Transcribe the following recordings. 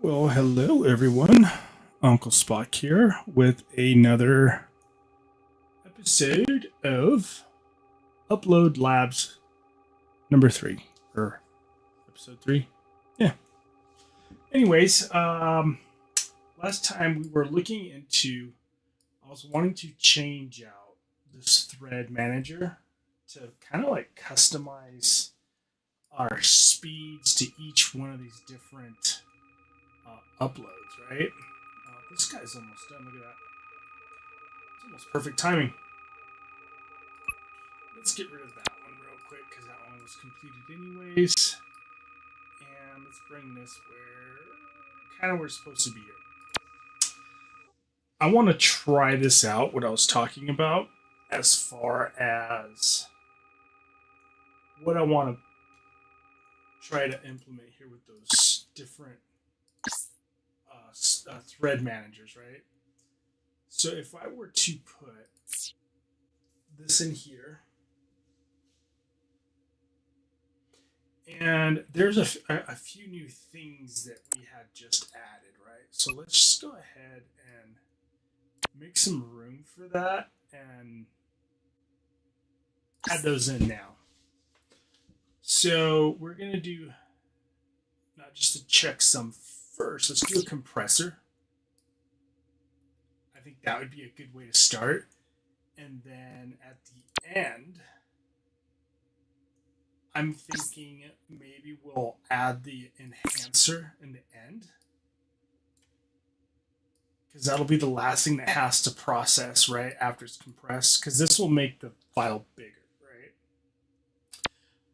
Well, hello everyone. Uncle Spock here with another episode of Upload Labs number 3 or episode 3. Yeah. Anyways, last time we were looking into I was wanting to change out this thread manager to kind of like customize our speeds to each one of these different uploads, right? This guy's almost done. Look at that. It's almost perfect timing. Let's get rid of that one real quick because that one was completed anyways. And let's bring this where kind of we're supposed to be here. I want to try this out, what I was talking about, as far as what I want to try to implement here with those different thread managers, right? So if I were to put this in here, and there's a few new things that we had just added, right? So let's just go ahead and make some room for that and add those in now. So we're going to do, not just to check some first, let's do a compressor. I think that would be a good way to start. And then at the end, I'm thinking maybe we'll add the enhancer in the end, because that'll be the last thing that has to process right after it's compressed, because this will make the file bigger, right?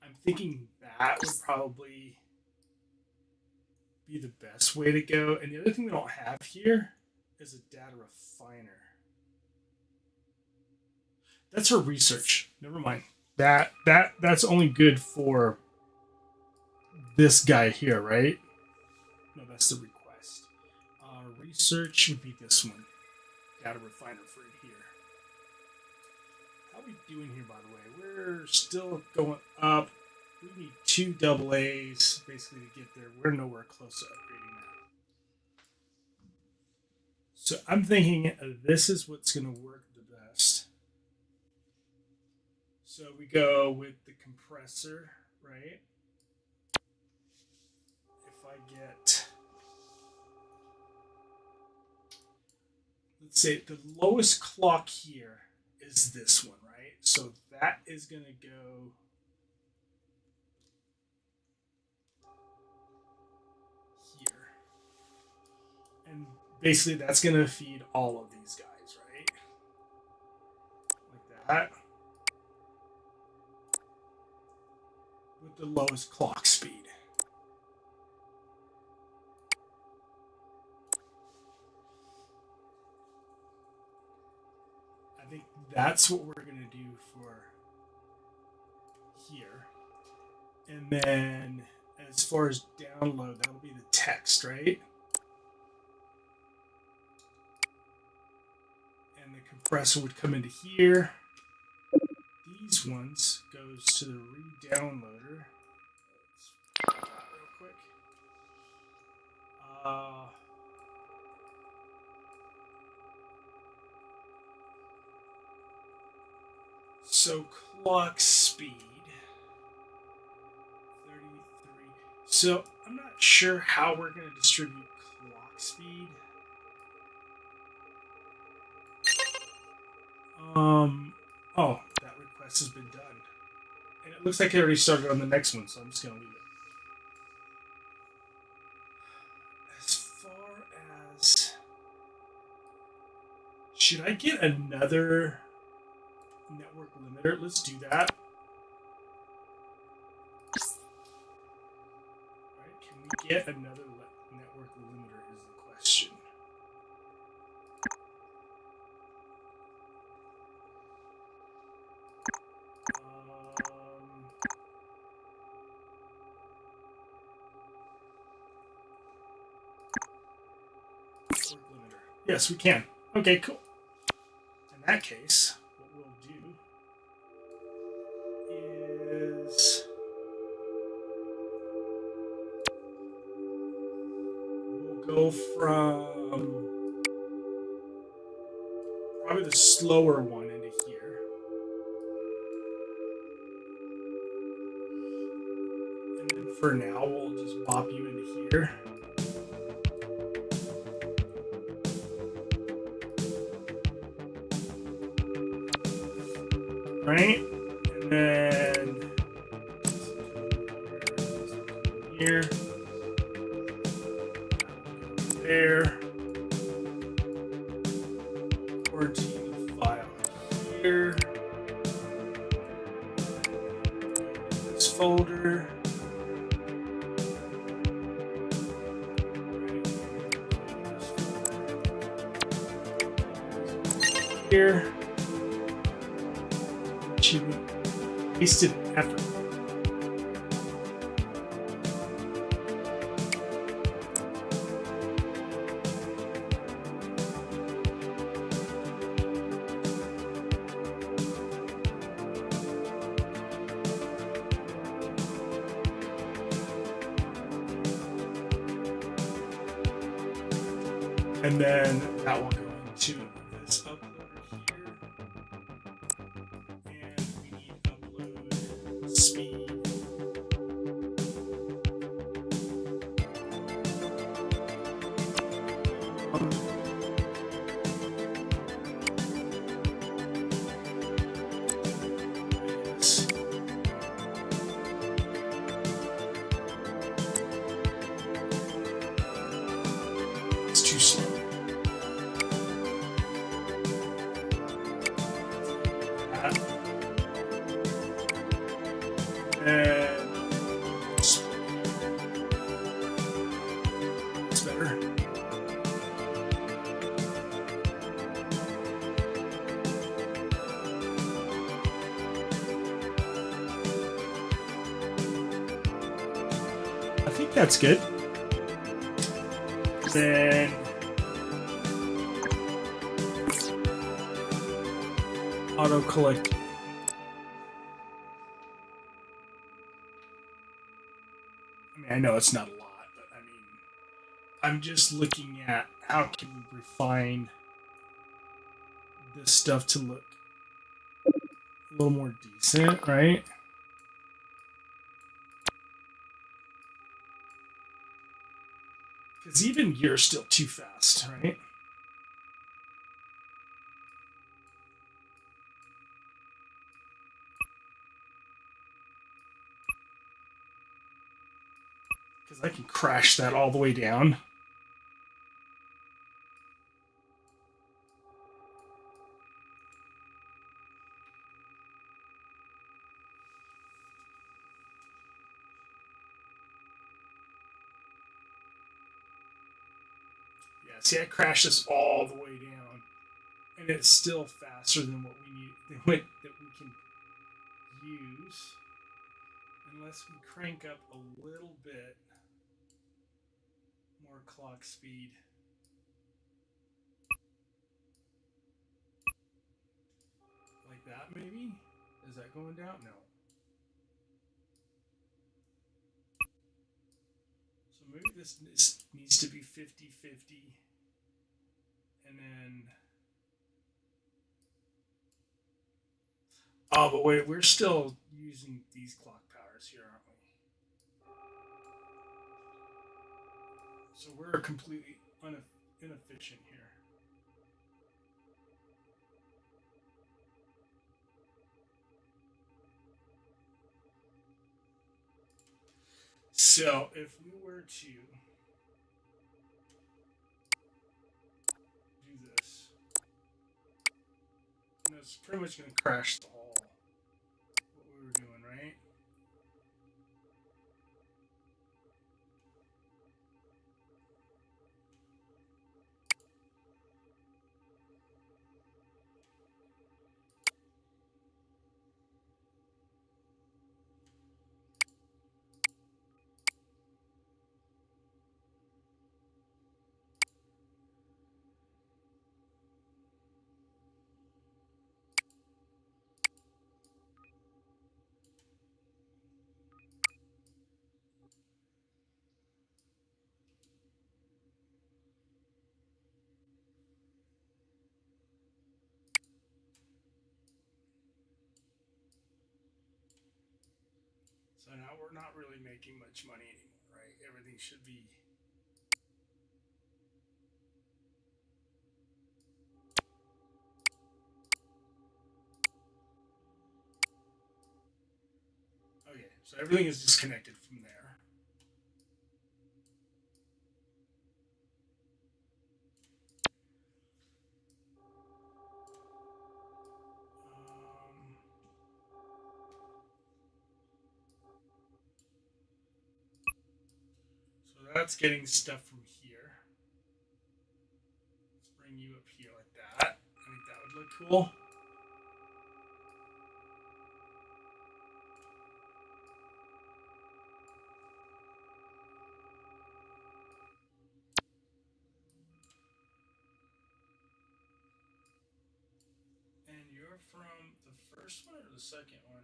I'm thinking that would probably be the best way to go. And the other thing we don't have here is a data refiner. That's for research. Never mind. That's only good for this guy here, right? No, that's the request. Research would be this one. Data refiner for it here. How are we doing here, by the way? We're still going up. We need 2 double A's basically to get there. We're nowhere close to upgrading that. So I'm thinking this is what's going to work the best. So we go with the compressor, right? If I get, let's say the lowest clock here is this one, right? So that is going to go here. And basically that's going to feed all of these guys, right? Like that. With the lowest clock speed. I think that's what we're going to do for here. And then as far as download, that'll be the text, right? And the compressor would come into here. These ones goes to the re-downloader. Let's put that real quick. So clock speed 33. So I'm not sure how we're going to distribute clock speed. Oh, that request has been done. And it looks like it already started on the next one, so I'm just going to leave it. As far as, should I get another network limiter? Let's do that. Right, can we get another network limiter is the question. Yes, we can. Okay, cool. In that case, what we'll do is we'll go from probably the slower one into here. And then for now, we'll just bop you into here. Right? And then here. There. Quarantine file here. This folder. Here. She wasted effort. And then that will go into this uploader here. And we need upload speed. Yes. It's too slow. And it's better. I think that's good. Then auto collect. I mean, I know it's not a lot, but I mean, I'm just looking at how can we refine this stuff to look a little more decent, right? Because even you're still too fast, right? Because I can crash that all the way down. Yeah, see, I crashed this all the way down, and it's still faster than what we need, that we can use, unless we crank up a little bit more clock speed. Like that, maybe? Is that going down? No. So maybe this needs to be 50-50. And then... Oh, but wait, we're still using these clock powers here, aren't we? So we're completely inefficient here. So if we were to do this, it's pretty much going to crash the whole what we were doing, right? So now we're not really making much money anymore, right? Everything should be. Okay, so everything is disconnected from there. So that's getting stuff from here. Let's bring you up here like that. I think that would look cool. And you're from the first one or the second one?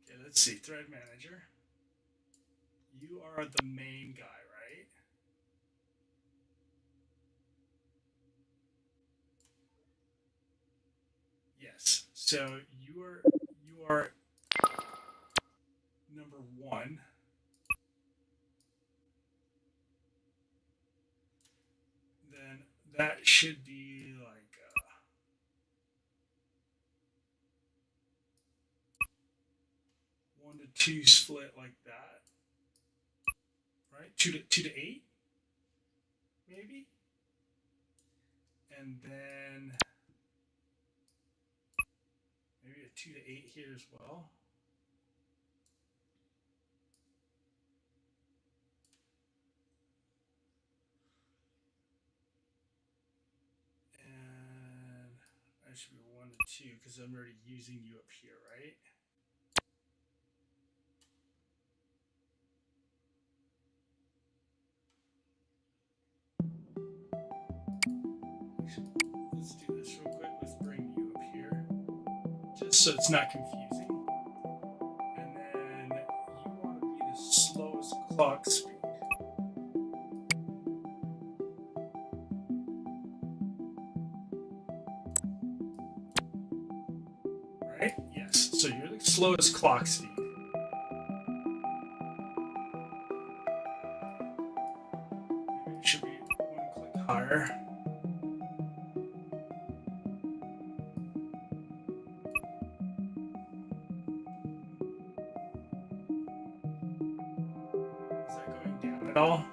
Okay, let's see. Thread manager. You are the main guy, right? Yes. So you are number one. Then that should be like 1 to 2 split like that, right? Two to 8, maybe, and then maybe a 2 to 8 here as well. And that should be 1 to 2 because I'm already using you up here, right? Let's do this real quick. Let's bring you up here, just so it's not confusing. And then you want to be the slowest clock speed. Right? Yes. So you're the slowest clock speed. Maybe it should be 1 click higher. Is that going down at all?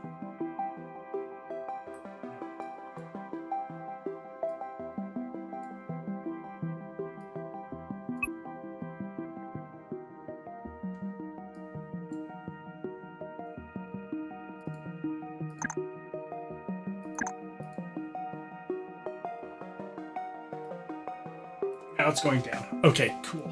Now it's going down. Okay, cool.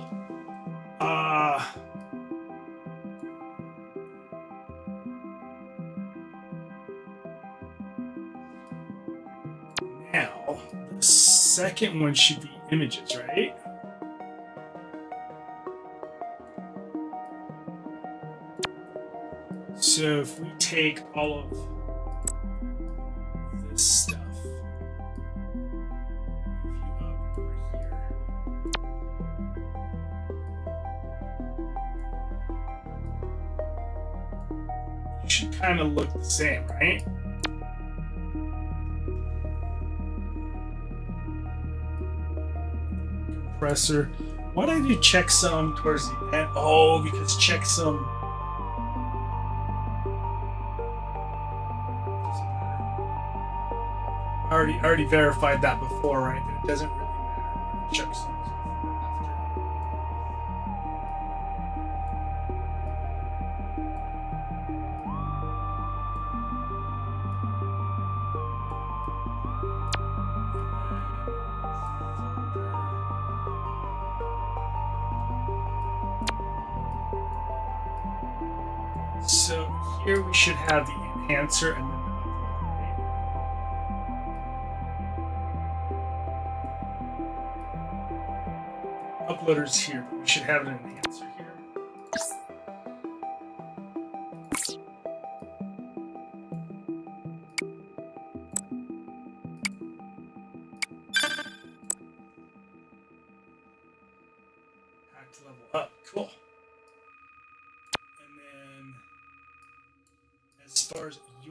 Now the second one should be images, right? So if we take all of this stuff, move you up over here. You should kind of look the same, right? Compressor. Why did I do checksum towards the end? Oh, because checksum. I already verified that before, right? That it doesn't really matter. Checksum. So here we should have the enhancer and then the uploader. Uploader's here, but we should have an enhancer here.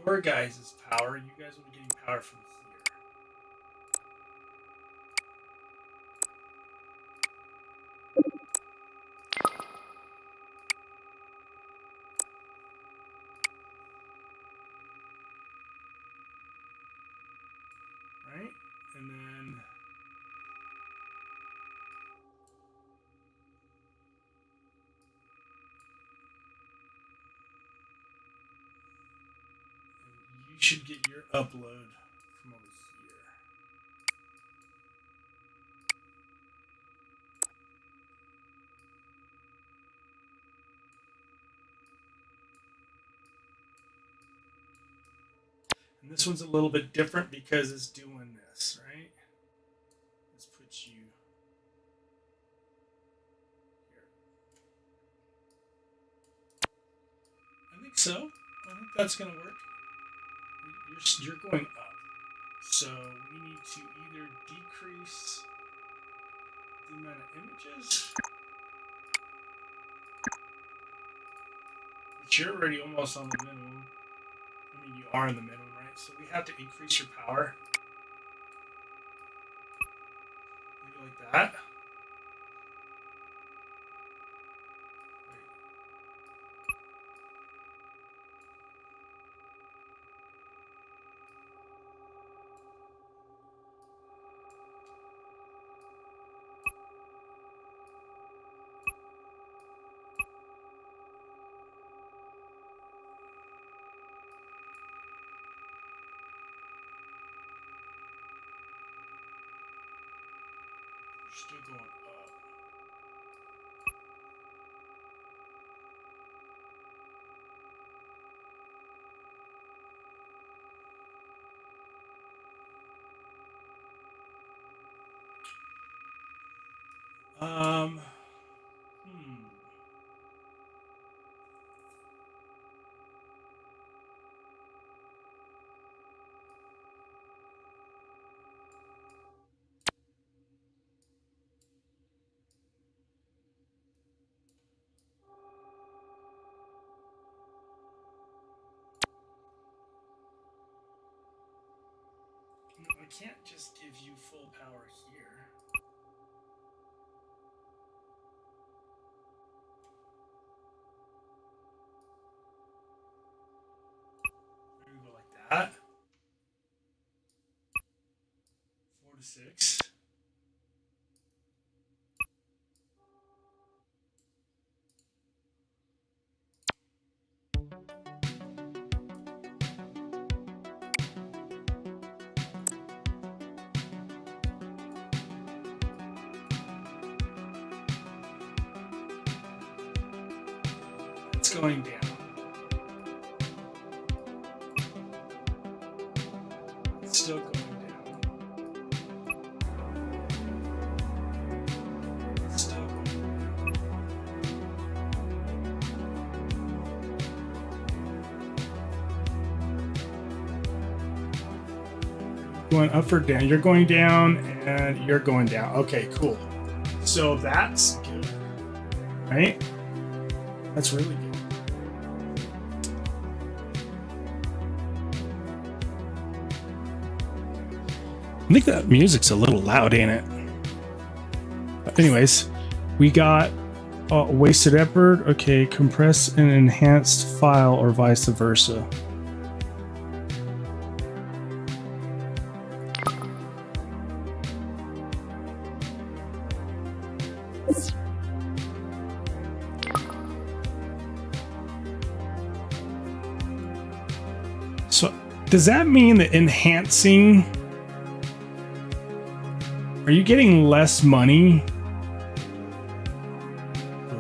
your guys' power. You guys will be getting power from here. Right? And then you should get your upload from over here. And this one's a little bit different because it's doing this, right? Let's put you here. I think so. I think that's going to work. You're going up. So we need to either decrease the amount of images, which you're already almost on the minimum. I mean, you are in the minimum, right? So we have to increase your power. Maybe like that. Still going up. Um, hmm. I can't just give you full power here. Maybe go like that. 4 to 6. It's going down. It's still going down. It's still going down. Going up or down? You're going down and you're going down. Okay, cool. So that's good, right? That's really good. I think that music's a little loud, ain't it? But anyways, we got wasted effort. Okay, compress an enhanced file or vice versa. So does that mean that enhancing, are you getting less money?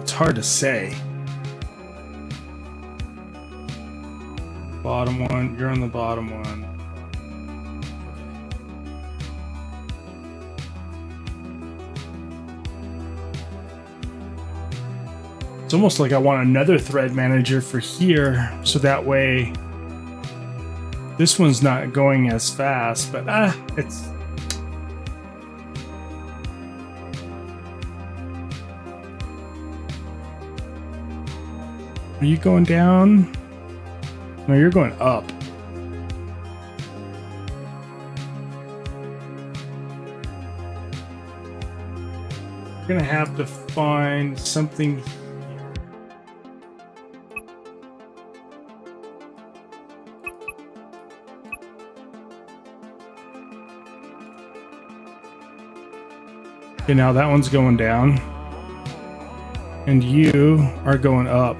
It's hard to say. Bottom one, you're on the bottom one. It's almost like I want another thread manager for here, so that way this one's not going as fast, but it's... Are you going down? No, you're going up. We're gonna have to find something here. Okay, now that one's going down. And you are going up.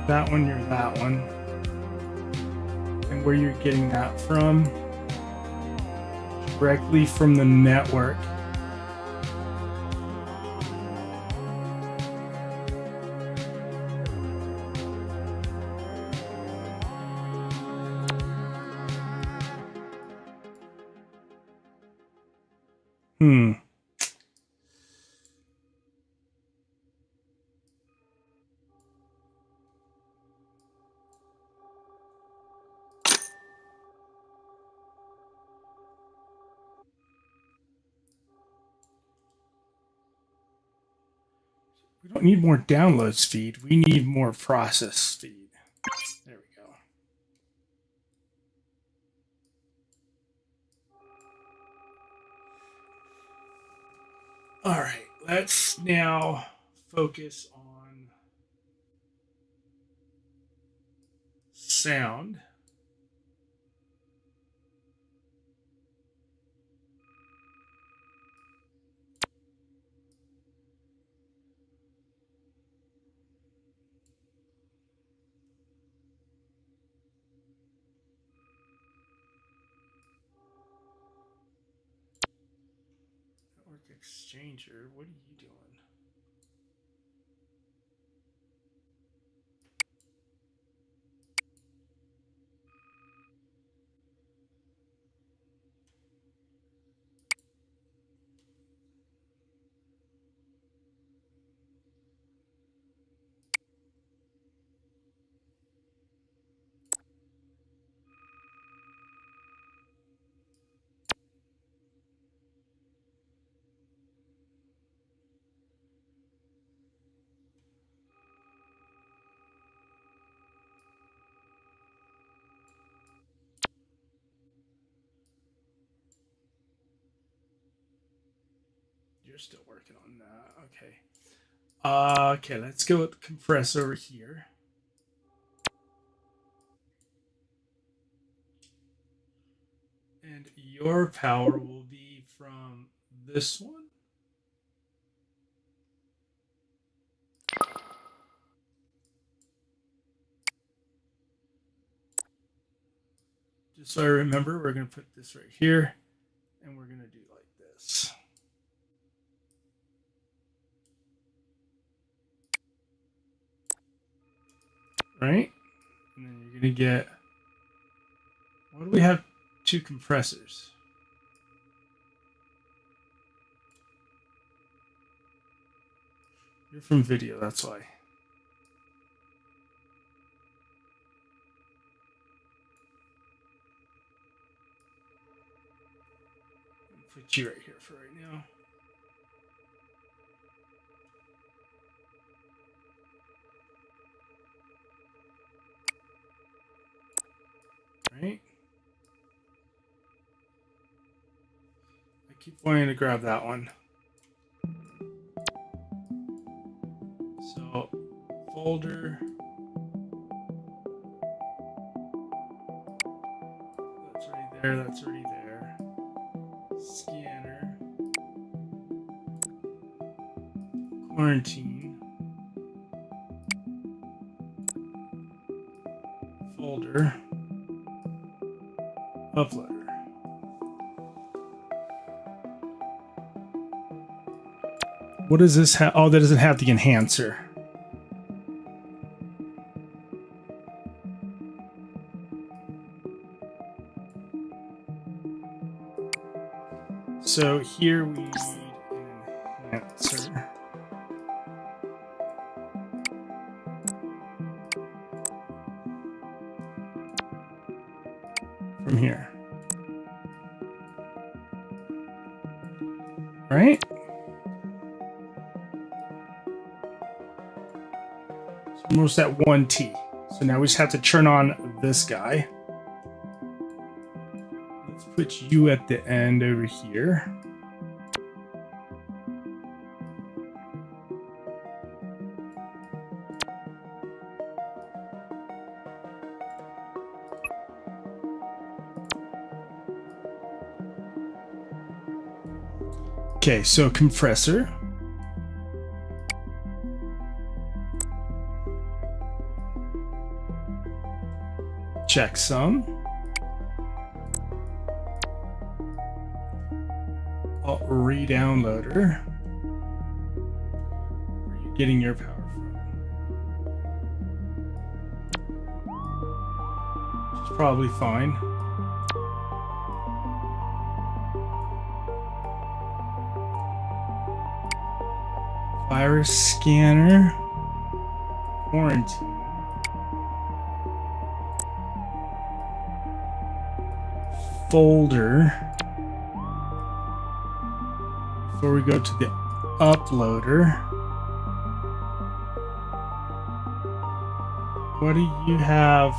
That one, you're that one. And where you're getting that from? Directly from the network. Hmm. We don't need more download speed. We need more process speed. There we go. All right, let's now focus on sound. Network exchanger, what are you doing? You're still working on that. Okay. Okay, let's go with the compressor over here. And your power will be from this one. Just so I remember, we're going to put this right here. And we're going to do like this. Right? And then you're going to get... What do we have? 2 compressors. You're from video, that's why. Put you right here for right now. Right? I keep wanting to grab that one. So, folder. That's right there, that's already there. Scanner. Quarantine. Folder. Uploader. What does this have? Oh, that doesn't have the enhancer. So here we need an enhancer. From here. right? So almost at 1T. So now we just have to turn on this guy. Let's put you at the end over here. Okay, so compressor. Checksum. Re-downloader. Where are you getting your power from? Which is probably fine. Virus scanner. Quarantine. Folder. Before we go to the uploader, what do you have?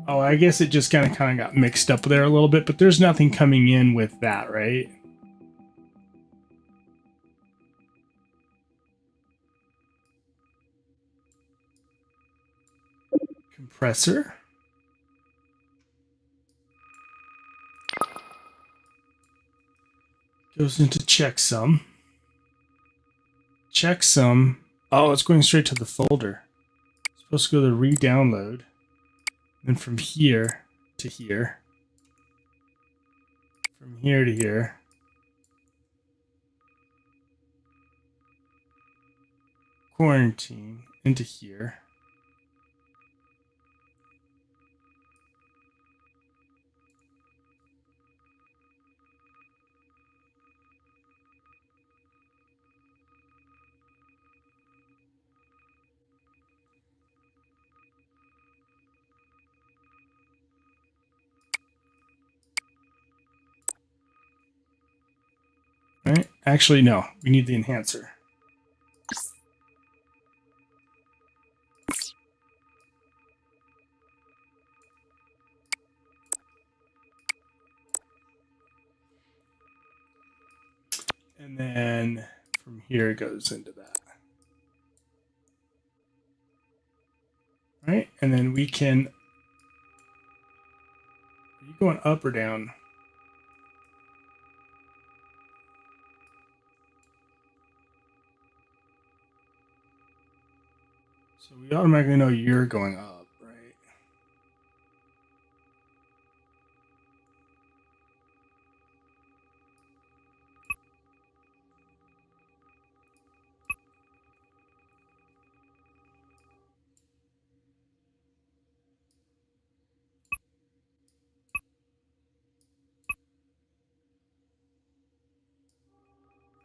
Oh, I guess it just kind of got mixed up there a little bit, but there's nothing coming in with that, right? Compressor. Goes into checksum. Checksum. Oh, it's going straight to the folder. It's supposed to go to re-download. Then from here to here. From here to here. Quarantine into here. Right? Actually, no. We need the enhancer. And then from here it goes into that. Right? And then we can... Are you going up or down? So we automatically know you're going up, right?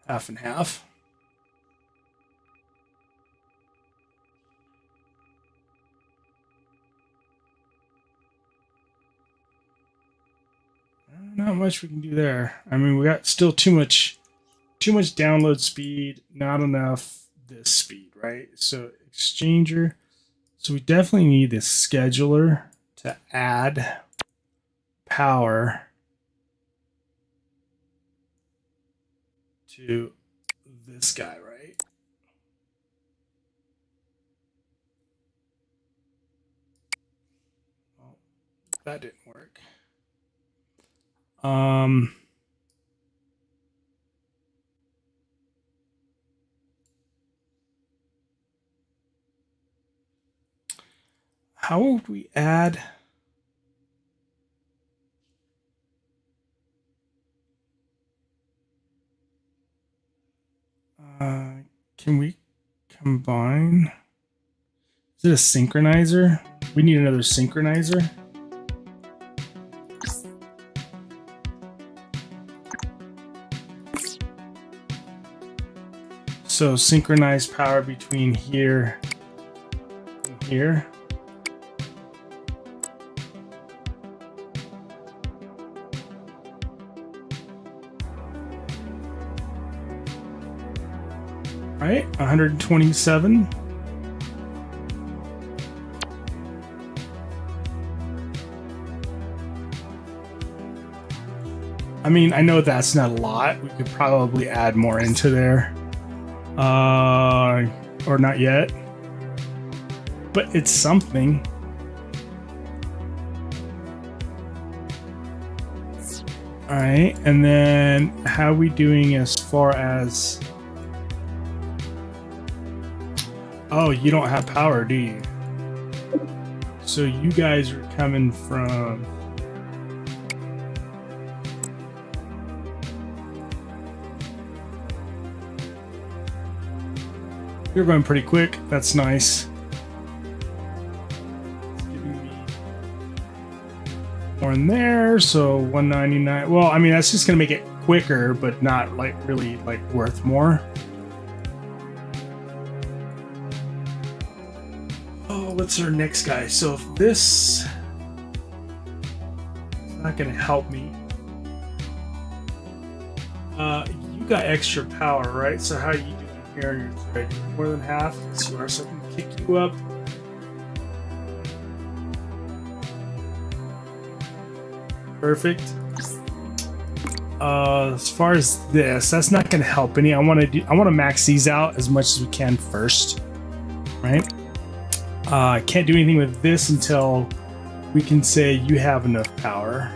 Half and half. Not much we can do there. I mean, we got still too much download speed, not enough this speed, right? So exchanger. So we definitely need this scheduler to add power to this guy, right? Well, that didn't work. How would we add? Can we combine? Is it a synchronizer? We need another synchronizer. So synchronize power between here and here. All right, 127. I mean, I know that's not a lot. We could probably add more into there. Or not yet. But it's something. All right, and then how are we doing as far as... Oh, you don't have power, do you? So you guys are coming from... You're going pretty quick. That's nice. It's giving me more in there. So 199. Well, I mean, that's just going to make it quicker, but not like really like worth more. Oh, what's our next guy? So if this is not going to help me. You got extra power, right? So how are you doing here on your thread? More than half? Yes, you are. So I can kick you up. Perfect. As far as this, that's not going to help any. I want to max these out as much as we can first, right? I can't do anything with this until we can say you have enough power.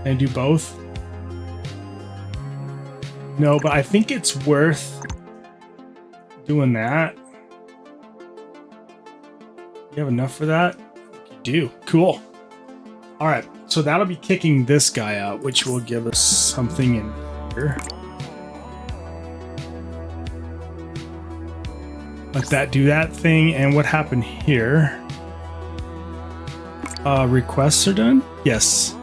And do both. No, but I think it's worth doing that. You have enough for that? You do. Cool. All right. So that'll be kicking this guy out, which will give us something in here. Let that do that thing. And what happened here? Requests are done? Yes.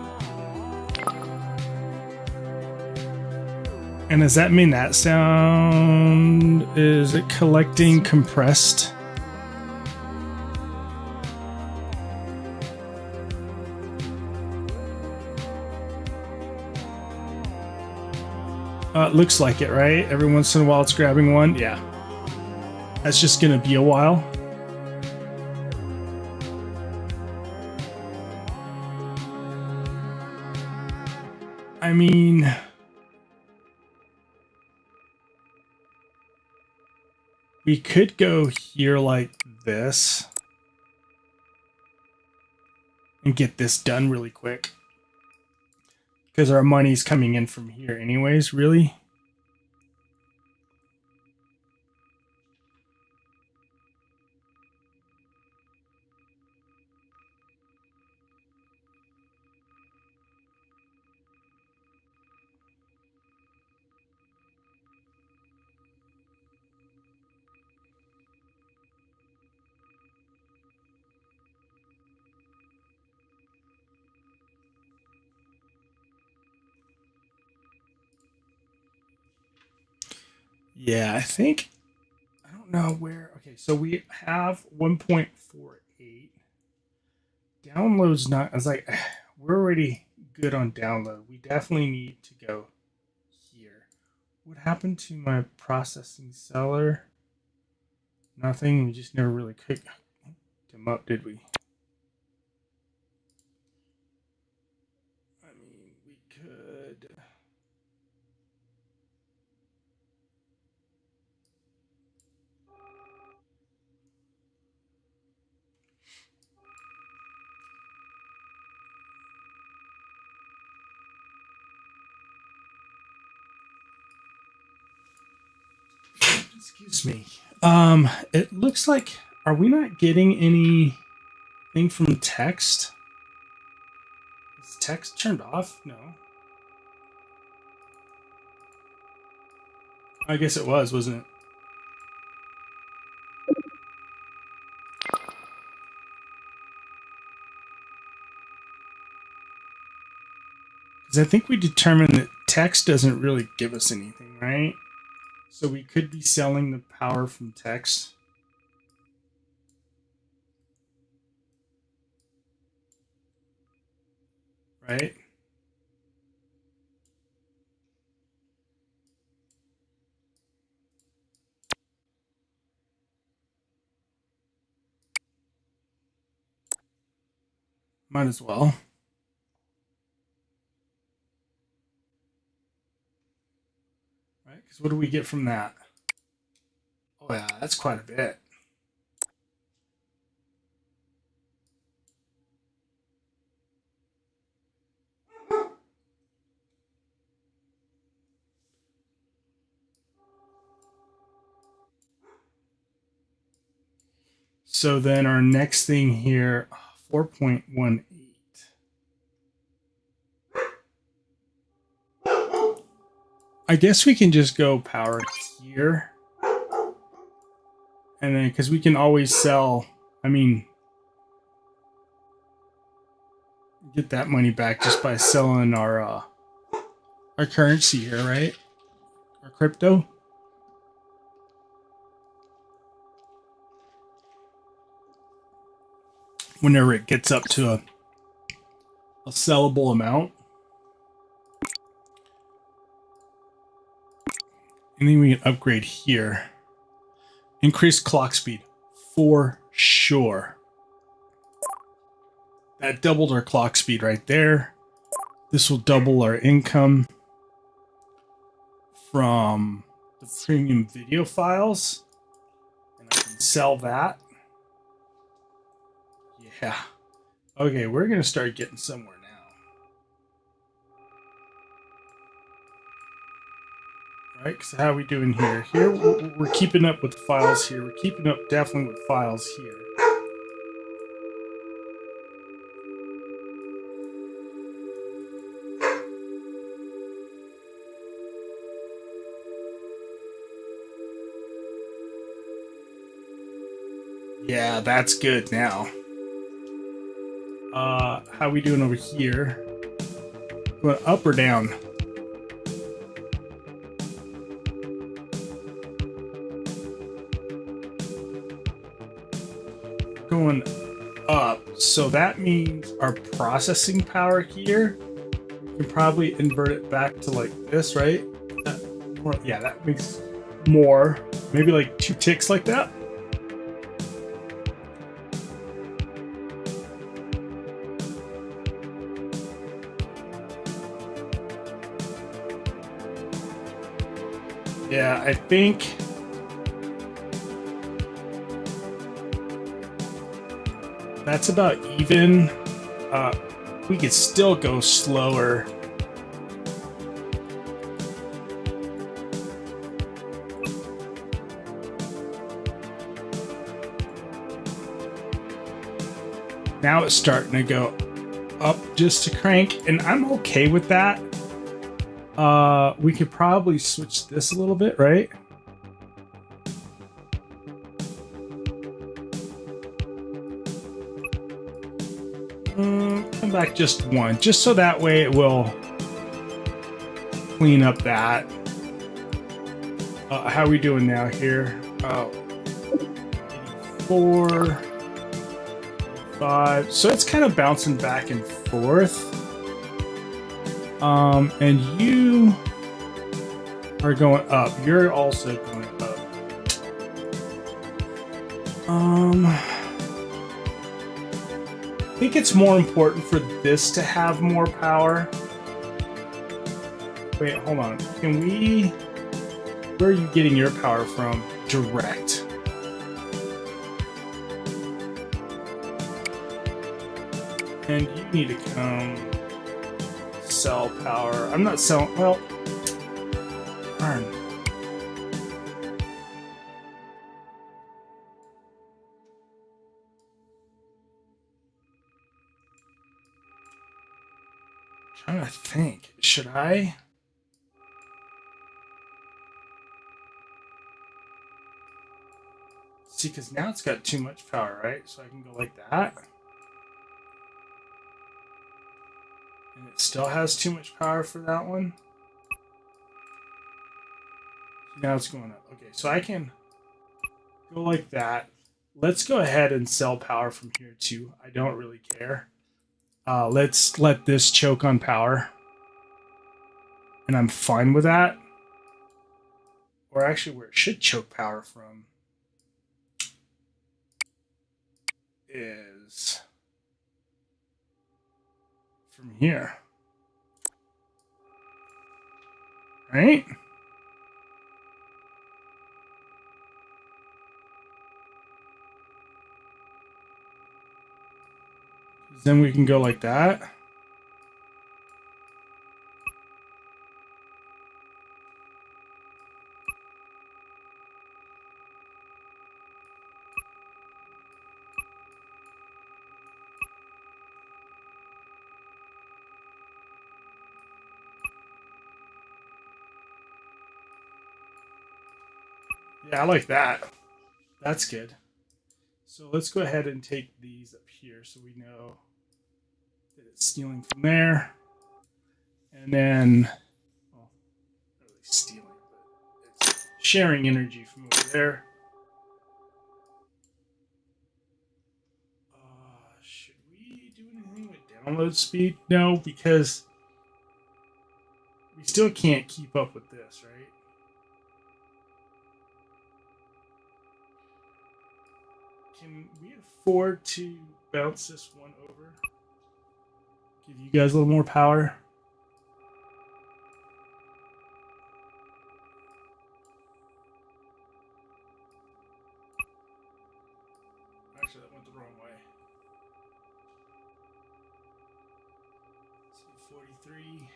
And does that mean that sound is it collecting compressed? It looks like it, right? Every once in a while it's grabbing one. Yeah. That's just going to be a while. I mean... we could go here like this and get this done really quick. Because our money's coming in from here anyways, really. Yeah, I think, I don't know where. Okay, so we have 1.48. Download's not, I was like, we're already good on download. We definitely need to go here. What happened to my processing seller? Nothing. We just never really cooked them up, did we? I mean, we could. Excuse me. It looks like, are we not getting anything from text? Is text turned off? No. I guess it was, wasn't it? Because Because I think we determined that text doesn't really give us anything, right? So we could be selling the power from text. Right? Might as well. Right? Because what do we get from that? Oh yeah, that's quite a bit. So then our next thing here, 4.18. I guess we can just go power here. And then, because we can always sell, I mean, get that money back just by selling our currency here, right? Our crypto. Whenever it gets up to a sellable amount. And then we can upgrade here. Increase clock speed for sure. That doubled our clock speed right there. This will double our income from the premium video files. And I can sell that. Yeah. Okay, we're going to start getting somewhere now. Right, because how are we doing here? Here, we're keeping up with the files here. We're keeping up definitely with files here. Yeah, that's good now. How are we doing over here? Going up or down? Going up. So that means our processing power here, we can probably invert it back to like this, right? Yeah, that makes more. Maybe like 2 ticks like that. Yeah, I think that's about even. We could still go slower. Now it's starting to go up just to crank, and I'm okay with that. We could probably switch this a little bit, right? Come back just one, just so that way it will clean up that. How are we doing now here? 4, 5. So it's kind of bouncing back and forth. And you are going up. You're also going up. I think it's more important for this to have more power. Wait, hold on. Can we... Where are you getting your power from? Direct. And you need to come sell power. I'm not selling... Well... Darn. Trying to think. Should I? See, because now it's got too much power, right? So I can go like that. And And it still has too much power for that one. Now it's going up. Okay, so I can go like that. Let's go ahead and sell power from here too. I don't really care. Let's let this choke on power. And I'm fine with that. Or actually where it should choke power from is from here. Right? Then we can go like that. Yeah, I like that. That's good. So let's go ahead and take these up here so we know that it's stealing from there. And then, well, not really stealing, but it's sharing energy from over there. Should we do anything with download speed? No, because we still can't keep up with this, right? Can we afford to bounce this one over? Give you guys a little more power? Actually, that went the wrong way. 43,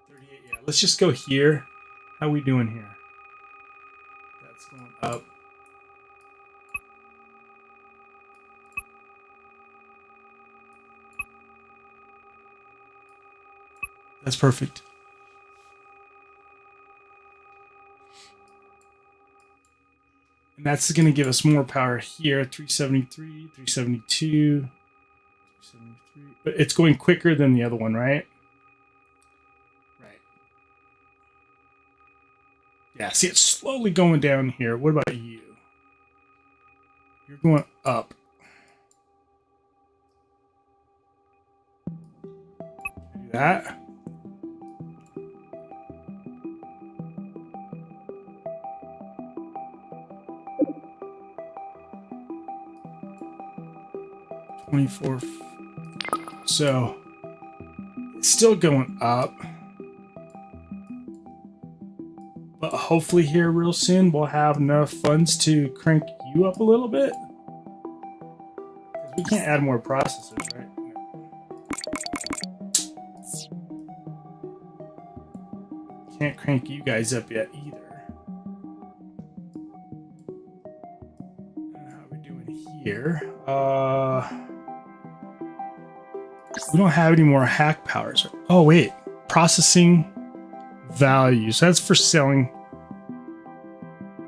38. Yeah, let's just go here. How we doing here? That's going up. That's perfect. And that's going to give us more power here. 373, 372, 373. But it's going quicker than the other one, right? Right. Yeah, see, it's slowly going down here. What about you? You're going up. Do that. So it's still going up, but hopefully here real soon we'll have enough funds to crank you up a little bit. We can't add more processors, right? Can't crank you guys up yet either. How are we doing here? We don't have any more hack powers. Oh, wait. Processing values. That's for selling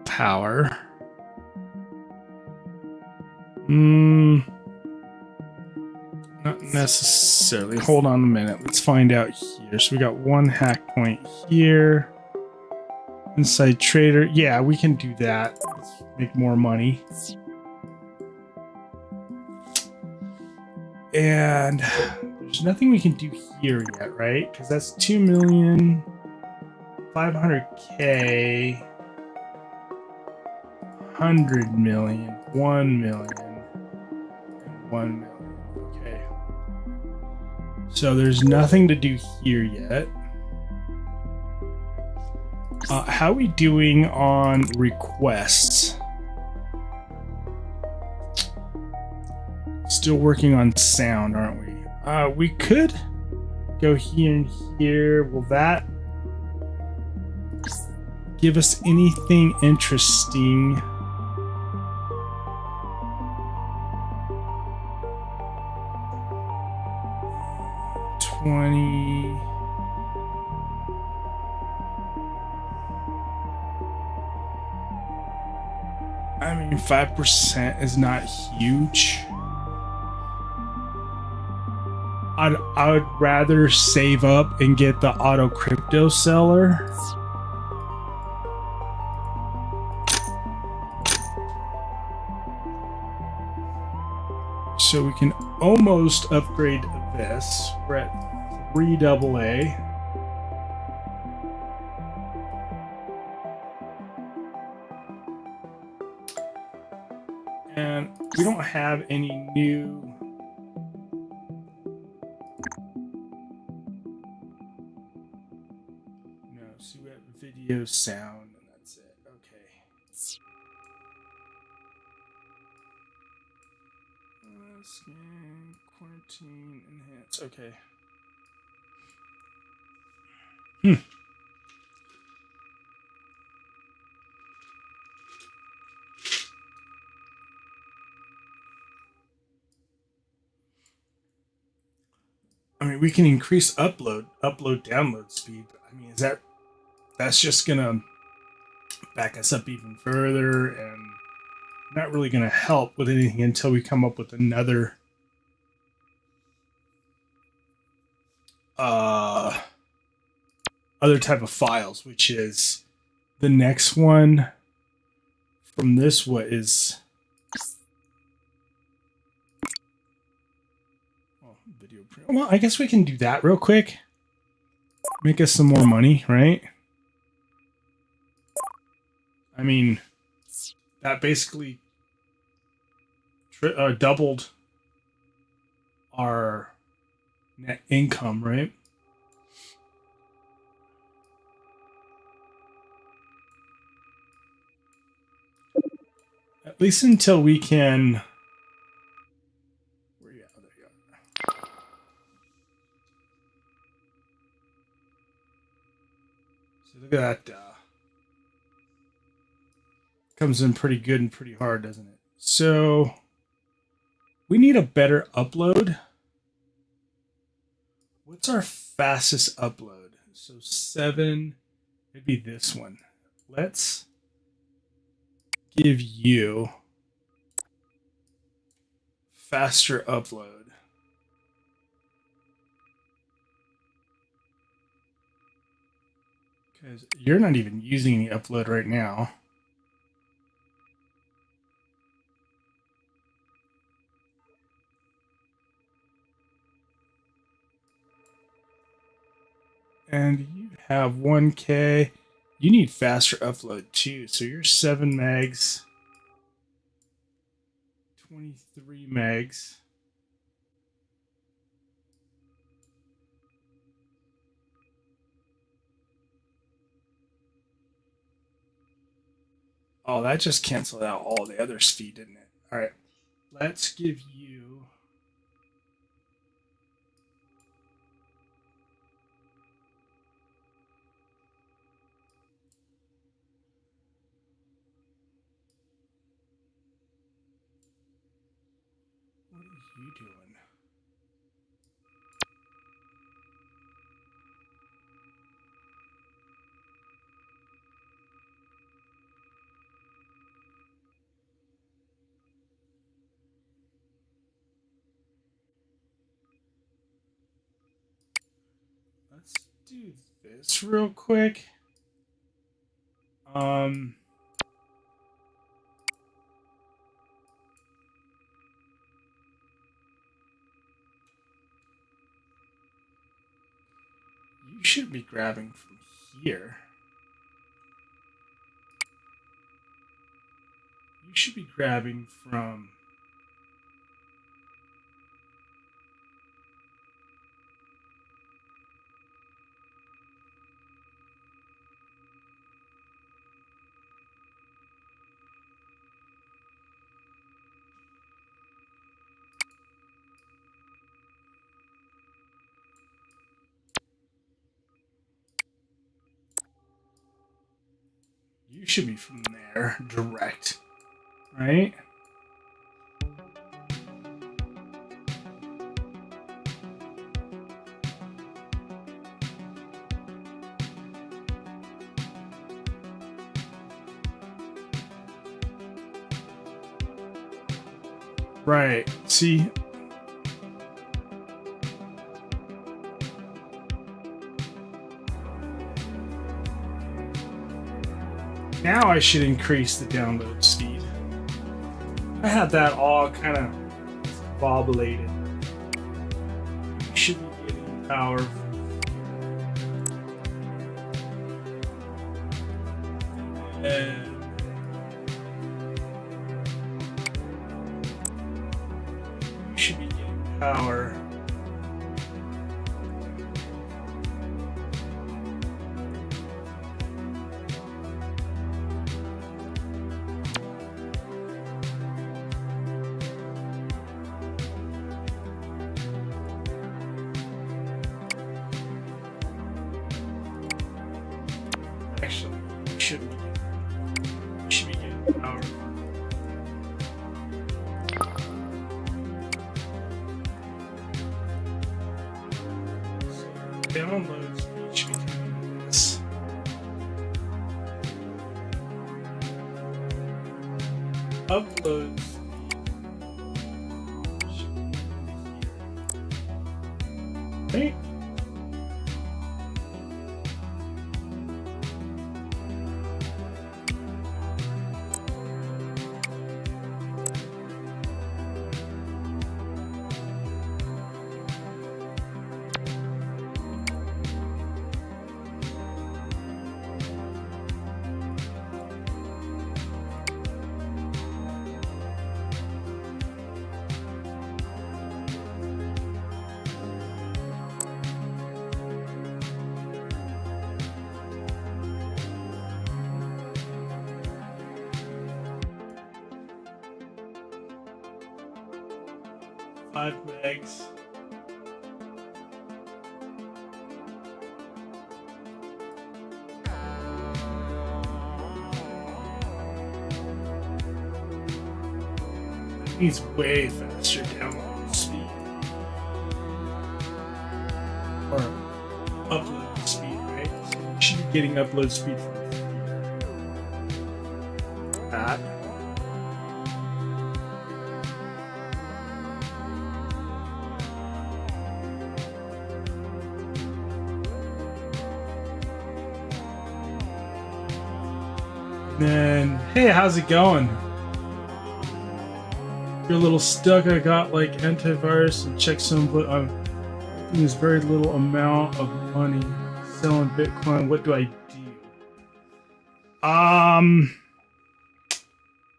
power. Not necessarily. Hold on a minute. Let's find out here. So we got one hack point here. Inside trader. Yeah, we can do that. Let's make more money. And there's nothing we can do here yet, right? Because that's 2,500,000, 100 million, 1 million, and 1 million. Okay. So there's nothing to do here yet. How are we doing on requests? Still working on sound, aren't we? We could go here and here. Will that give us anything interesting? I mean, 5% is not huge. I would rather save up and get the auto crypto seller. So we can almost upgrade this. We're at 3 AA. And we don't have any new so we have video, sound, and that's it. Okay. Scan, quarantine, enhance. Okay. I mean, we can increase upload, download speed. I mean, that's just gonna back us up even further and not really gonna help with anything until we come up with another other type of files, which is the next one from this. What is video print? Well, I guess we can do that real quick. Make us some more money, right? I mean, that basically doubled our net income, right? At least until we can. Where you at? Oh, there you are. So look at that. Comes in pretty good and pretty hard, doesn't it? So we need a better upload. What's our fastest upload? So 7, maybe this one. Let's give you faster upload. Because you're not even using any upload right now. And you have 1K. You need faster upload too. So you're 7 megs, 23 megs. Oh, that just canceled out all the other speed, didn't it? All right. Let's give you. What are you doing? Let's do this real quick. You should be grabbing from here. You should be grabbing from. You should be from there, direct, right? Right. See, Now I should increase the download speed. I had that all kind of bobulated. You should be getting power. And you should be getting power. Actually, you shouldn't be. You should be getting power. So download speed should be coming this. Upload speed should be here. Right? Five megs. It needs way faster download speed. Or upload speed, right? So you should be getting upload speed from that. Then, hey, how's it going? You're a little stuck. I got like antivirus and checksum, but I'm there's very little amount of money selling Bitcoin. What do I do?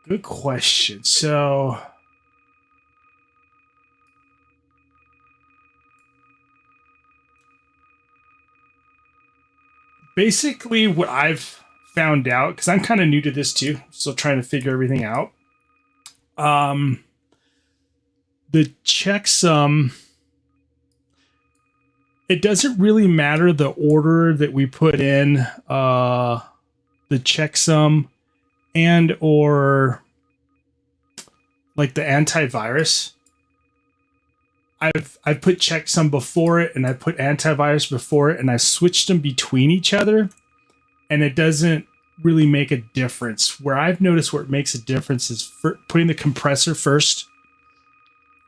Good question. So, basically, what I've found out, because I'm kind of new to this too, still trying to figure everything out. The checksum, it doesn't really matter the order that we put in the checksum and or like the antivirus. I've put checksum before it and I put antivirus before it and I switched them between each other. And it doesn't really make a difference. Where I've noticed where it makes a difference is putting the compressor first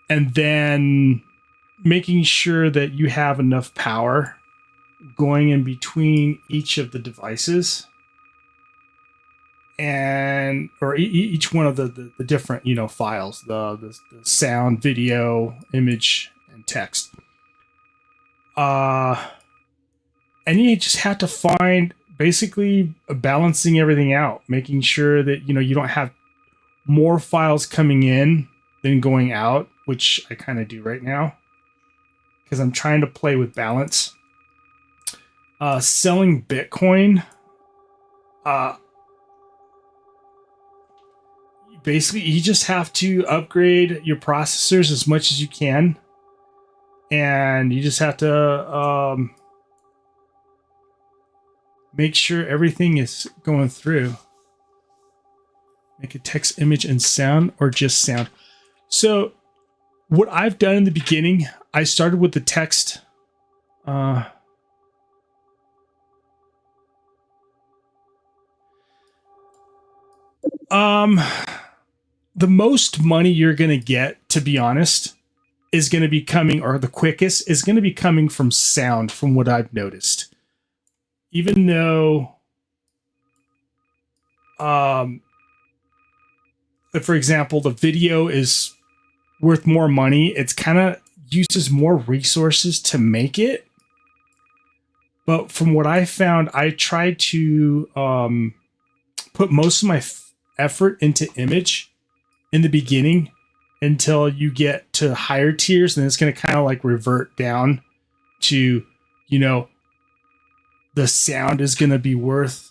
and then making sure that you have enough power going in between each of the devices and or each one of the different files, the sound, video, image, and text. And you just have to find basically balancing everything out, making sure that you don't have more files coming in than going out, which I kind of do right now because I'm trying to play with balance. Selling Bitcoin, basically you just have to upgrade your processors as much as you can, and you just have to make sure everything is going through. Make a text, image, and sound, or just sound. So what I've done in the beginning, I started with the text. The most money you're going to get, to be honest, is going to be coming, or the quickest is going to be coming from sound, from what I've noticed. Even though if, for example, the video is worth more money, it's kind of uses more resources to make it. But from what I found, I tried to put most of my effort into image in the beginning until you get to higher tiers, and it's going to kind of like revert down to, you know, the sound is going to be worth,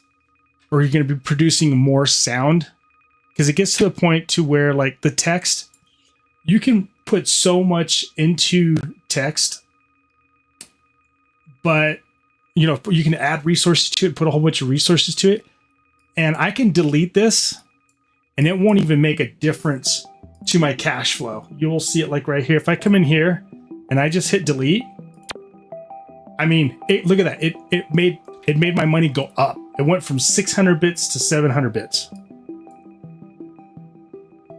or you're going to be producing more sound, because it gets to the point to where like the text, you can put so much into text, but you know, you can add resources to it, put a whole bunch of resources to it, and I can delete this and it won't even make a difference to my cash flow. You will see it like right here. If I come in here and I just hit delete, I mean, look at that. It made my money go up. It went from 600 bits to 700 bits.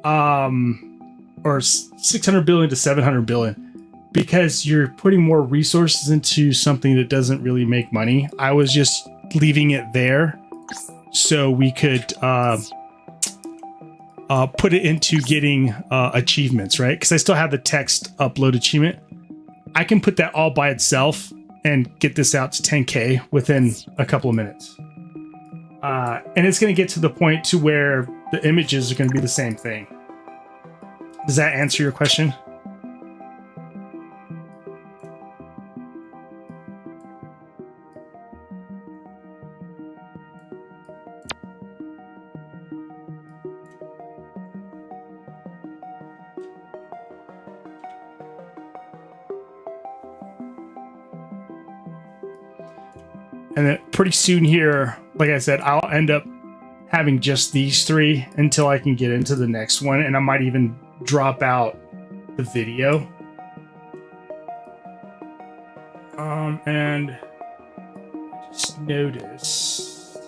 Or 600 billion to 700 billion, because you're putting more resources into something that doesn't really make money. I was just leaving it there so we could put it into getting achievements, right? Because I still have the text upload achievement. I can put that all by itself and get this out to 10K within a couple of minutes. And it's going to get to the point to where the images are going to be the same thing. Does that answer your question? And then pretty soon here, like I said, I'll end up having just these three until I can get into the next one, and I might even drop out the video. And I just noticed.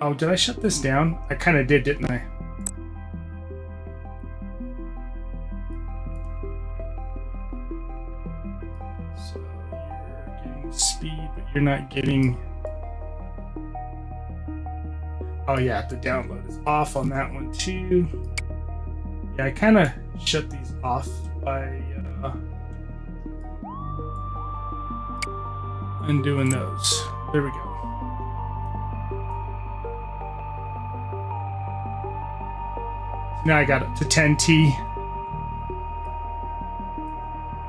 Oh, did I shut this down? I kind of did, didn't I? So you're getting speed, but you're not getting. Oh yeah, the download is off on that one too. Yeah, I kind of shut these off by undoing those. There we go. So now I got it to 10T.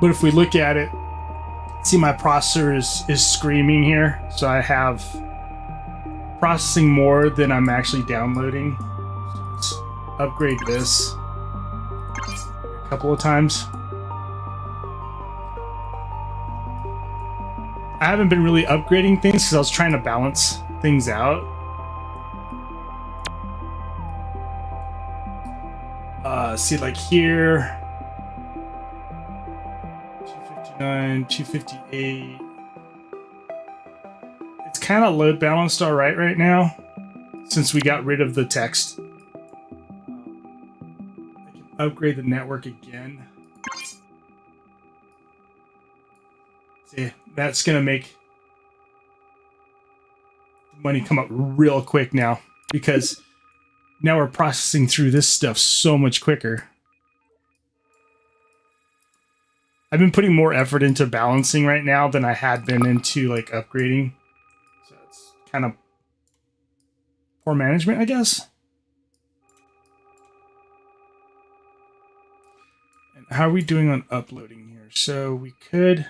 But if we look at it, see my processor is screaming here. So I have processing more than I'm actually downloading. So let's upgrade this a couple of times. I haven't been really upgrading things because I was trying to balance things out. See, like here, 259, 258. It's kind of load balanced all right now, since we got rid of the text. I can upgrade the network again. See, that's gonna make the money come up real quick now, because now we're processing through this stuff so much quicker. I've been putting more effort into balancing right now than I had been into like upgrading. So it's kind of poor management, I guess. And how are we doing on uploading here? So we could.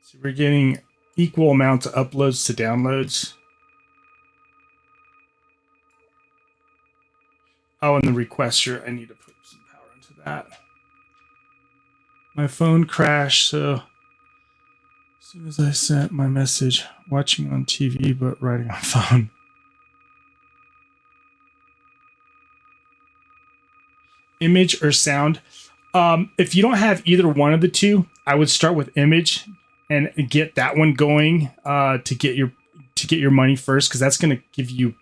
So we're getting equal amounts of uploads to downloads. Oh, and the requester, I need to put some power into that. My phone crashed, so as soon as I sent my message, watching on TV but writing on phone. Image or sound? If you don't have either one of the two, I would start with image and get that one going to get your money first, because that's going to give you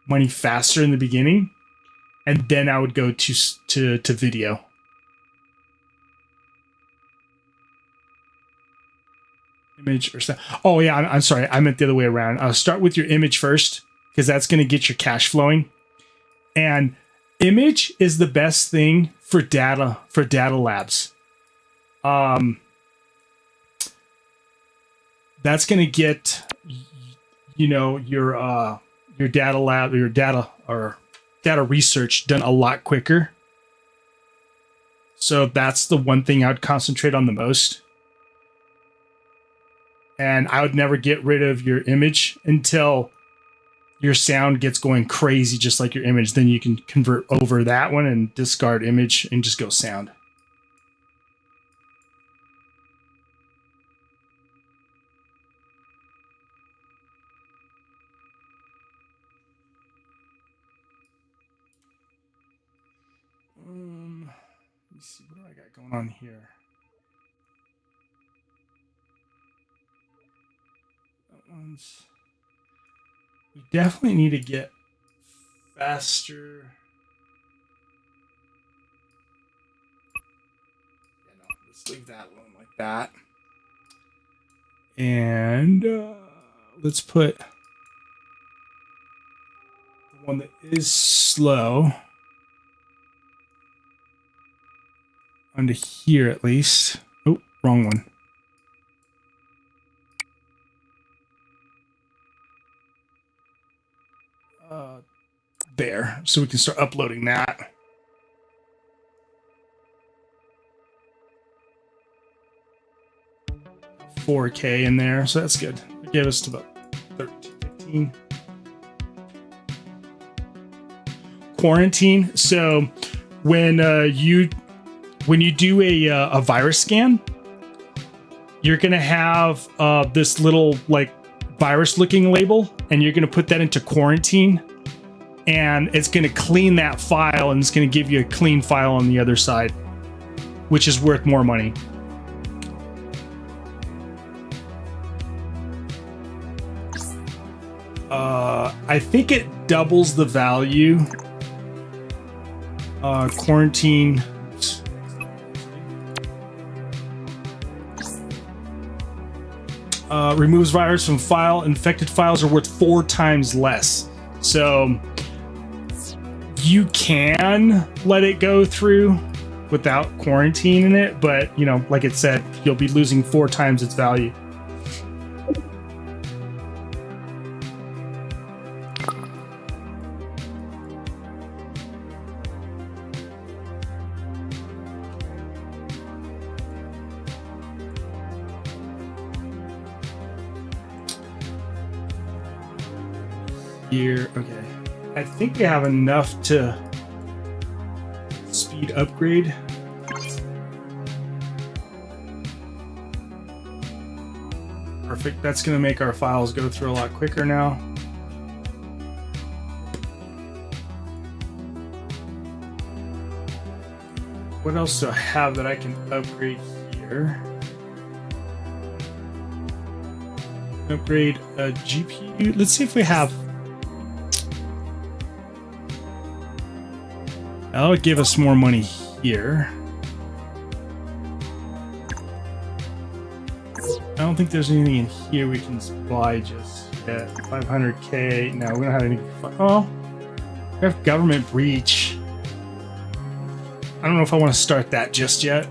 money faster in the beginning, and then I would go to video. image or sound. Oh yeah, I'm sorry. I meant the other way around. Start with your image first because that's going to get your cash flowing. And image is the best thing for data labs. That's going to get your data lab, your data research done a lot quicker. So that's the one thing I would concentrate on the most. And I would never get rid of your image until your sound gets going crazy, just like your image. Then you can convert over that one and discard image and just go sound. Let me see, what do I got going on here? We definitely need to get faster. Yeah, no, let's leave that alone like that. And let's put the one that is slow onto here at least. Oh, wrong one. There, so we can start uploading that. $4K in there, so that's good. It gave us to about 13, 15. Quarantine. So when you do a virus scan, you're gonna have this little like virus looking label, and you're gonna put that into quarantine. And it's going to clean that file, and it's going to give you a clean file on the other side, which is worth more money. I think it doubles the value. Quarantine. Removes virus from file. Infected files are worth 4 times less. So you can let it go through without quarantining it, but like it said, you'll be losing 4 times its value. Here, okay. I think we have enough to speed upgrade. Perfect. That's going to make our files go through a lot quicker now. What else do I have that I can upgrade here? Upgrade a GPU. Let's see if we have. That would give us more money here. I don't think there's anything in here we can buy just yet. 500K. No, we don't have any. Oh, we have government breach. I don't know if I want to start that just yet.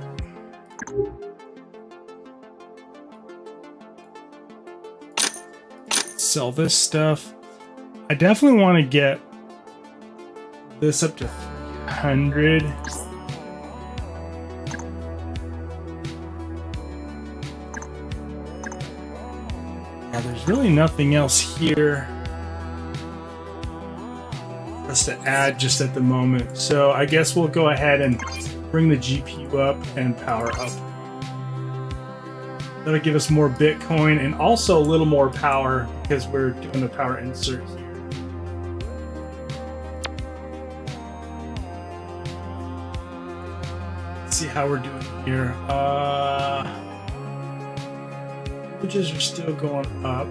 Sell this stuff. I definitely want to get this up to 100. Yeah, there's really nothing else here for us to add just at the moment. So I guess we'll go ahead and bring the GPU up and power up. That'll give us more Bitcoin and also a little more power because we're doing the power insert here. See how we're doing here. Images are still going up.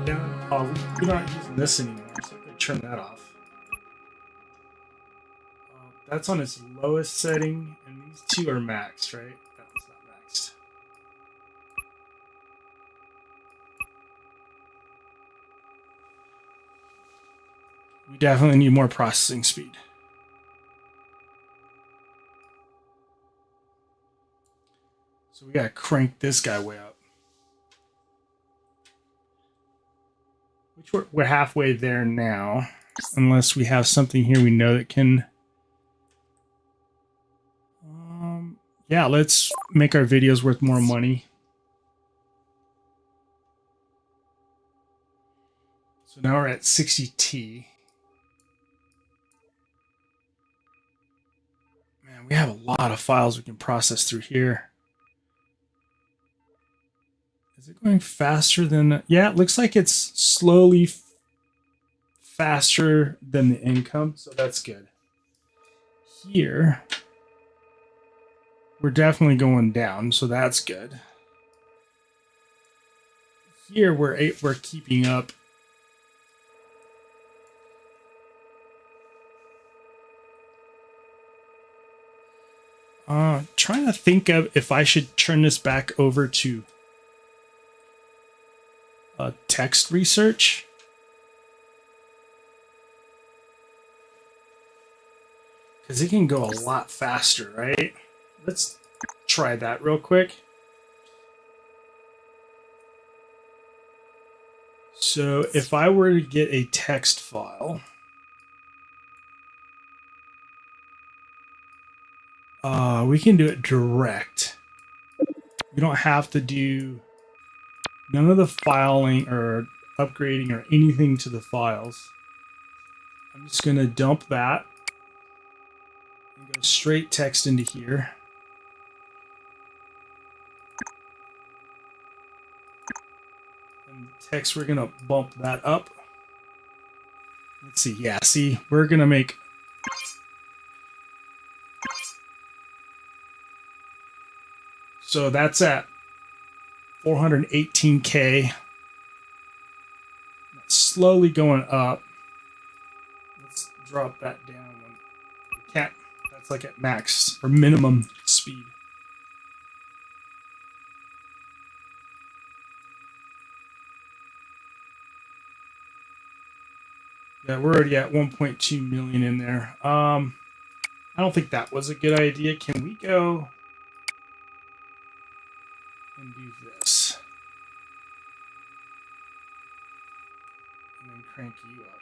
Down. Oh, we're not using this anymore, so I'm gonna turn that off. That's on its lowest setting, and these two are maxed, right? That's not We definitely need more processing speed. So we gotta crank this guy way up. Which we're halfway there now. Unless we have something here we know that can... yeah, let's make our videos worth more money. So now we're at 60T. Man, we have a lot of files we can process through here. Is it going faster than... yeah, it looks like it's slowly faster than the income, so that's good. Here, we're definitely going down, so that's good. Here, we're keeping up. Trying to think of if I should turn this back over to text research. Because it can go a lot faster, right? Let's try that real quick. So if I were to get a text file, we can do it direct. We don't have to do none of the filing or upgrading or anything to the files. I'm just going to dump that and go straight text into here. And text, we're going to bump that up. Let's see. Yeah, see, we're going to make... so that's at 418K. That's slowly going up. Let's drop that down. We can't. That's like at max or minimum speed. Yeah, we're already at 1.2 million in there. I don't think that was a good idea. Can we go and do this? And then crank you up.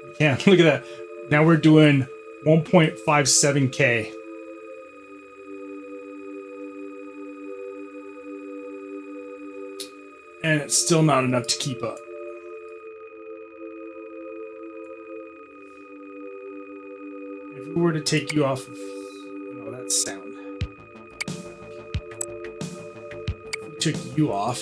We can't. Look at that. Now we're doing 1.57K. And it's still not enough to keep up. If we were to take you off of... oh, that's sound. If we took you off...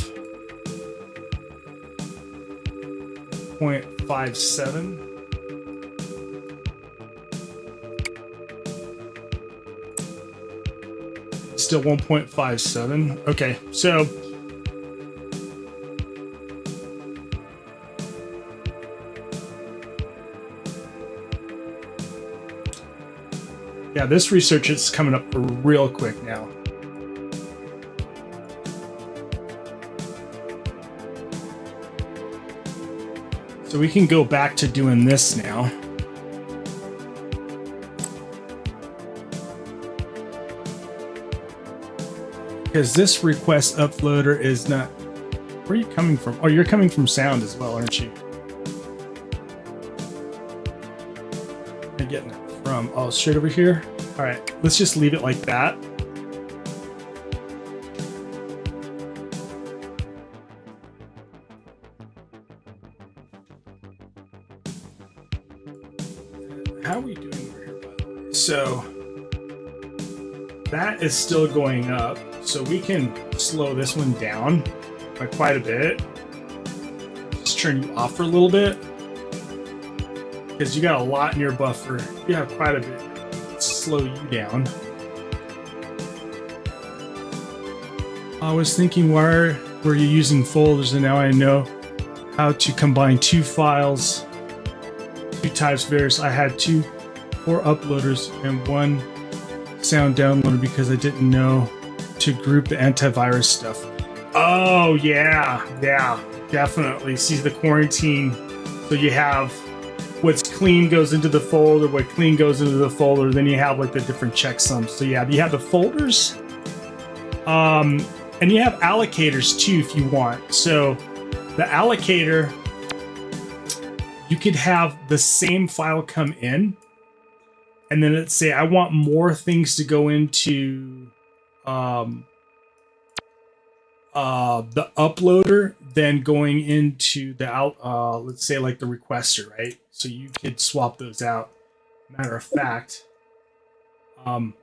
0.57. Still 1.57. Okay, so... yeah, this research is coming up real quick now. So we can go back to doing this now. Because this request uploader is not... where are you coming from? Oh, you're coming from sound as well, aren't you? Where are you getting it from? Oh, straight over here? All right, let's just leave it like that. How are we doing over here, by the way? So that is still going up, so we can slow this one down by quite a bit. Just turn you off for a little bit, because you got a lot in your buffer. You have quite a bit. Slow you down. I was thinking, why were you using folders, and now I know how to combine two files, two types of various. I had 4 uploaders and 1 sound downloader because I didn't know to group the antivirus stuff. Oh yeah, yeah, definitely. See the quarantine. So you have what's clean goes into the folder, what clean goes into the folder. Then you have like the different checksums. So yeah, you have the folders, and you have allocators too if you want. So the allocator, you could have the same file come in, and then let's say I want more things to go into the uploader than going into the out let's say like the requester, right? So you could swap those out. Matter of fact, I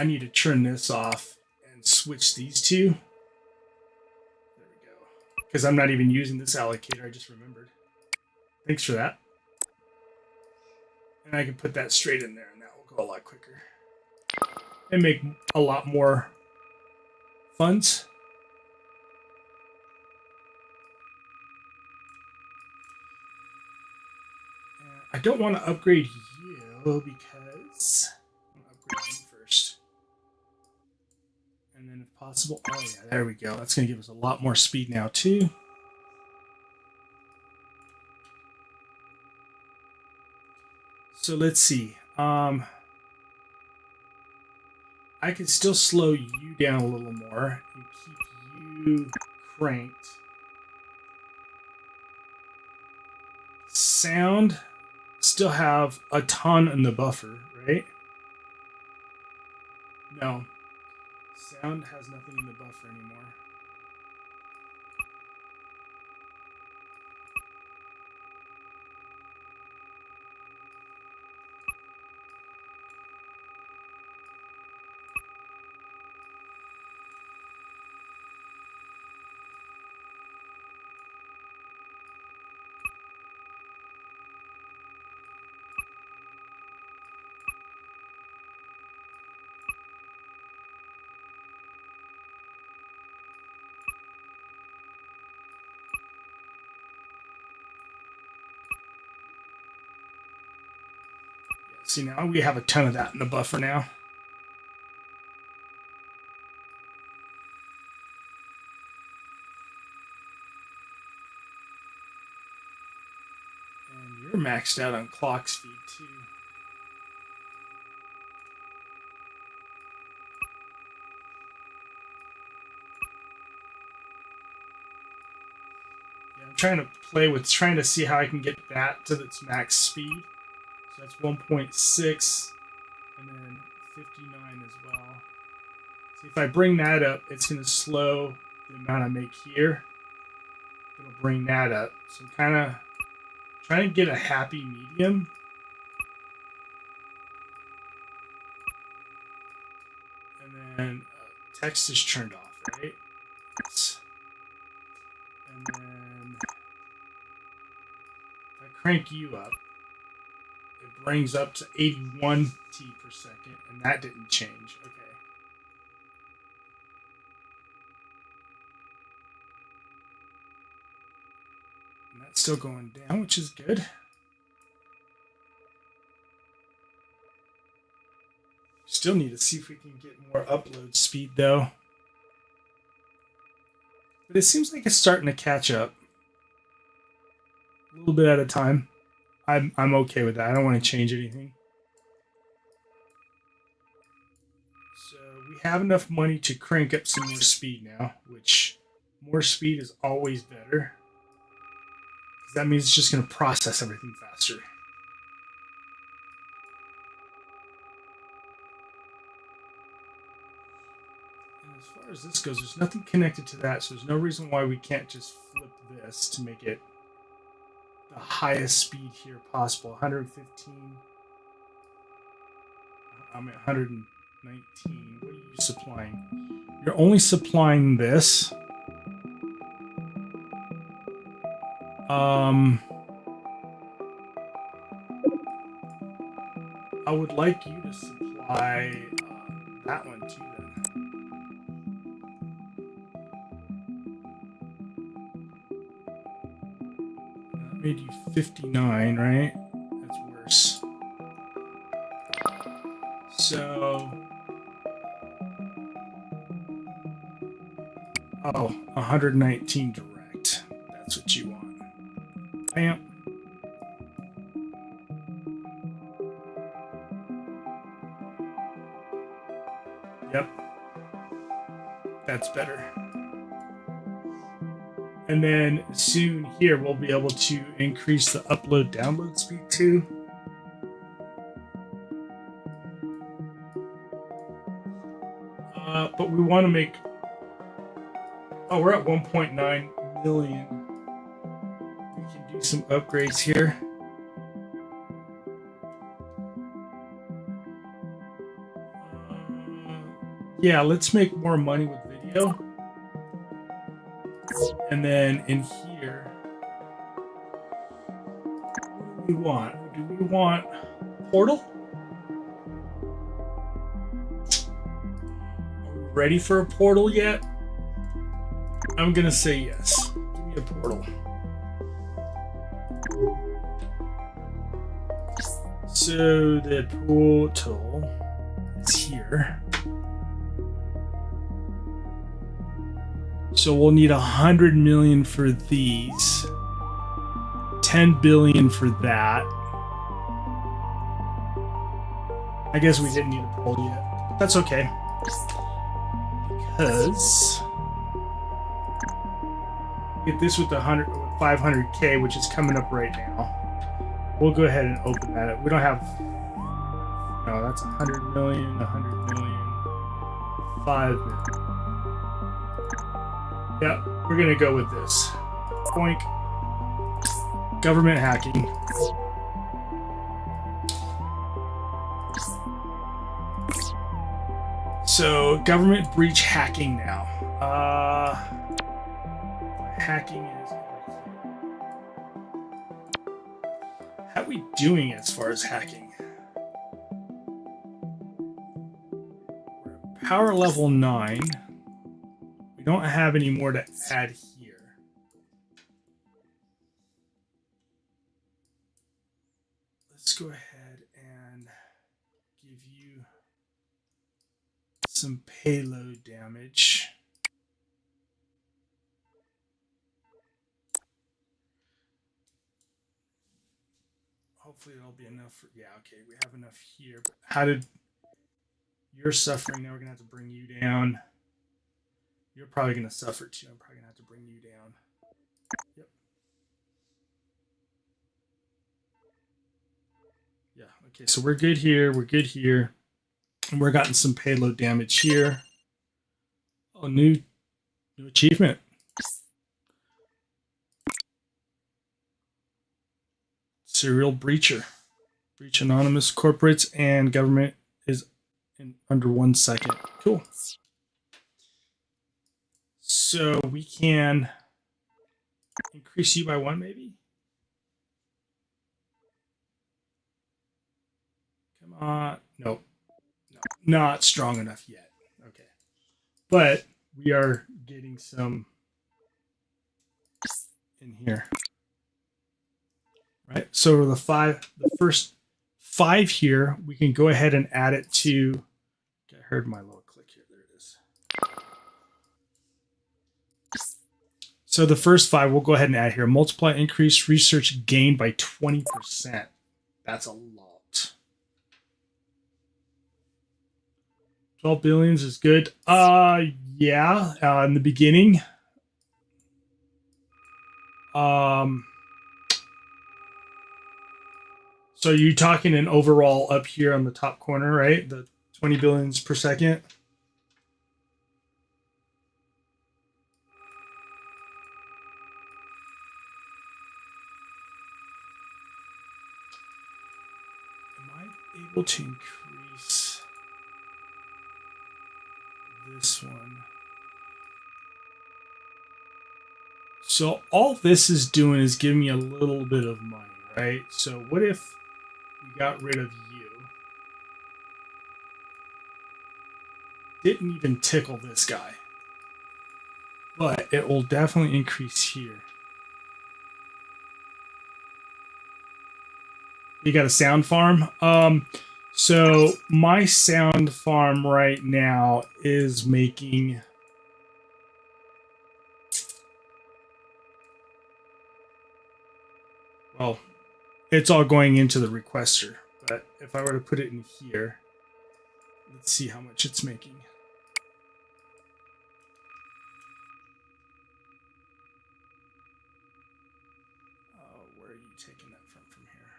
need to turn this off and switch these two. There we go. Because I'm not even using this allocator, I just remembered. Thanks for that. And I can put that straight in there and that will go a lot quicker. And make a lot more funds. I don't want to upgrade you because I'm going to upgrade you first. And then if possible, oh yeah, there we go. That's going to give us a lot more speed now too. So let's see. I can still slow you down a little more and keep you cranked. Sound still have a ton in the buffer, right? No. Sound has nothing in the buffer anymore. See, now we have a ton of that in the buffer now. And you're maxed out on clock speed too. Yeah, I'm trying to play with trying to see how I can get that to its max speed. So that's 1.6 and then 59 as well. See, if I bring that up, it's going to slow the amount I make here. It'll bring that up. So I'm kind of trying to get a happy medium. And then text is turned off, right? And then if I crank you up, it brings up to 81 T per second, and that didn't change. Okay. And that's still going down, which is good. Still need to see if we can get more upload speed though. But it seems like it's starting to catch up. A little bit at a time. I'm okay with that. I don't want to change anything. So we have enough money to crank up some more speed now, which more speed is always better. That means it's just going to process everything faster. And as far as this goes, there's nothing connected to that, so there's no reason why we can't just flip this to make it the highest speed here possible. 115. I'm at 119. What are you supplying? You're only supplying this. I would like you to supply that one too then. That made you 59, right? That's worse. So Oh, 119 direct. That's what you want. Bam. Yep. That's better. And then soon here, we'll be able to increase the upload download speed too. But we want to make... Oh, we're at 1.9 million. We can do some upgrades here. Yeah, let's make more money with video. And then in here, what do we want? Do we want Portal? Are we ready for a Portal yet? I'm gonna say yes. Give me a Portal. So the Portal is here. So we'll need 100 million for these, 10 billion for that. I guess we didn't need a poll yet. But that's okay. Because get this with the 500K, which is coming up right now. We'll go ahead and open that up. We don't have... No, that's 100 million, 100 million, 5 million. Yeah, we're gonna go with this. Boink. Government hacking. So, government breach hacking now. Hacking is... How are we doing as far as hacking? We're at power level 9. We don't have any more to add here. Let's go ahead and give you some payload damage. Hopefully it'll be enough for... Yeah, okay, we have enough here. But how did... You're suffering. Now we're going to have to bring you down. You're probably going to suffer too. I'm probably going to have to bring you down. Yep. Yeah, okay, so we're good here. We're good here. And we're gotten some payload damage here. Oh, new achievement. Serial breacher. Breach anonymous corporates and government is in under 1 second. Cool. So we can increase you by 1, maybe? Come on. Nope. No, not strong enough yet. Okay. But we are getting some in here. Right? So the first 5 here, we can go ahead and add it to... I heard my little click here. There it is. So the first 5, we'll go ahead and add here. Multiply, increase research gain by 20%. That's a lot. 12 billions is good. Yeah. In the beginning. So you're talking an overall up here on the top corner, right? The 20 billions per second. Able to increase this one. So all this is doing is giving me a little bit of money, right? So what if we got rid of you? Didn't even tickle this guy. But it will definitely increase here. You got a sound farm? So my sound farm right now is making well, it's all going into the requester. But if I were to put it in here, let's see how much it's making. Where are you taking that from here?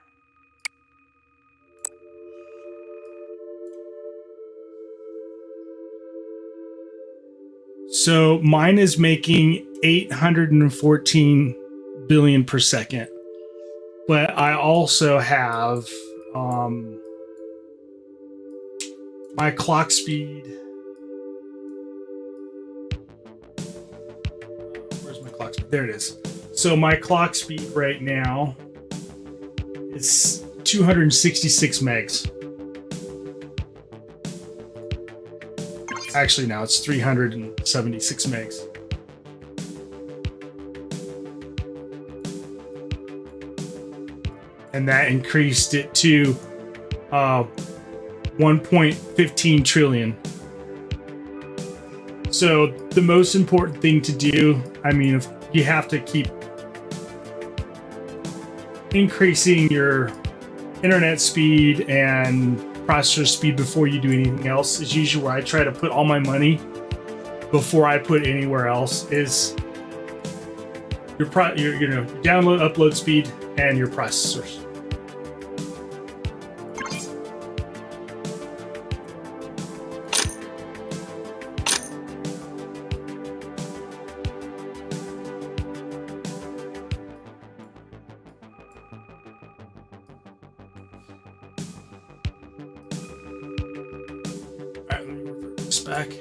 So mine is making 814 billion per second. But I also have my clock speed. Where's my clock speed? There it is. So my clock speed right now is 266 megs. Actually, now it's 376 megs. And that increased it to 1.15 trillion. So the most important thing to do, I mean, if you have to keep increasing your internet speed and processor speed before you do anything else, is usually where I try to put all my money before I put anywhere else, is your download, upload speed, and your processors. Back.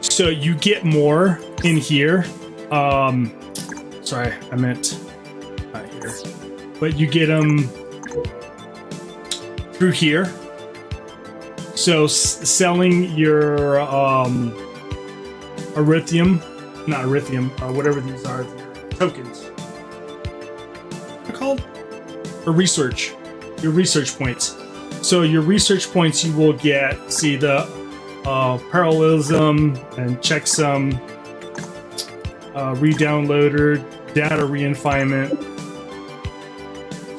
So you get more in here. Sorry, I meant not here. But you get them through here. So selling your whatever these are, tokens. What are they called? Or research. Your research points. So your research points, you will get, see the parallelism and checksum, redownloader, data refinement.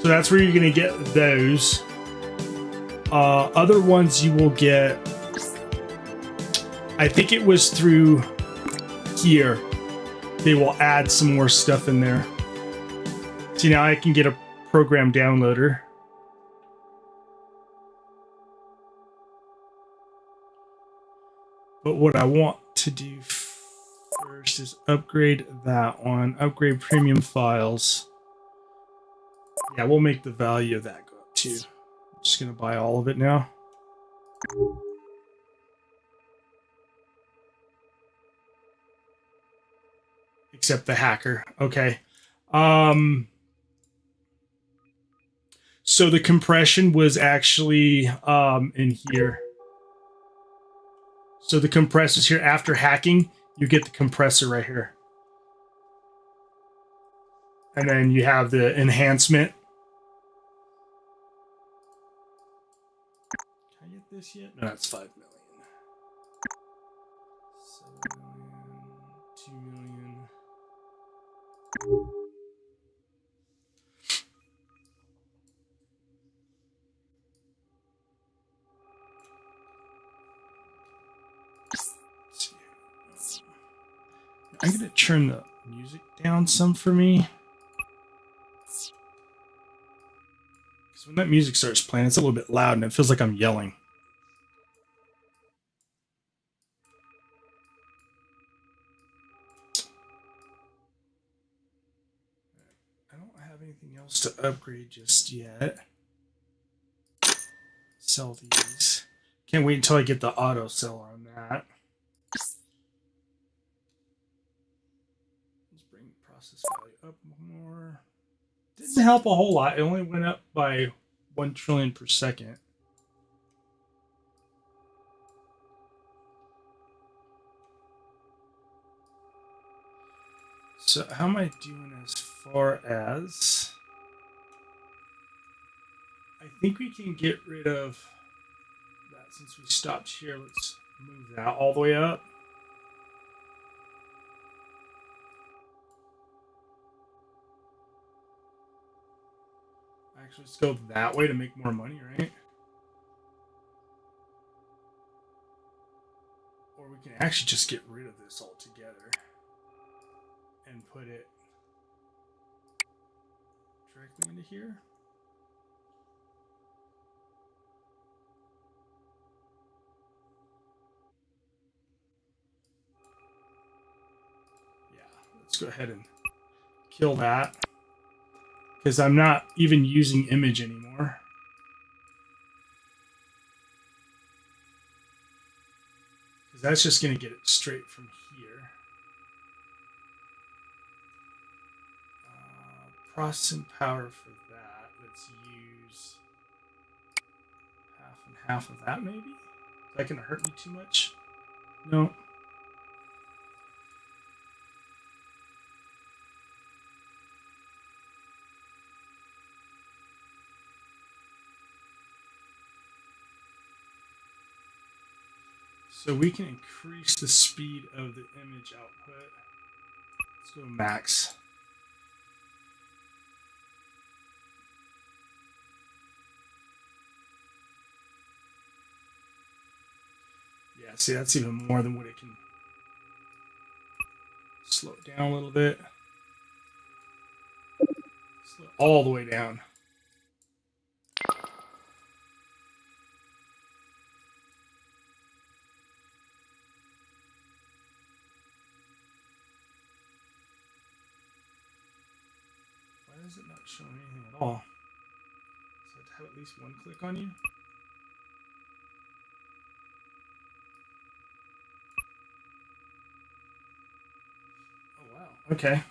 So that's where you're going to get those. Other ones you will get, I think it was through here. They will add some more stuff in there. See, now I can get a program downloader. But what I want to do first is upgrade that one, upgrade premium files. Yeah, we'll make the value of that go up too. I'm just going to buy all of it now. Except the hacker. Okay. So the compression was actually in here. So the compressor's here. After hacking, you get the compressor right here. And then you have the enhancement. Can I get this yet? No, that's 5 million. 7 million, 2 million. I'm going to turn the music down some for me. Because when that music starts playing, it's a little bit loud and it feels like I'm yelling. I don't have anything else to upgrade just yet. Sell these. Can't wait until I get the auto seller on that. Process value up more. Didn't help a whole lot. It only went up by 1 trillion per second. So how am I doing as far as... I think we can get rid of that since we stopped here. Let's move that all the way up. actually just go that way to make more money, right? Or we can actually just get rid of this altogether and put it directly into here. Yeah, let's go ahead and kill that because I'm not even using image anymore. Because that's just going to get it straight from here. Processing power for that. Let's use half and half of that, maybe? Is that going to hurt me too much? No. So we can increase the speed of the image output. Let's go max. Yeah, see, that's even more than what it can. Slow it down a little bit. Slow it all the way down. Why is it not showing anything at all? So I have to have at least one click on you? Oh, wow. Okay.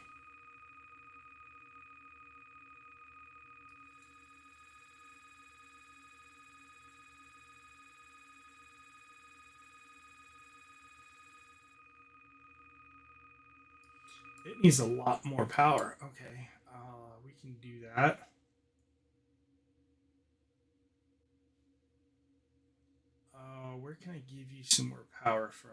It needs a lot more power. Okay, we can do that. Where can I give you some more power from?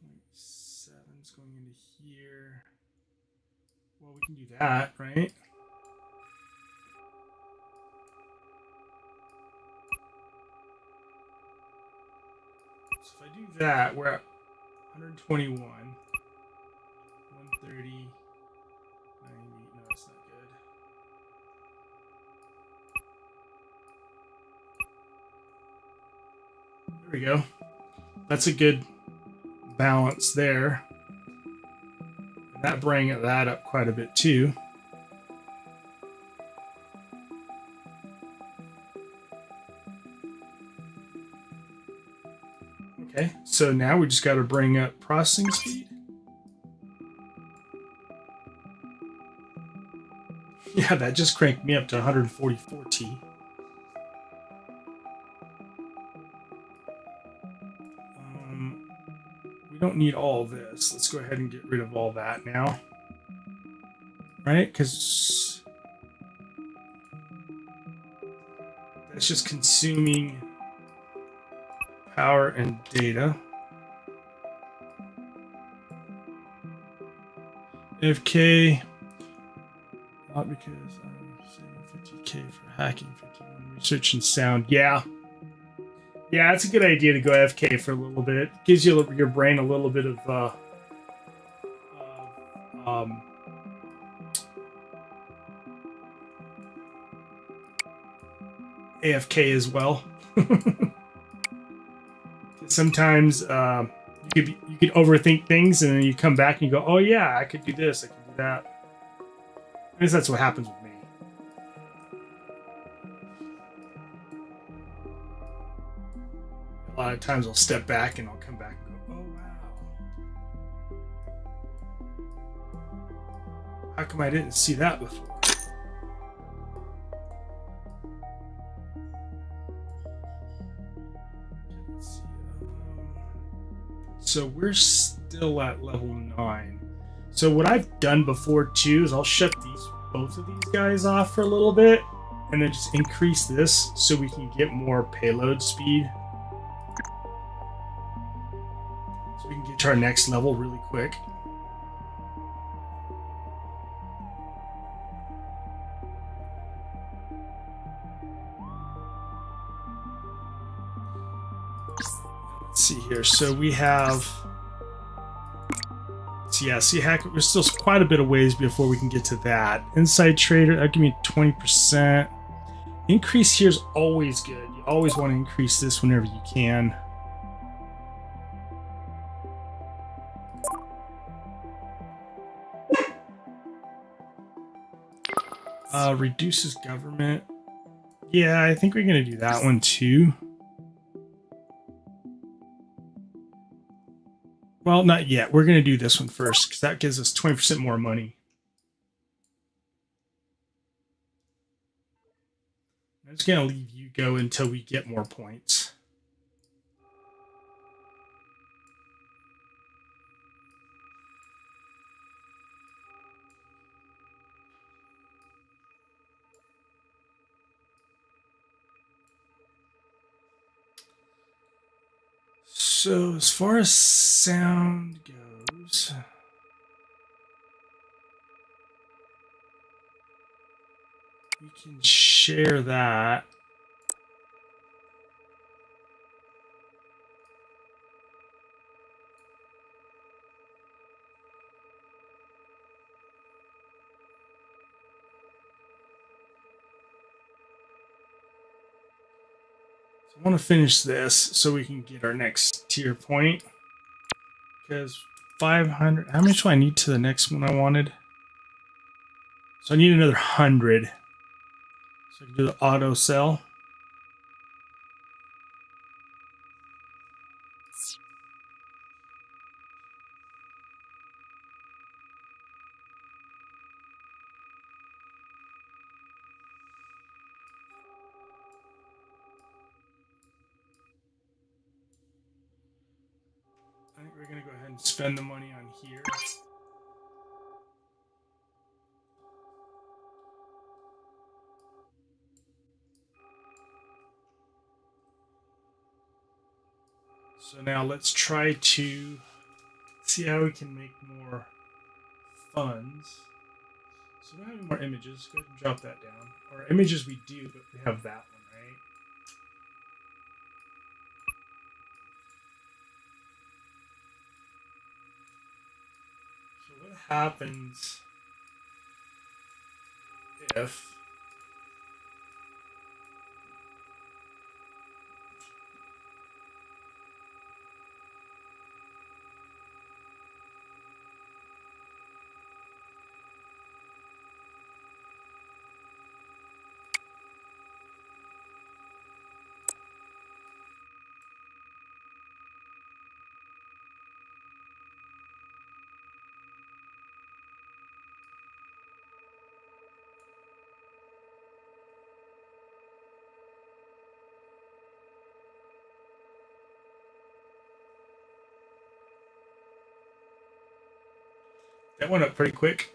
1.7 is going into here. Well, we can do that, right? So if I do that, we're at 121, 130, 90. No, that's not good. There we go. That's a good balance there. And that bring that up quite a bit too. Okay, so now we just got to bring up processing speed. Yeah, that just cranked me up to 144 T. We don't need all this. Let's go ahead and get rid of all that now. Right? Because that's just consuming power and data. AFK, not because I'm saving 50K for hacking, 51 research and sound. Yeah, it's a good idea to go AFK for a little bit. It gives you your brain a little bit of AFK as well. Sometimes you could overthink things, and then you come back and you go, "Oh yeah, I could do this, I could do that." I guess that's what happens with me. A lot of times I'll step back and I'll come back and go, "Oh wow, how come I didn't see that before?" So we're still at level 9. So what I've done before too is I'll shut both of these guys off for a little bit and then just increase this so we can get more payload speed. So we can get to our next level really quick. let's see here. So we have, so yeah, see, hack. There's still quite a bit of ways before we can get to that. Inside trader, that give me 20%. Increase here is always good. You always want to increase this whenever you can. Reduces government. Yeah, I think we're going to do that one too. Well, not yet. We're going to do this one first because that gives us 20% more money. I'm just going to leave you go until we get more points. So as far as sound goes, we can share that. So I want to finish this so we can get our next tier point. Because 500, how much do I need to the next one I wanted? So I need another 100. So I can do the auto sell. I think we're going to go ahead and spend the money on here. So now let's try to see how we can make more funds. So we don't have any more images. Go ahead and drop that down. Or images we do, but we have that one, right? So what happens if that went up pretty quick.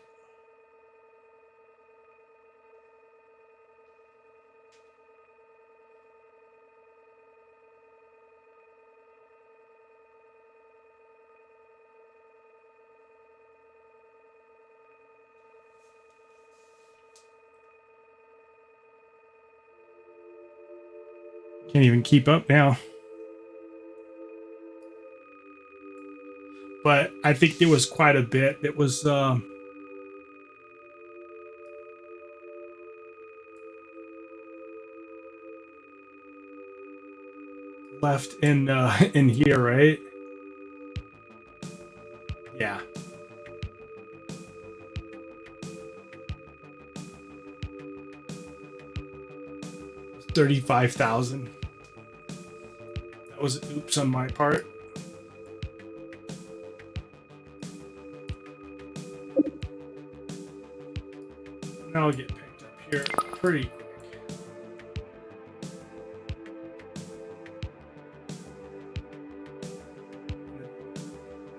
Can't even keep up now. But I think there was quite a bit that was left in here, right? Yeah. $35,000. That was an oops on my part. Now I'll get picked up here pretty quick.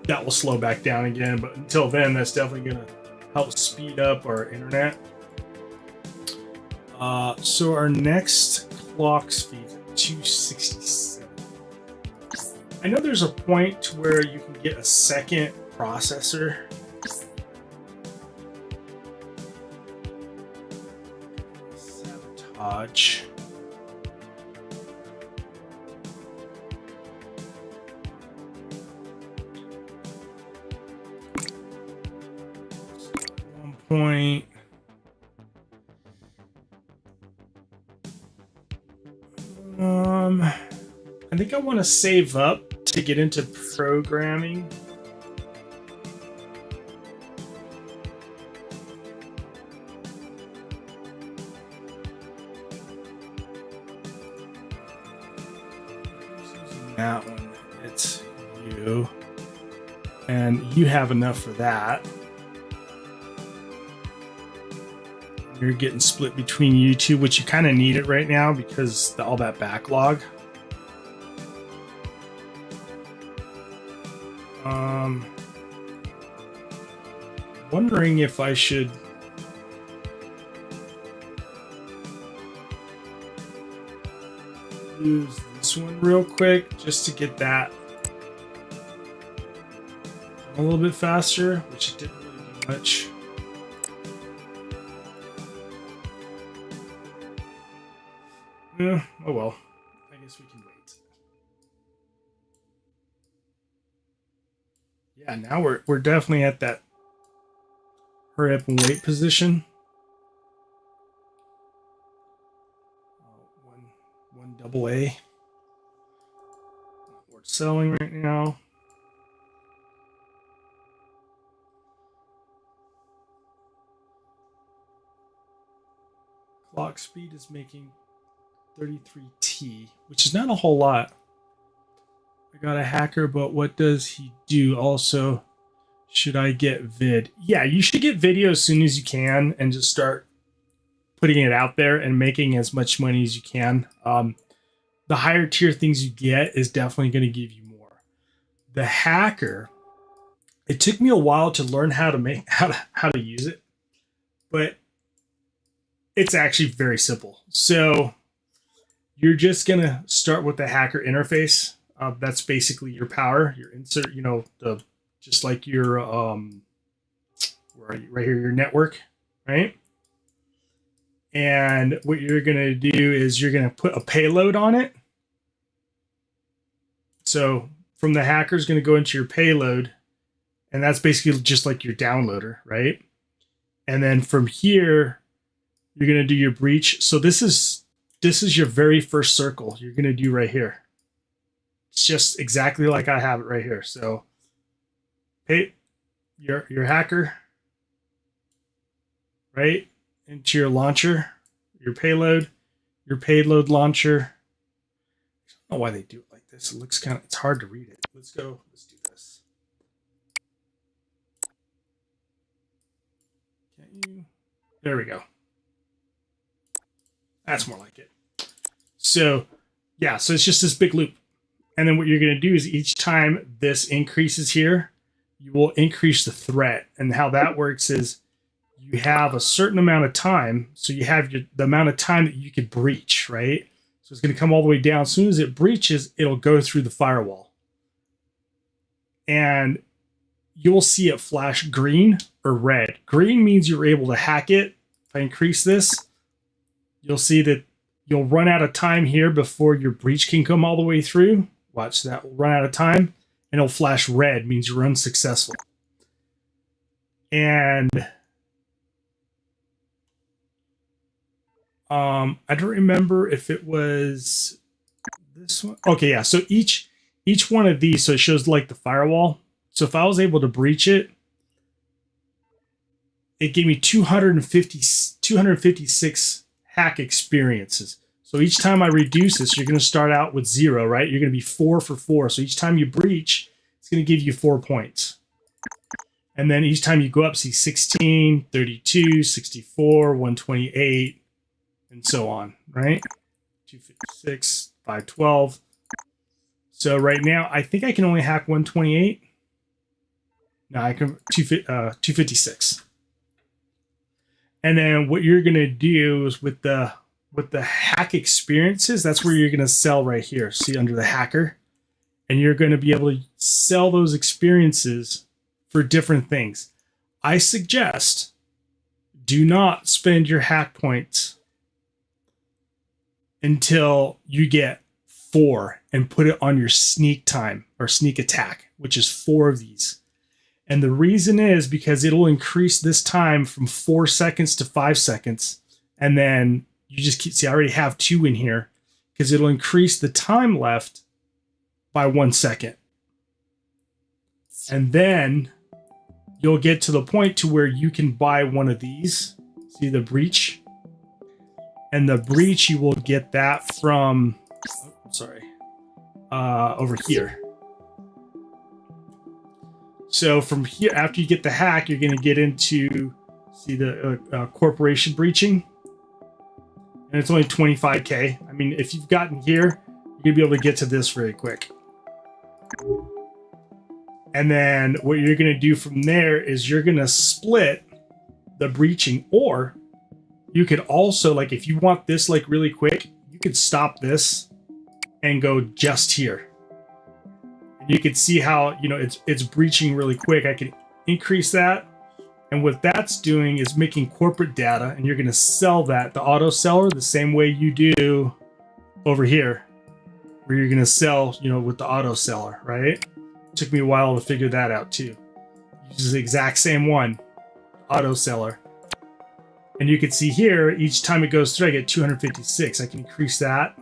That will slow back down again, but until then, that's definitely going to help speed up our internet. So our next clock speed is 267. I know there's a point where you can get a second processor. Sabotage. point, I think I want to save up to get into programming. That one, it's you, and you have enough for that. You're getting split between you two, which you kind of need it right now because all that backlog. Wondering if I should use this one real quick just to get that a little bit faster, which it didn't really do much. Yeah, oh well. I guess we can wait. Yeah, now we're definitely at that hurry up and wait position. One double A. We're selling right now. Clock speed is making 33T, which is not a whole lot. I got a hacker, but what does he do? Also, should I get vid? Yeah, you should get video as soon as you can and just start putting it out there and making as much money as you can. The higher tier things you get is definitely going to give you more. The hacker, it took me a while to learn how to use it, but it's actually very simple. So you're just going to start with the hacker interface. That's basically your power, your insert, just like your, where are you? Right here, your network, right? And what you're going to do is you're going to put a payload on it. So from the hacker is going to go into your payload, and that's basically just like your downloader, right? And then from here, you're going to do your breach. So this is your very first circle you're going to do right here. It's just exactly like I have it right here. So pay your hacker, right, into your launcher, your payload launcher. I don't know why they do it like this. It looks it's hard to read it. Let's do this. Can't you? There we go. That's more like it. So yeah, so it's just this big loop. And then what you're going to do is each time this increases here, you will increase the threat. And how that works is you have a certain amount of time. So you have the amount of time that you could breach, right? So it's going to come all the way down. As soon as it breaches, it'll go through the firewall. And you'll see it flash green or red. Green means you're able to hack it. If I increase this, you'll see that you'll run out of time here before your breach can come all the way through. Watch that. We'll run out of time, and it'll flash red, means you're unsuccessful. And I don't remember if it was this one. Okay, yeah. So each one of these, so it shows like the firewall. So if I was able to breach it, it gave me 256 hack experiences. So each time I reduce this, you're going to start out with 0, right? You're going to be 4 for 4. So each time you breach, it's going to give you 4 points. And then each time you go up, see 16, 32, 64, 128, and so on, right? 256, 512. So right now, I think I can only hack 128. No, I can 256. And then what you're going to do is with the hack experiences, that's where you're going to sell right here. See under the hacker, and you're going to be able to sell those experiences for different things. I suggest do not spend your hack points until you get 4 and put it on your sneak time or sneak attack, which is 4 of these. And the reason is because it'll increase this time from 4 seconds to 5 seconds. And then you just keep, see, I already have 2 in here because it'll increase the time left by 1 second. And then you'll get to the point to where you can buy one of these. See the breach? And the breach, you will get that from, over here. So from here, after you get the hack, you're going to get into, see the corporation breaching. And it's only 25K. I mean, if you've gotten here, you're going to be able to get to this very quick. And then what you're going to do from there is you're going to split the breaching, or you could also, like, if you want this like really quick, you could stop this and go just here. And you can see how, you know, it's breaching really quick. I can increase that. And what that's doing is making corporate data, and you're going to sell that, the auto seller, the same way you do over here, where you're going to sell, you know, with the auto seller, right? Took me a while to figure that out too. Uses the exact same one, auto seller. And you can see here, each time it goes through, I get 256. I can increase that.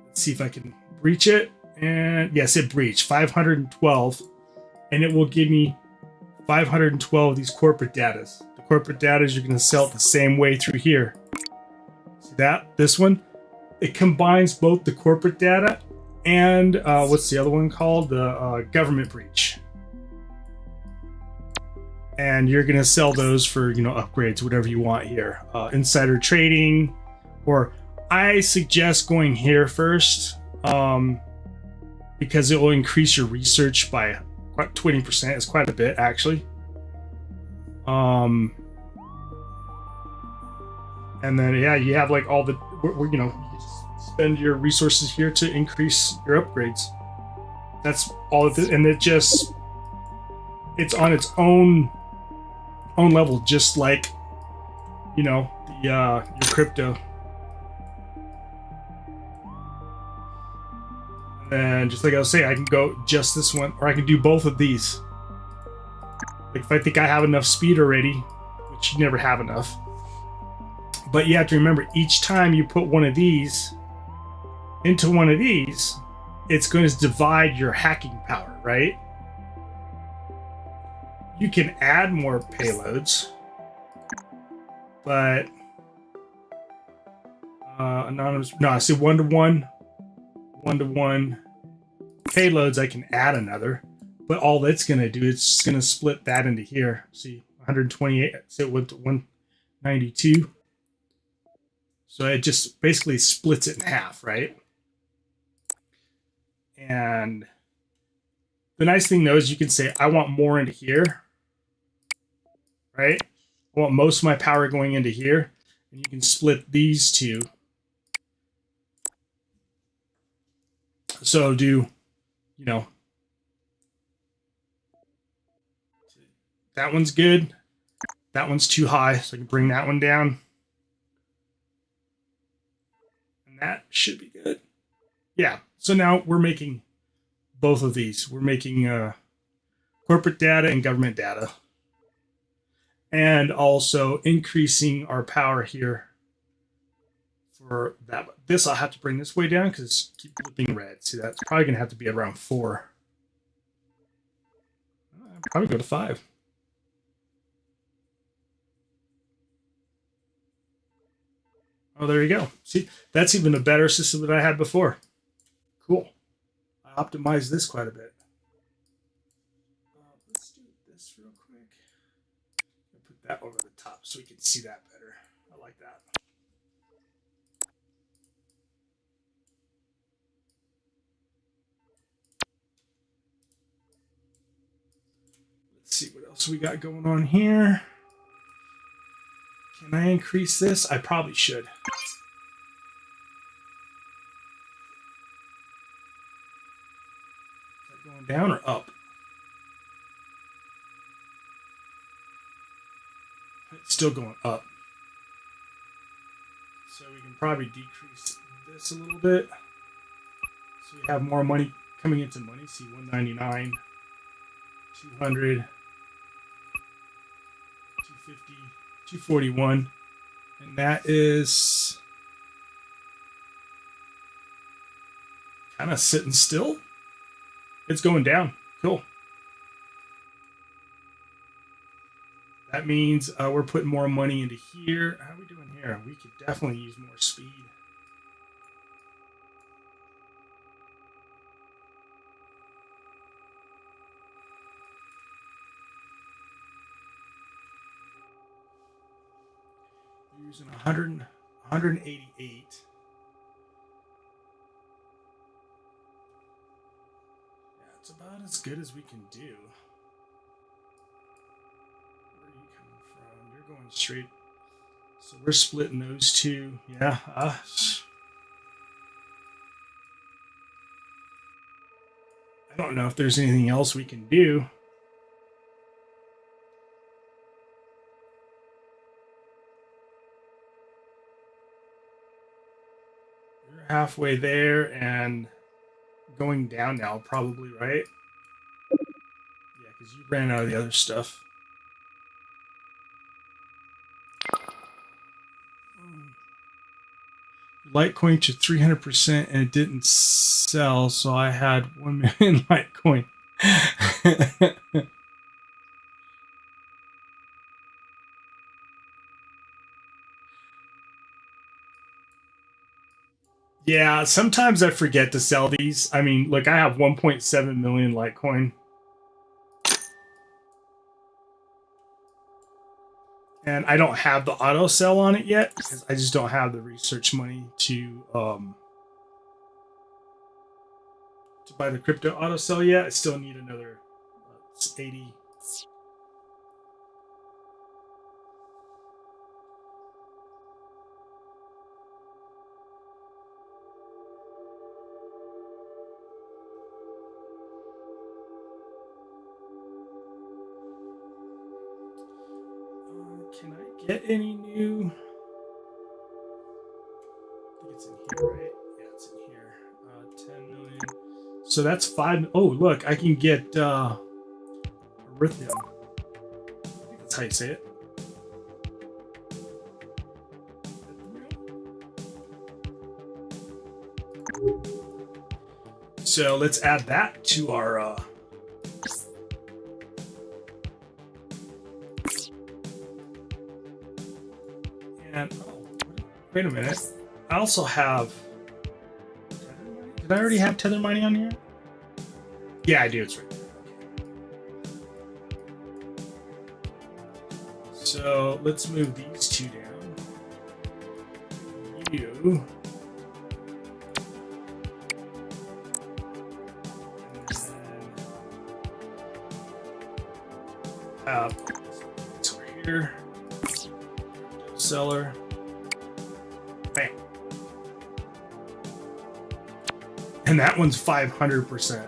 Let's see if I can breach it. And yes, it breached 512. And it will give me 512 of these corporate datas. The corporate data you're going to sell it the same way through here. See that? This one? It combines both the corporate data and what's the other one called? The government breach. And you're going to sell those for, you know, upgrades, whatever you want here. Insider trading, or I suggest going here first because it will increase your research by 20%. It's quite a bit, actually. And then, yeah, you have like all the, you know, you just spend your resources here to increase your upgrades. That's all of it. And it just, it's on its own level, just like, you know, the your crypto. And just like I was saying, I can go just this one, or I can do both of these. Like if I think I have enough speed already, which you never have enough. But you have to remember, each time you put one of these into one of these, it's going to divide your hacking power, right? You can add more payloads, but anonymous, no, I see 1-to-1 payloads. I can add another, but all that's going to do, it's just going to split that into here. See, 128, so it went to 192. So it just basically splits it in half, right? And the nice thing though is you can say, I want more into here, right? I want most of my power going into here, and you can split these two. So do, you know, that one's good. That one's too high, so I can bring that one down. And that should be good. Yeah, so now we're making both of these. We're making corporate data and government data. And also increasing our power here for that. This, I'll have to bring this way down because it's keep flipping red. See, that's probably going to have to be around 4. I'll probably go to 5. Oh, there you go. See, that's even a better system than I had before. Cool. I optimized this quite a bit. Let's do this real quick. I'll put that over the top so we can see that better. I like that. Let's see what else we got going on here. Can I increase this? I probably should. Is that going down or up? It's still going up. So we can probably decrease this a little bit. So we have more money coming into money. See, 199, 200, 250, 241, and that is kind of sitting still. It's going down. Cool. That means we're putting more money into here. How are we doing here? We could definitely use more speed. We're using 188. It's about as good as we can do. Where are you coming from? You're going straight. So we're splitting those two. Yeah. I don't know if there's anything else we can do. You're halfway there and going down now, probably, right? Yeah, because you ran out of the other stuff. Litecoin to 300% and it didn't sell, so I had 1 million Litecoin. Yeah, sometimes I forget to sell these. I mean, look, I have 1.7 million Litecoin. And I don't have the auto sell on it yet because I just don't have the research money to buy the crypto auto sell yet. I still need another 80. Can I get any new? I think it's in here, right? Yeah, it's in here. 10 million. So that's 5. Oh, look, I can get Erythium. I think that's how you say it. So let's add that to our and wait a minute. I also have did I already have tether mining on here? Yeah, I do. It's right there. So let's move these two down. You. It's over here. Seller. Bam. And that one's 500%.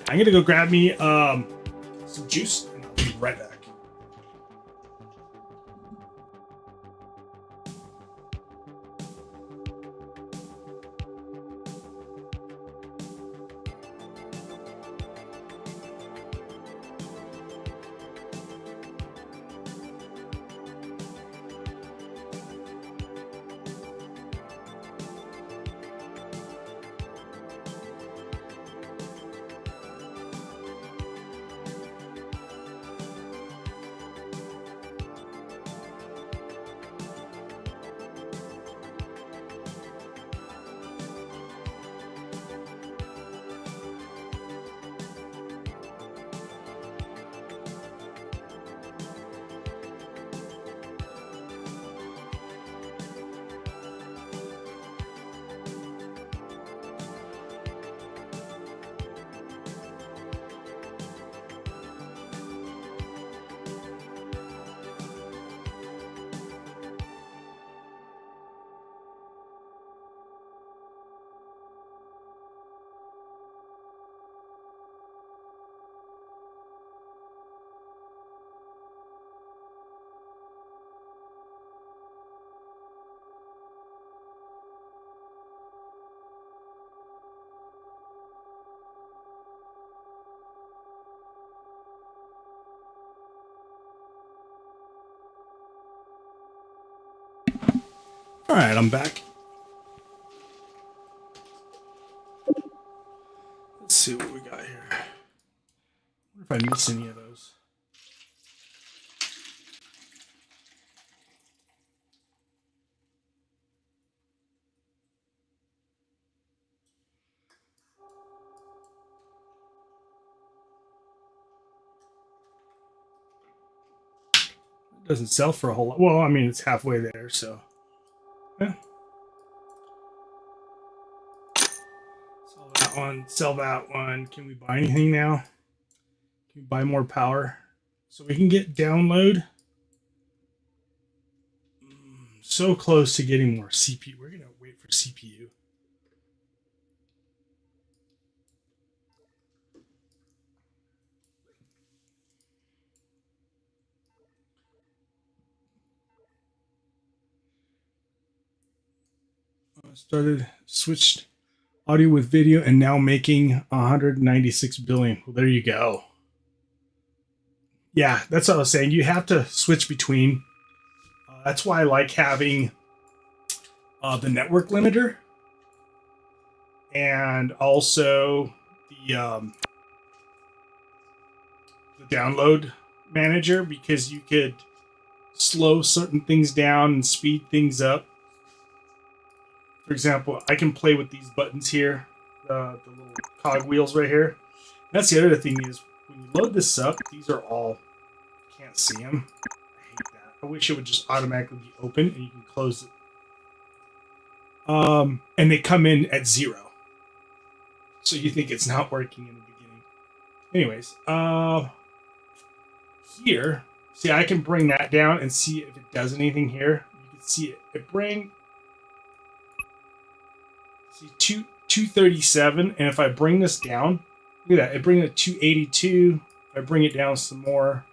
I'm gonna go grab me some juice and I'll be right back. All right, I'm back. Let's see what we got here. I wonder if I miss any of those. It doesn't sell for a whole lot. Well, I mean, it's halfway there, so. Yeah. Sell that one. Can we buy anything now? Can we buy more power? So we can get download. So close to getting more CPU. We're going to wait for CPU. Switched audio with video, and now making 196 billion. Well, there you go. Yeah, that's what I was saying. You have to switch between. That's why I like having the network limiter and also the download manager, because you could slow certain things down and speed things up. For example, I can play with these buttons here, the little cog wheels right here. That's the other thing is when you load this up, these are all, can't see them. I hate that. I wish it would just automatically be open and you can close it. And they come in at 0. So you think it's not working in the beginning. Anyways, here, see, I can bring that down and see if it does anything here. You can see it bring. See, 237, and if I bring this down, look at that, it brings it to 282. If I bring it down some more,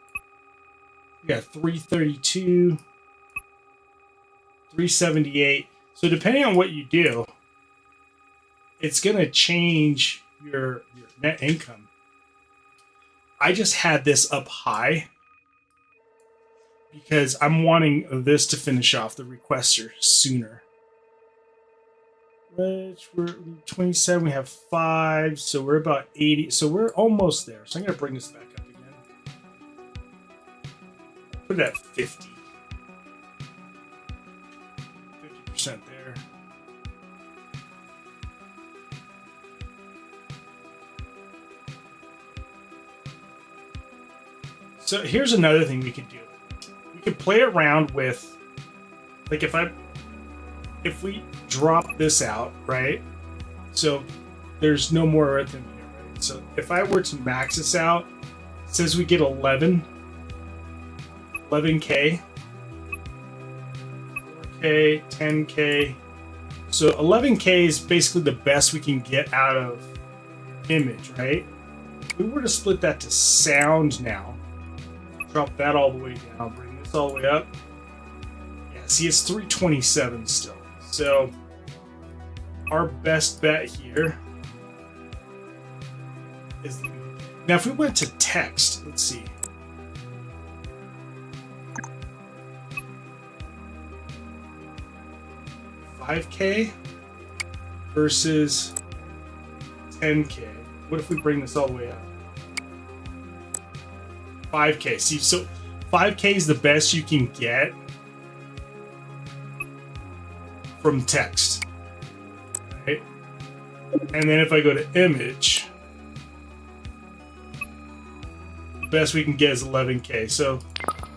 we got 332, 378. So depending on what you do, it's going to change your net income. I just had this up high because I'm wanting this to finish off the requester sooner. Which we're 27, we have 5, so we're about 80, so we're almost there. So I'm going to bring this back up again. Put it at 50. 50% there. So here's another thing we could do. We could play around with, like if we drop this out, right? So there's no more earth in here, right? So if I were to max this out, it says we get 11K, 4K, 10K. So 11K is basically the best we can get out of image, right? If we were to split that to sound now, drop that all the way down, bring this all the way up. Yeah, see, it's 327 still. So our best bet here is, now if we went to text, let's see. $5K versus 10K. What if we bring this all the way up? 5K. See, so 5K is the best you can get from text. Right? And then if I go to image, the best we can get is 11K. So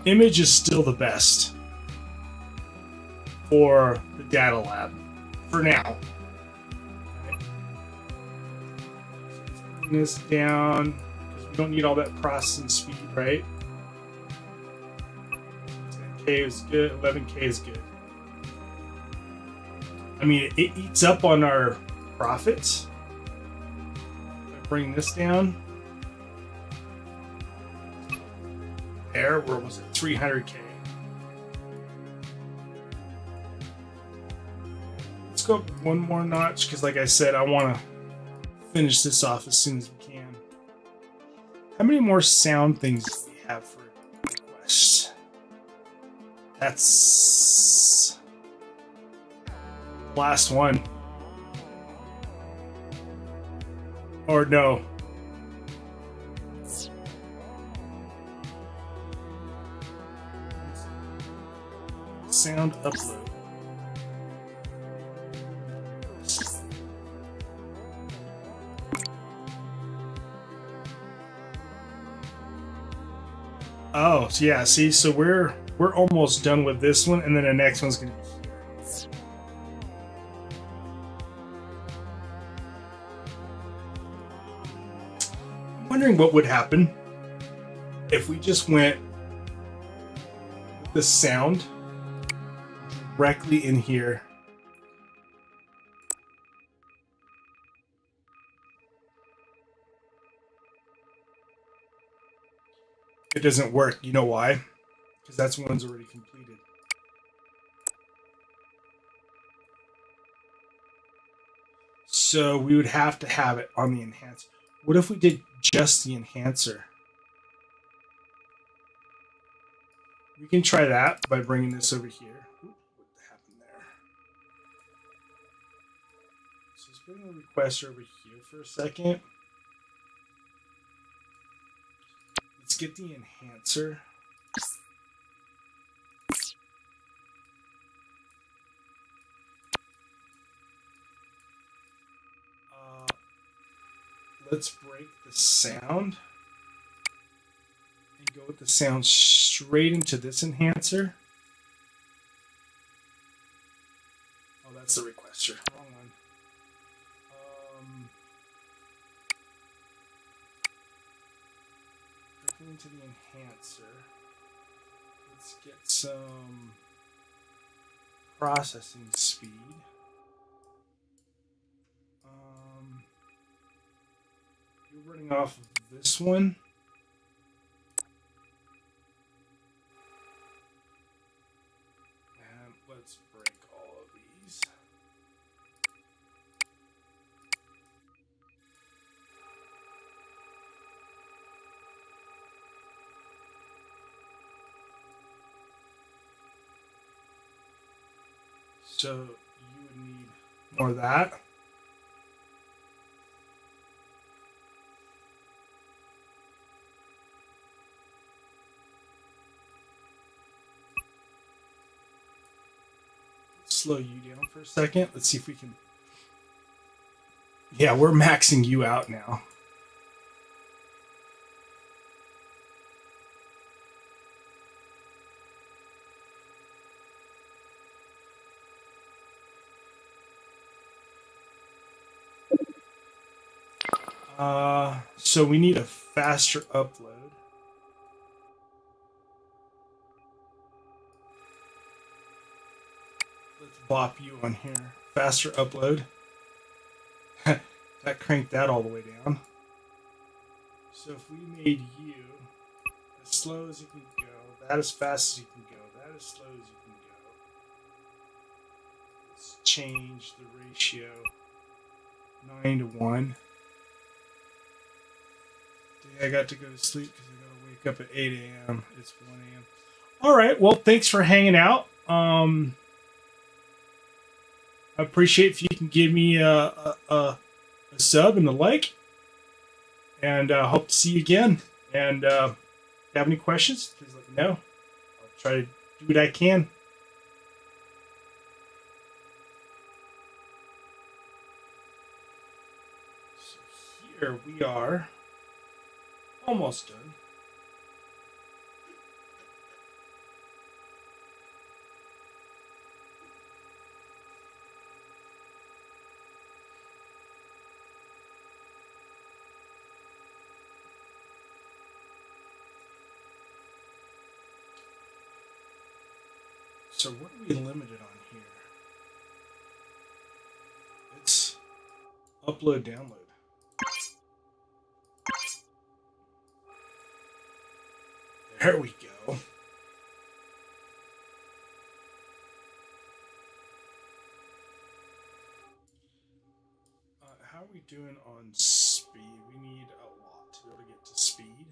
image is still the best for the data lab for now. Right? So let's bring this down because we don't need all that processing speed, right? 10K is good, 11K is good. I mean, it eats up on our profits. If I bring this down, there, where was it? 300K. Let's go up one more notch because, like I said, I want to finish this off as soon as we can. How many more sound things do we have for requests? That's Last one. Or no. Sound upload. Oh, so yeah, see, so we're almost done with this one, and then the next one's gonna be here. I'm wondering what would happen if we just went with the sound directly in here. It doesn't work. You know why? Because that's one's already completed. So we would have to have it on the enhancer. What if we did just the enhancer? We can try that by bringing this over here. What happened there? So let's bring the request over here for a second. Let's get the enhancer. Let's break the sound and go with the sound straight into this enhancer. Oh, that's the requester. Wrong one. Breaking into the enhancer. Let's get some processing speed. You're running off of this one. And let's break all of these. So you would need more of that. Slow you down for a second. Let's see if we can. Yeah, we're maxing you out now. So we need a faster upload. Let's bop you on here. Faster upload. That cranked that all the way down. So if we made you as slow as you can go, that as fast as you can go, that as slow as you can go. Let's change the ratio 9-1. I got to go to sleep because I got to wake up at 8 a.m. It's 1 a.m. All right. Well, thanks for hanging out. I appreciate if you can give me a sub and a like. And hope to see you again. And if you have any questions, please let me know. I'll try to do what I can. So here we are. Almost done. So what are we limited on here? It's upload, download. There we go. How are we doing on speed? We need a lot to be able to get to speed.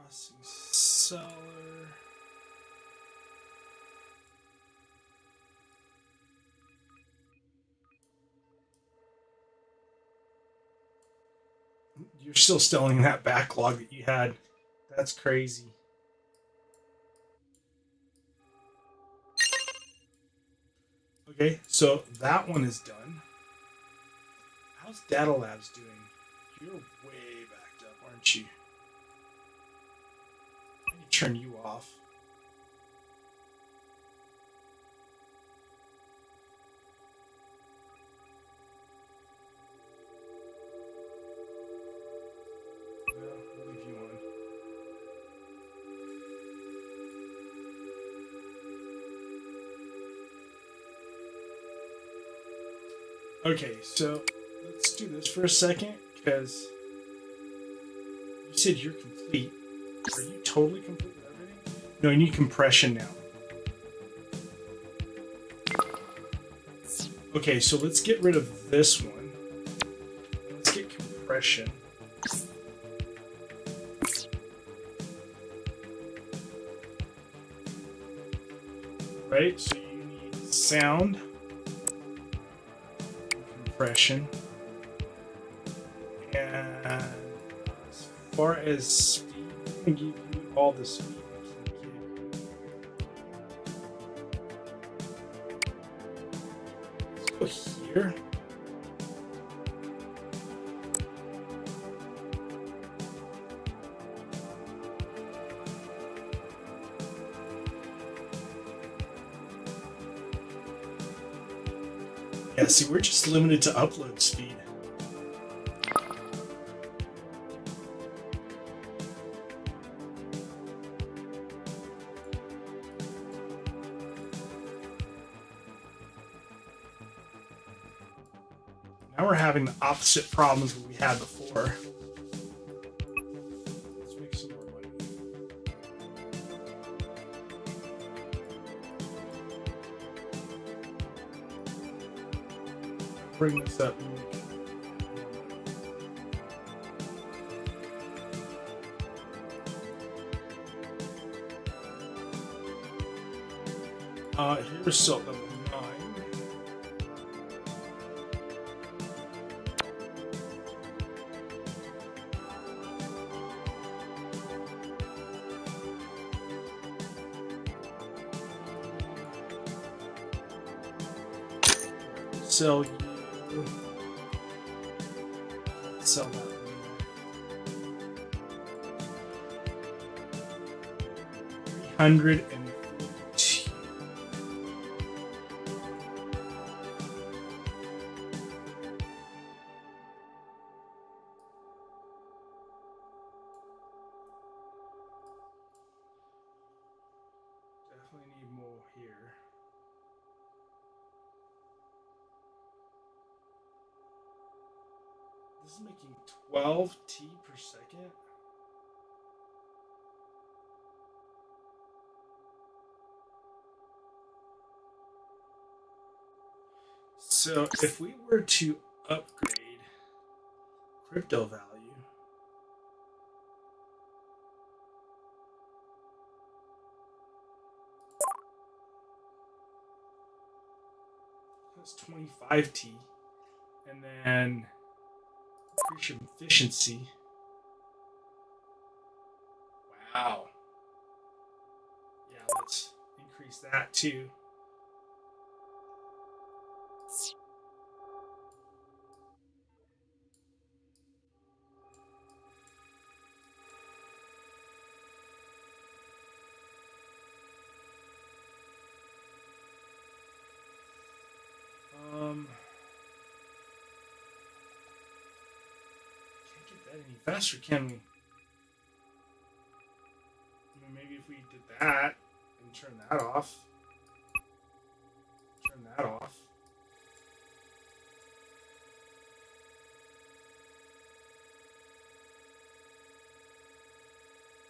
Processing seller. You're still selling that backlog that you had. That's crazy. Okay, so that one is done. How's Data Labs doing? You're way backed up, aren't you? I need to turn you off. Well, we'll leave you on. Okay, so let's do this for a second because you said you're complete. Are you totally complete with everything? No, you need compression now. Okay, so let's get rid of this one. Let's get compression. Right, so you need sound, compression, and as far as speed, I'm gonna give you all the speed I can give. Let's go here. Yeah, see, we're just limited to upload speed. Now we're having the opposite problems that we had before. Let's make some more money. Bring this up. Here's salt level 9. Sell you. Sell that. 342. Definitely need more here. This is making 12 T per second. So if we were to upgrade crypto value, that's 25 T, and then increase your efficiency. Wow. Yeah, let's increase that too. Can't get that any faster, can we? I mean, maybe if we did that and turn that off. Turn that off.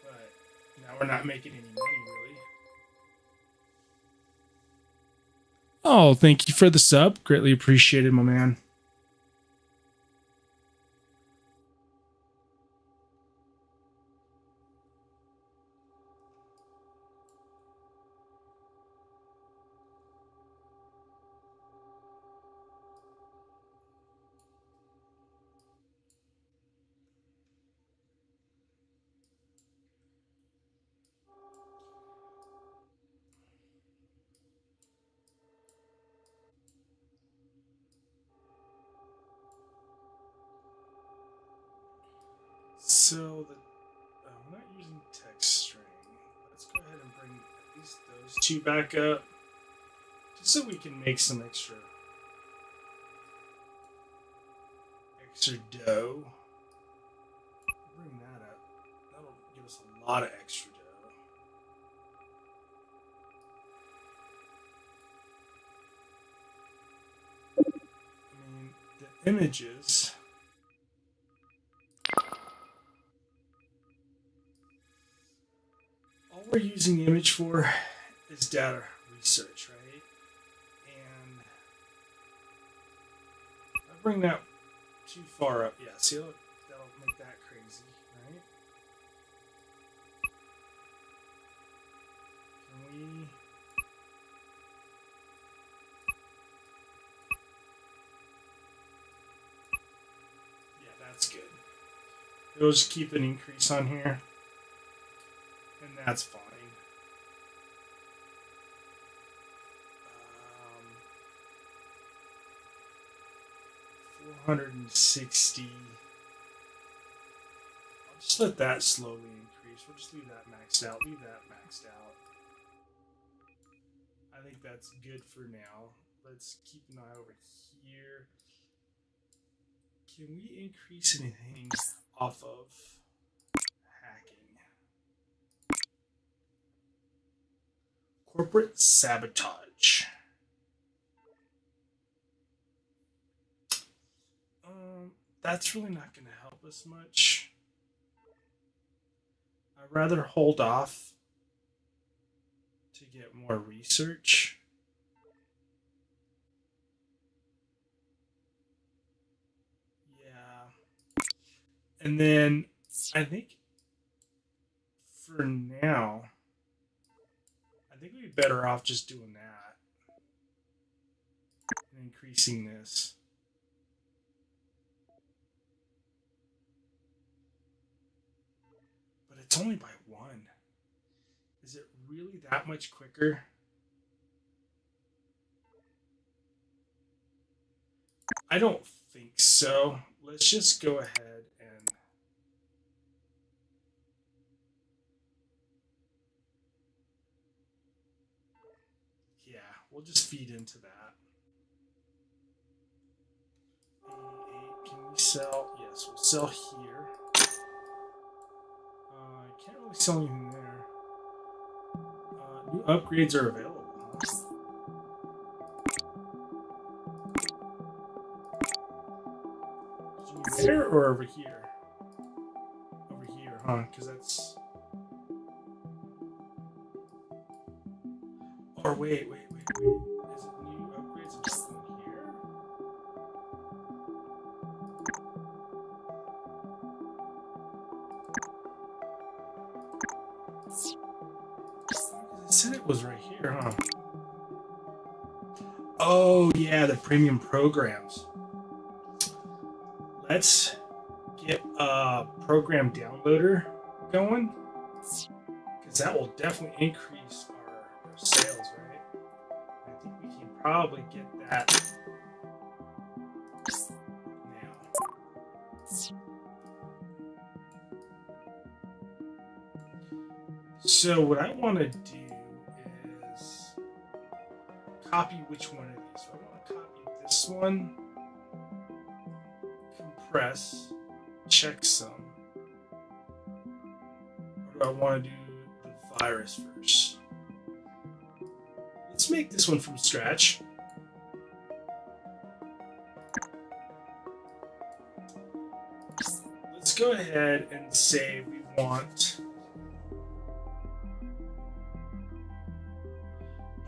But now we're not making any money, really. Oh, thank you for the sub. Greatly appreciated, my man. so I'm not using text string. Let's go ahead and bring at least those two back up, just so we can make some extra dough. Bring that up. That'll give us a lot of extra dough. I mean, the images. All we're using the image for is data research, right? And if I bring that too far up, yeah, see, that'll make that crazy, right? Can we... Yeah, that's good. It'll just keep an increase on here. And that's fine. 460. I'll just let that slowly increase. We'll just leave that maxed out. Leave that maxed out. I think that's good for now. Let's keep an eye over here. Can we increase anything off of hacking? Corporate sabotage. That's really not going to help us much. I'd rather hold off to get more research. Yeah. And then I think for now, I think we'd be better off just doing that and increasing this. But it's only by 1. Is it really that much quicker? I don't think so. Let's just go ahead and... Yeah, we'll just feed into that. Can we sell? Yes, we'll sell here. I can't really sell anything there. New upgrades are available. There or over here? Over here, huh? Because that's... Or wait. Is it new upgrades just in here? It said it was right here, huh? Oh, yeah, the premium programs. Let's get a program downloader going, because that will definitely increase our sales, right? I think we can probably get that now. So what I want to do is copy which one of these. So I want to copy this one, compress, checksum. Or do I want to do the virus first? Let's make this one from scratch. Let's go ahead and say we want...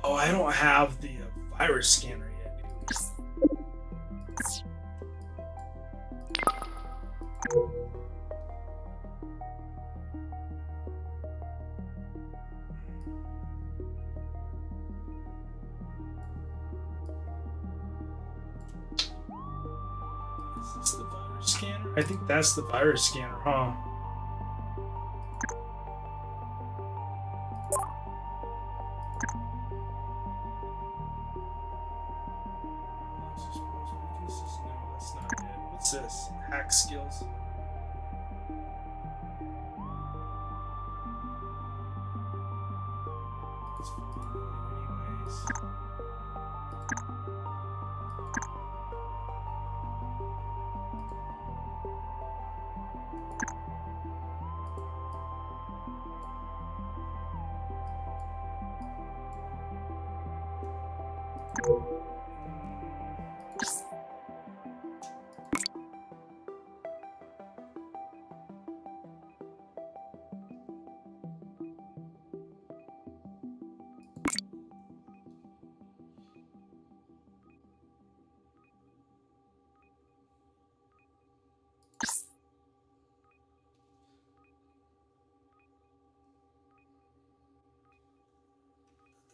Oh, I don't have the virus scanner yet, do we? Is this the virus scanner? I think that's the virus scanner, huh? No, that's not it. What's this? Hack skills. It's fine anyways.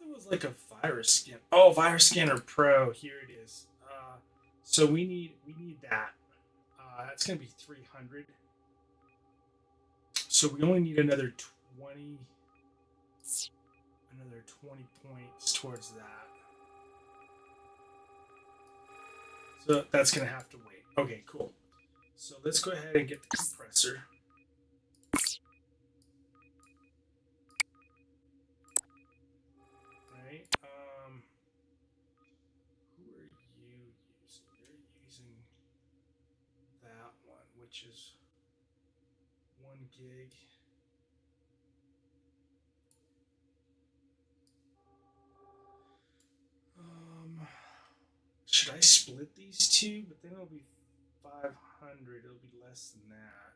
There was like a virus scan. Oh, virus scanner pro. Here it is. So we need that. That's gonna be 300. So we only need another 20 points towards that. So that's gonna have to wait. Okay, cool. So let's go ahead and get the compressor. Right. Who are you using? You're using that one, which is 1 gig. Should I split these two? But then it'll be 500. It'll be less than that.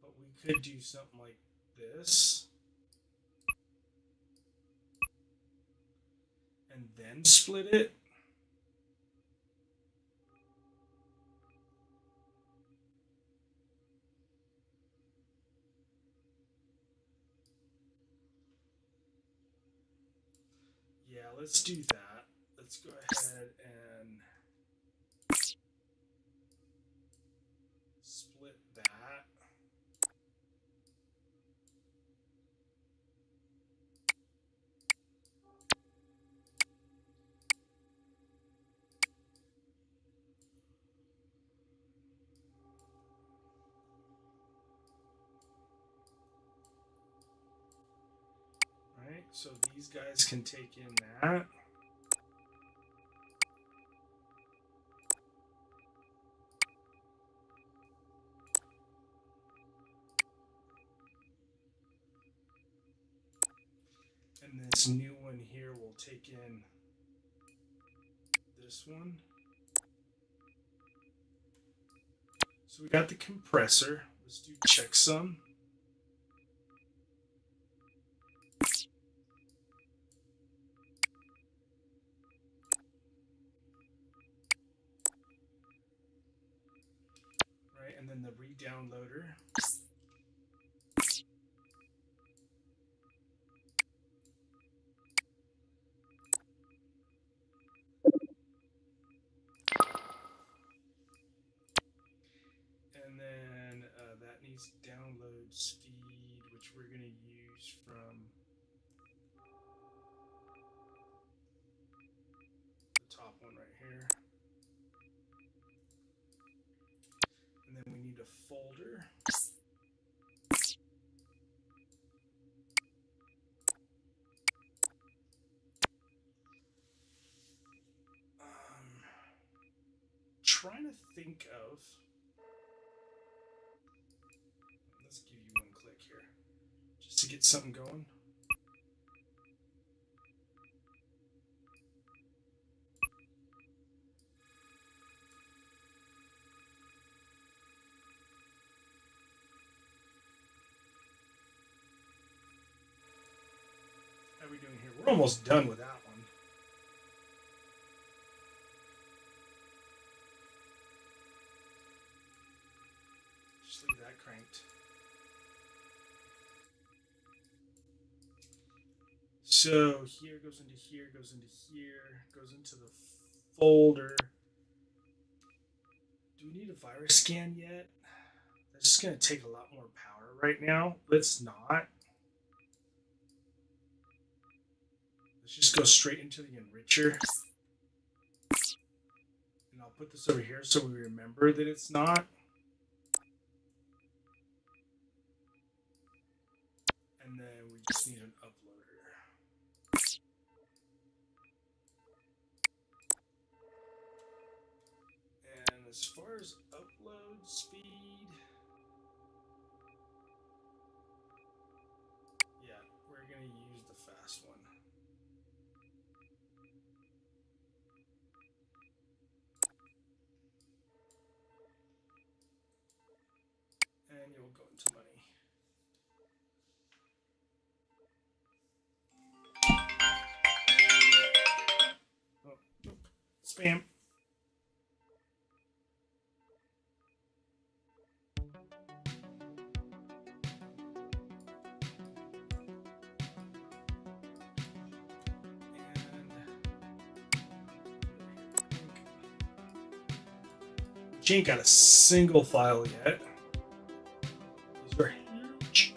But we could do something like this. And then split it. Yeah, let's do that. Let's go ahead and split that. Right, so these guys can take in that. And this new one here will take in this one. So we got the compressor. Let's do checksum. Right, and then the re-downloader. And then that needs download speed, which we're going to use from the top one right here. And then we need a folder. Trying to think of. Let's give you one click here, just to get something going. How are we doing here? We're almost done with that one. Just leave that cranked. So here goes into here, goes into here, goes into the folder. Do we need a virus scan yet? That's just going to take a lot more power right now. Let's not. Let's just go straight into the enricher. And I'll put this over here so we remember that it's not. And then we just need an uploader. And as far as upload speed, yeah, we're going to use the fast one. And you'll go into money. Oh, nope. Spam. She ain't got a single file yet. Those are huge.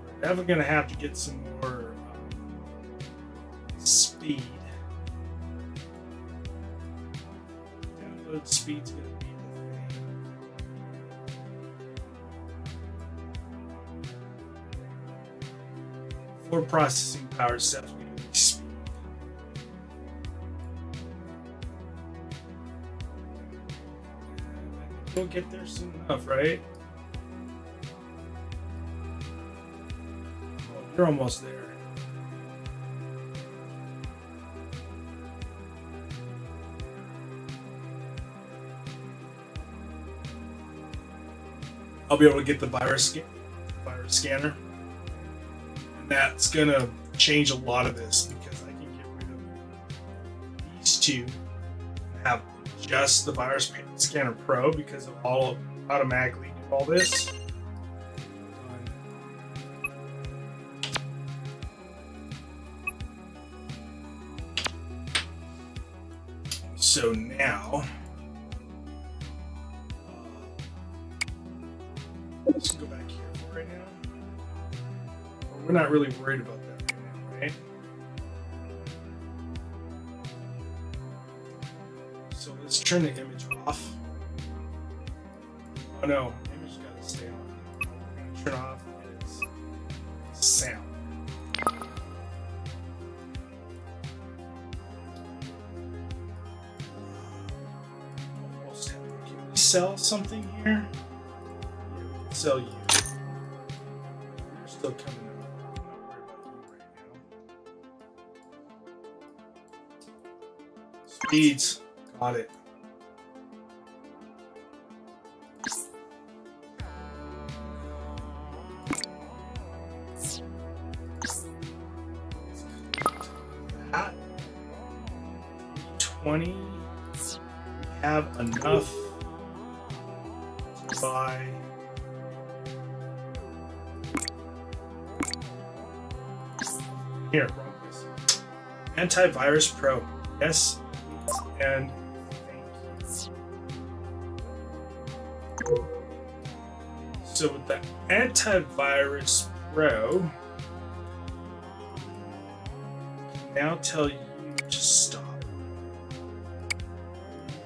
We're definitely gonna have to get some more speed. Download speed's gonna be the thing. For processing power steps, we need speed. We'll get there soon enough, right? Oh, you're almost there. I'll be able to get the virus scanner. And that's gonna change a lot of this because I can get rid of these two and have just the virus scanner pro because it'll all automatically do all this. So now let's go back here for right now. We're not really worried about that right now, right? So let's turn the image off. Oh no, image gotta stay on. We're gonna turn off is sound. Can we sell something here? Yeah, we can sell you. You're still coming up. Speeds. Got it. That 20. We have enough to buy. Here, Antivirus Pro. Yes, and thank you. So with the Antivirus Pro, I can now tell you to stop.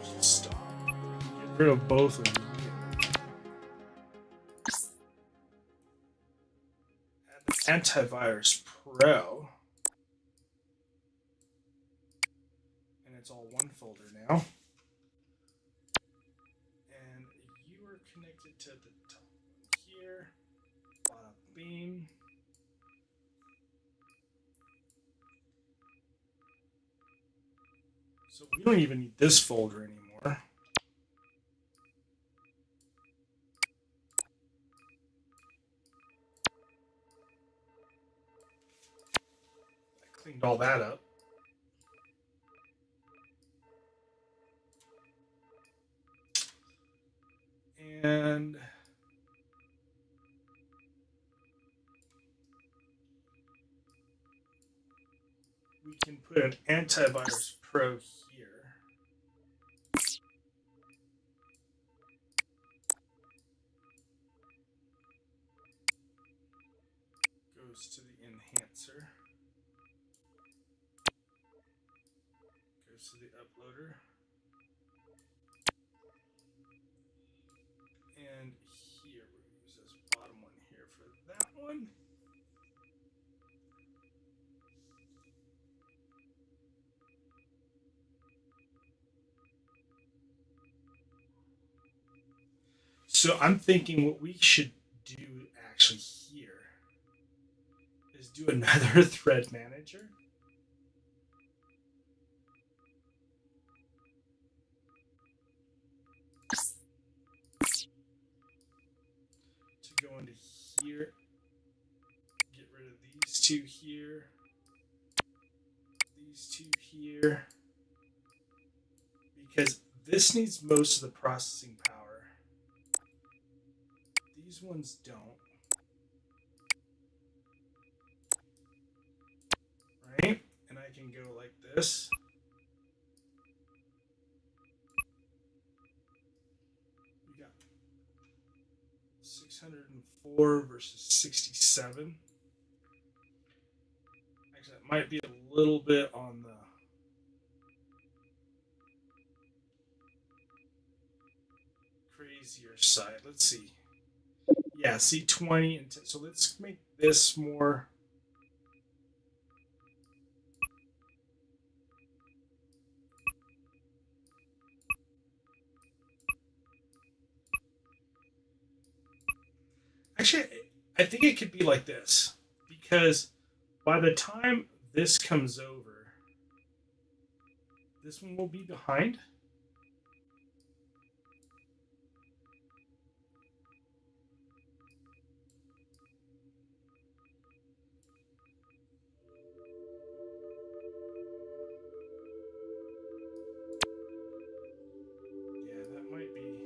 Just stop. Get rid of both of you. Add the Antivirus Pro. It's all one folder now. And you are connected to the top here. Bada bing. So we don't even need this folder anymore. I cleaned all that up. And we can put an Antivirus Pro here. Goes to the enhancer. Goes to the uploader. And here, we're going to use this bottom one here for that one. So I'm thinking what we should do actually here is do another thread manager. To go into here, get rid of these two here, these two here, because this needs most of the processing power. These ones don't. Right? And I can go like this. We got 604 versus 67. Actually, that might be a little bit on the crazier side. Let's see. Yeah, see 20 and 10. So let's make this more. Actually, I think it could be like this because by the time this comes over, this one will be behind. Yeah, that might be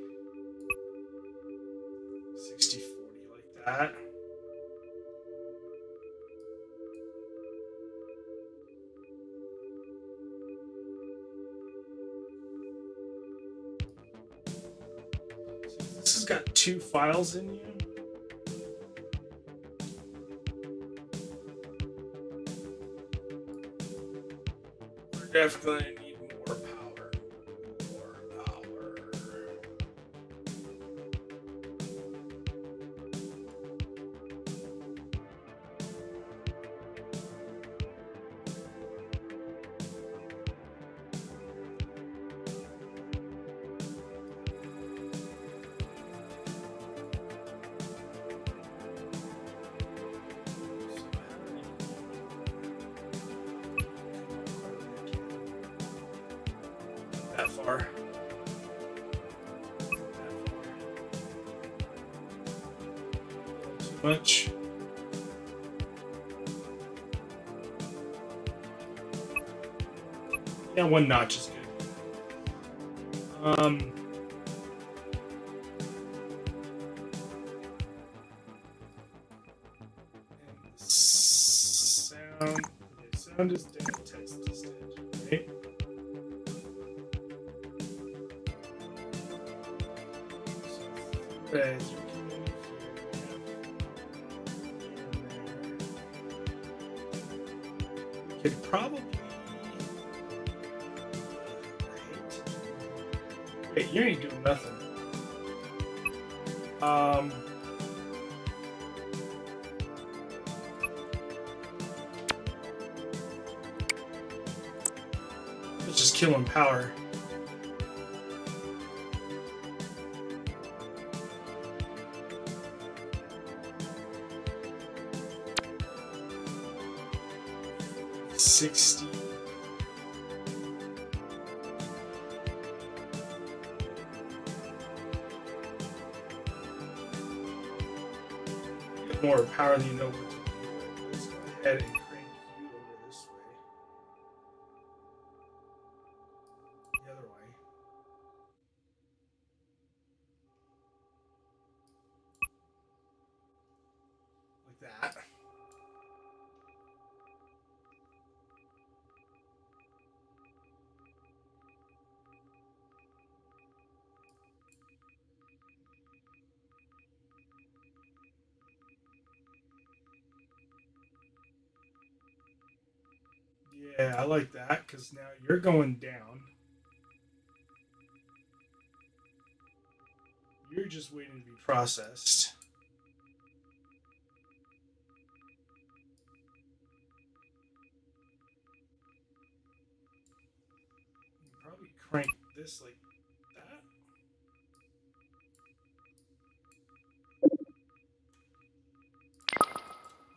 60-40 like that. This has got two files in you. We're definitely going to need more power. More power. That far. Too much. Yeah, one notch is good. And sound. Okay, sound is dead. Text is dead. Right? So threads are coming here. Could probably. Wait, you ain't doing nothing. It's just killing power. $60. More power than you know what to do. Let's go ahead and crank you over this way. The other way. Like that. Yeah, I like that because now you're going down. You're just waiting to be processed. You can probably crank this like that.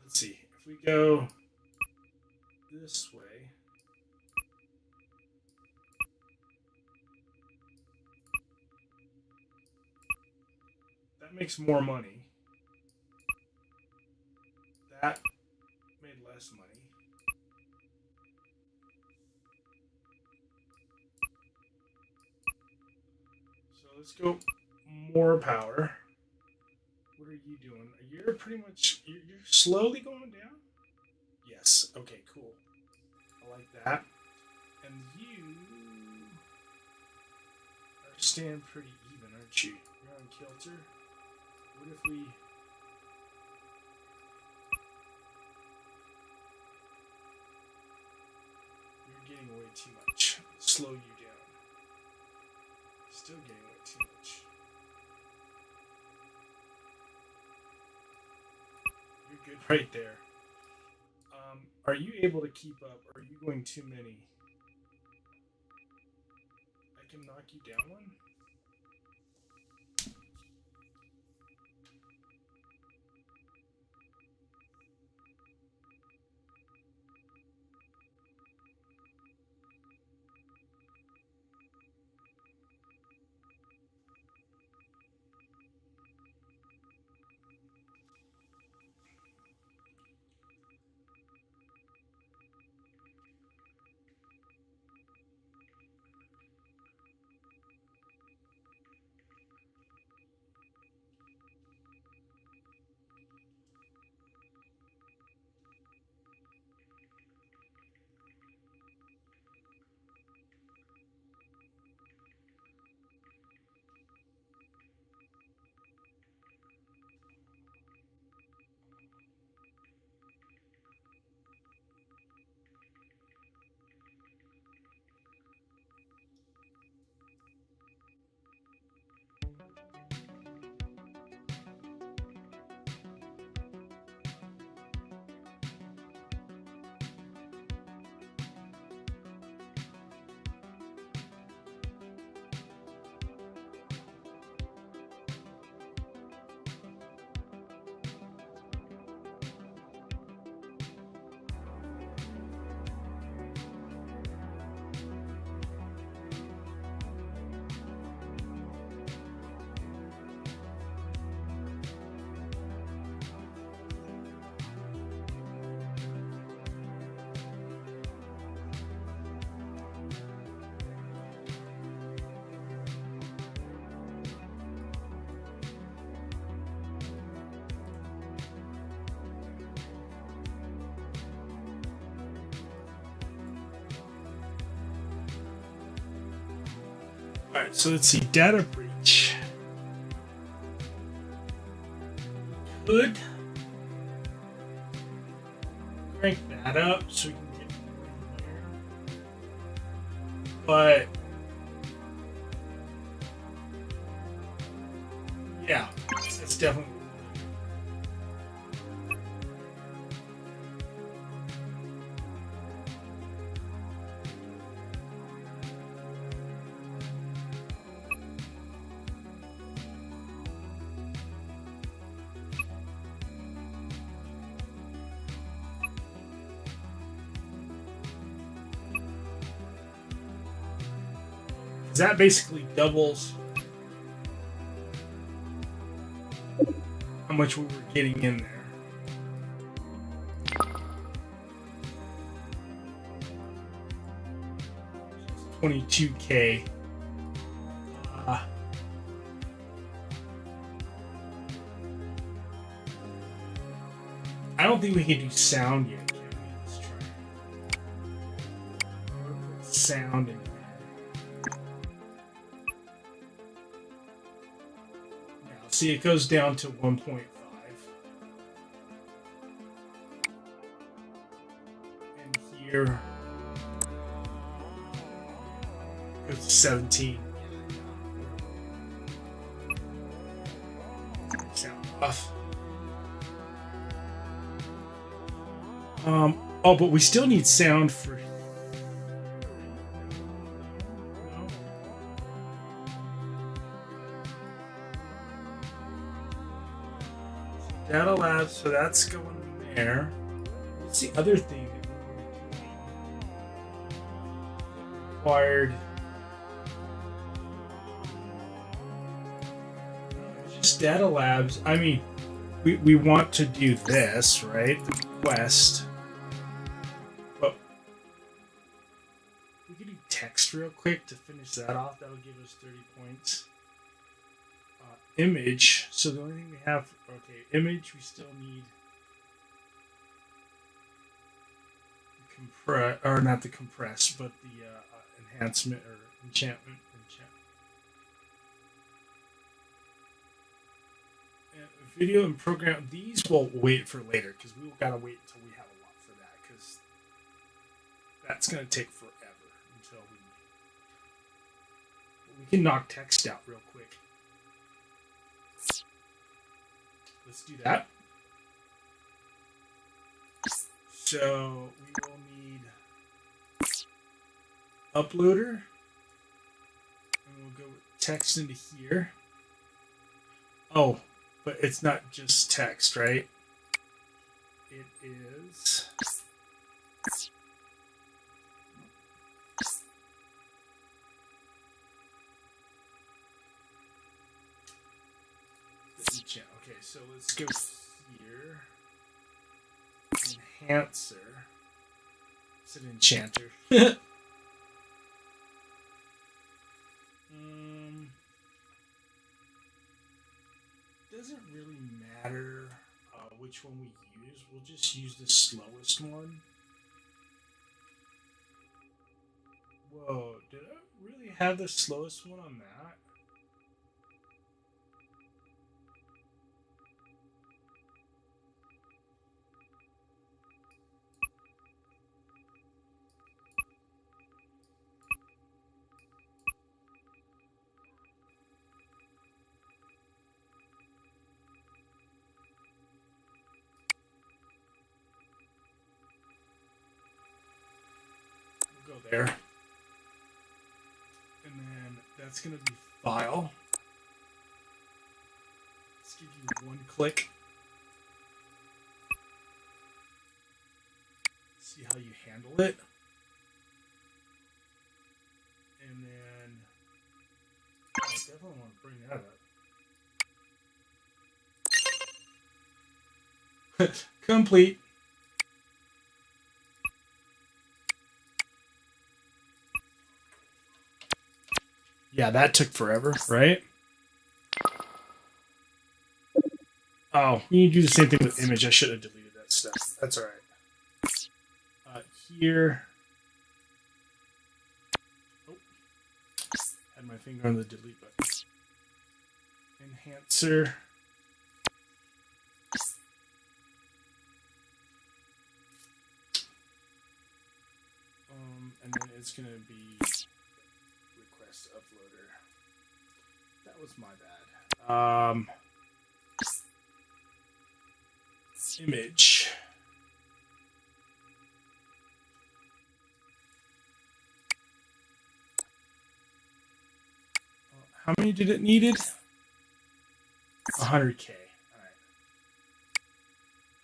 Let's see. If we go this way, that makes more money. That made less money. So let's go more power. What are you doing? You're pretty much, you're slowly going down? Yes. Okay, cool. I like that. And you are staying pretty even, aren't you? You're on kilter. What if we... You're getting way too much. Slow you down. Still getting way too much. You're good right there. Are you able to keep up? Or are you going too many? I can knock you down one? Alright, so let's see. Data breach. Could crank that up so we can get more in here. But yeah, it's definitely. That basically doubles how much we were getting in there. 22K. I don't think we can do sound yet, can we? Let's try. Sound in. See, it goes down to 1.5. And here goes to 17. off. Oh, but we still need sound for. No. Data Labs, so that's going there. What's the other thing that required? Just Data Labs. I mean, we want to do this, right? The quest. But we can do text real quick to finish that off. That'll give us 30 points. Image. So the only thing we have, okay, image, we still need the compress, or not the compress, but the enhancement or enchantment. Video and program, these will wait for later because we gotta wait until we have a lot for that because that's gonna take forever until we can knock text out real quick. Let's do that. So we will need uploader, and we'll go with text into here. Oh, but it's not just text, right? It is. Okay, so let's go here. Enhancer. It's an enchanter. Doesn't really matter which one we use. We'll just use the slowest one. Whoa, did I really have the slowest one on that? We'll go there. And then that's going to be file. Let's give you one click. See how you handle it. And then I definitely want to bring that up. Complete. Yeah, that took forever, right? Oh, we need to do the same thing with image. I should have deleted that stuff. That's all right. Here. Oh, had my finger on the delete button. Enhancer. And then it's going to be request uploader. That was my bad. Image. How many did it needed? 100K. All right.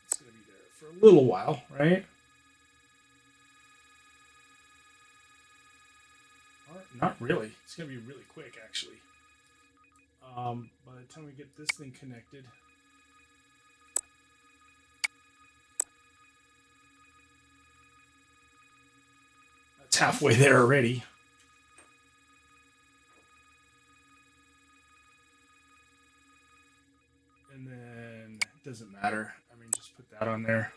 It's going to be there for a little while, right? Not really. It's going to be really quick, actually. By the time we get this thing connected. That's halfway there already. And then it doesn't matter. I mean, just put that on there.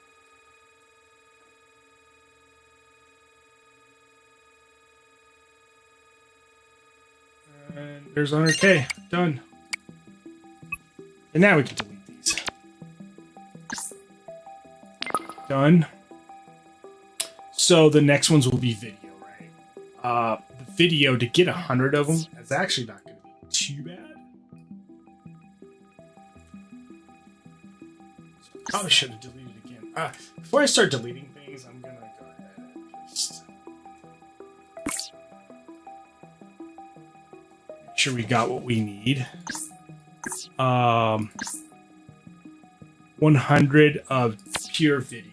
And there's 100K. Done. And now we can delete these. Done. So the next ones will be video, right? The video, to get 100 of them, is actually not going to be too bad. Probably should have deleted again. Before I start deleting things, I'm gonna go ahead and just make sure we got what we need. 100 of pure video.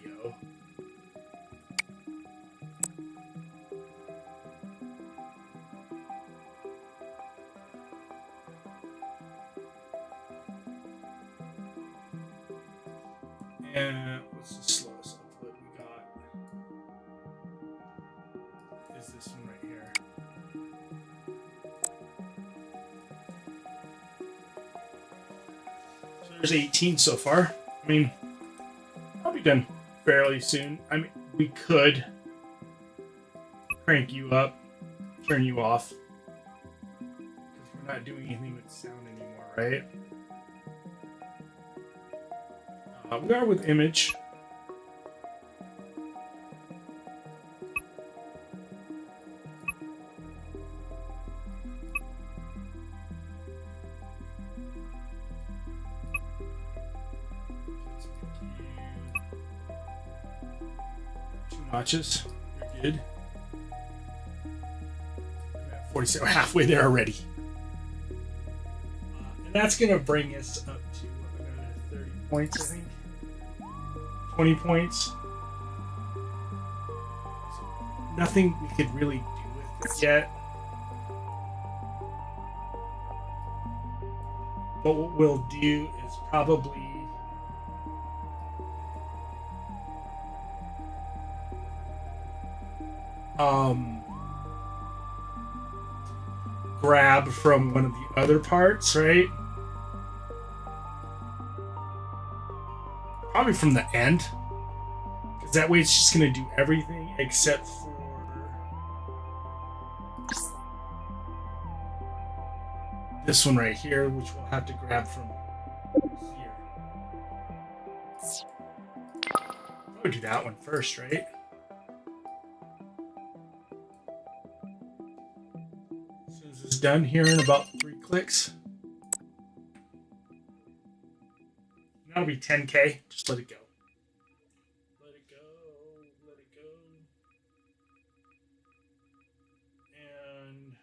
And what's the slowest upload we got? Is this one right here. So there's 18 so far. I mean, I'll be done fairly soon. I mean, we could crank you up, turn you off, because we're not doing anything with sound anymore, right? We are with image. Two notches. You're good. I'm at 47. We're halfway there already. And that's going to bring us up to 30 points, I think. 20 points. So nothing we could really do with this yet. But what we'll do is probably grab from one of the other parts, right? Probably from the end, because that way it's just going to do everything except for this one right here, which we'll have to grab from here. We'll do that one first, right? As soon as it's done here in about 3 clicks. That'll be 10K. Just let it go. Let it go. Let it go. And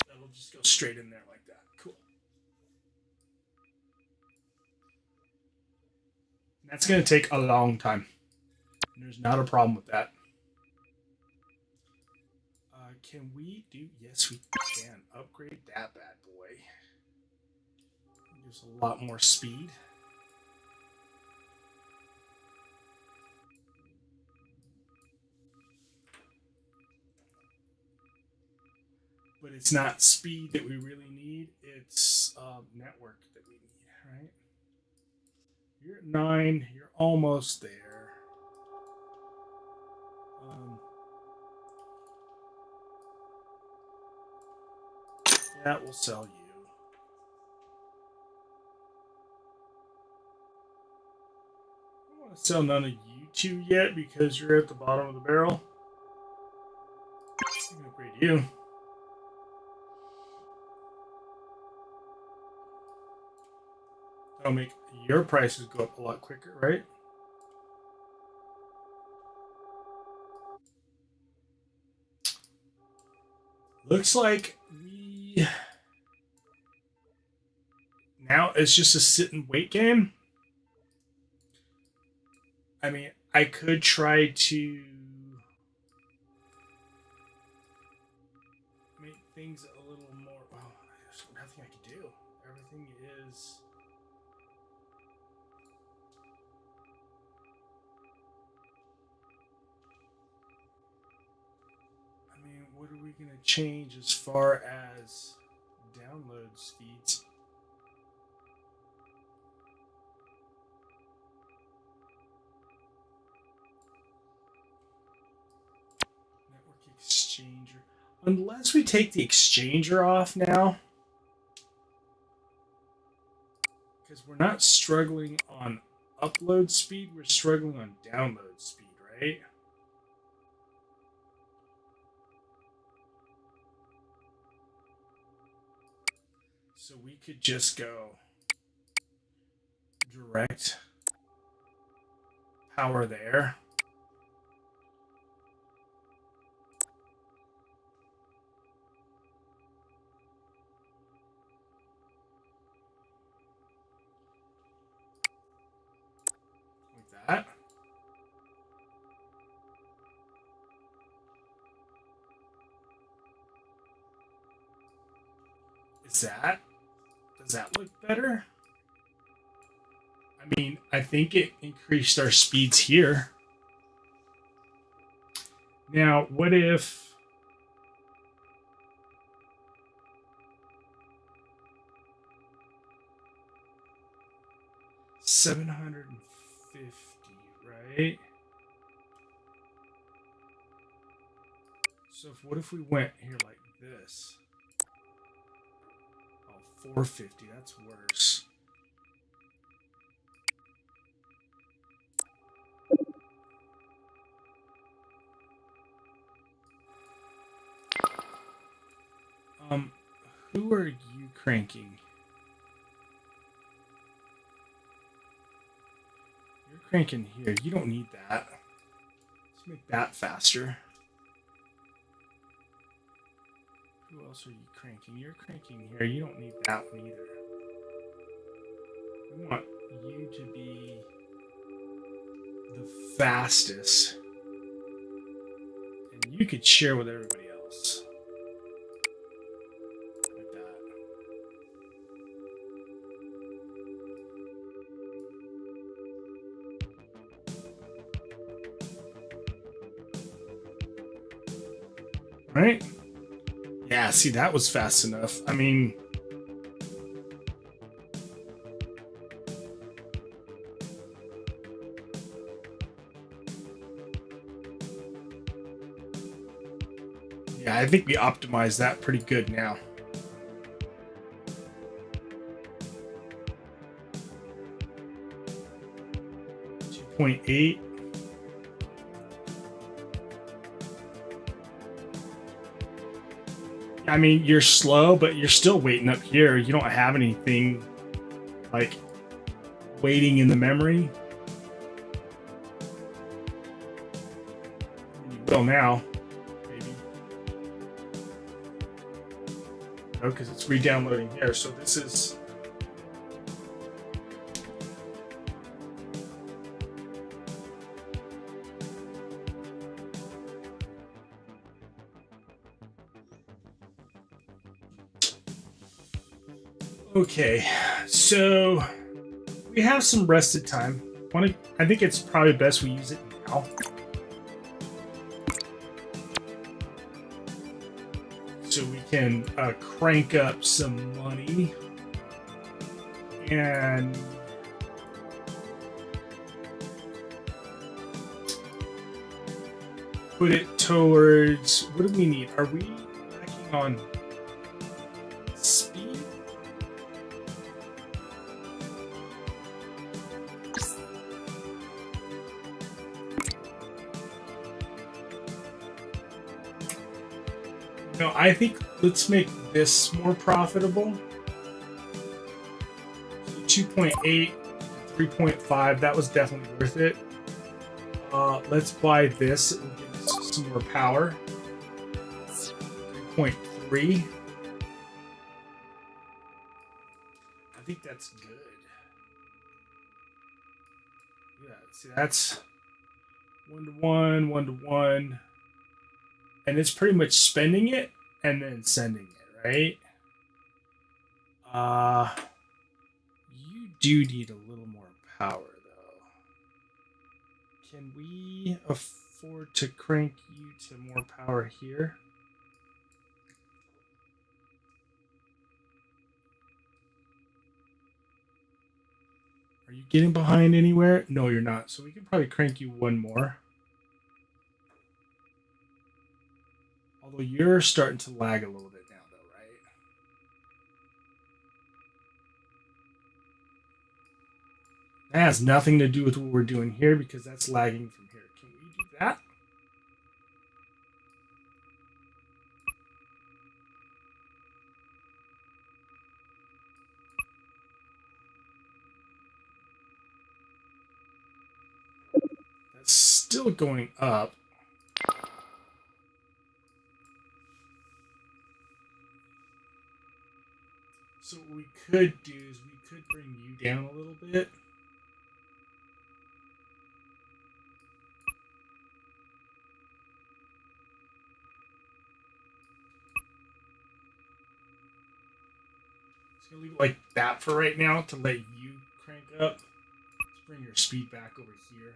that'll just go straight in there like that. Cool. And that's going to take a long time. There's not a problem with that. Can we do? Yes, we can. Upgrade that bad boy. Gives a lot more speed. But it's not speed that we really need. It's network that we need, right? You're at 9. You're almost there. That will sell you. I don't want to sell none of you two yet because you're at the bottom of the barrel. I'm going to upgrade you. That'll make your prices go up a lot quicker, right? Looks like we... Now it's just a sit and wait game. I mean, I could try to make things a little more... Well, there's nothing I can do. Everything is... I mean, what are we going to change as far as download speeds? Exchanger. Unless we take the exchanger off now, because we're not struggling on upload speed, we're struggling on download speed, right? could just go direct power there. Like that. Does that look better? I mean, I think it increased our speeds here. Now, what if 750, right? So what if we went here like this? Oh, 450, that's worse. Who are you cranking? You're cranking here. You don't need that. Let's make that faster. Who else are you cranking? You're cranking here. You don't need that one either. We want you to be the fastest. And you could share with everybody else. Like that. Right? Yeah, see, that was fast enough. I mean, yeah, I think we optimized that pretty good now. 2.8. I mean, you're slow, but you're still waiting up here. You don't have anything like waiting in the memory. You will now, maybe. No, because it's re-downloading here. So this is. Okay, so we have some rested time. I think it's probably best we use it now. So we can crank up some money and put it towards, what do we need? Are we lacking on speed? No, I think let's make this more profitable. So 2.8, 3.5, that was definitely worth it. Let's buy this. It will give us some more power. 3.3. I think that's good. Yeah, see, that's 1-to-1, 1-to-1. And it's pretty much spending it and then sending it, right? You do need a little more power, though. Can we afford to crank you to more power here? Are you getting behind anywhere? No, you're not. So we can probably crank you one more. Although you're starting to lag a little bit now, though, right? That has nothing to do with what we're doing here because that's lagging from here. Can we do that? still going up. So what we could do is we could bring you down a little bit. Just gonna leave it like that for right now to let you crank up. Let's bring your speed back over here.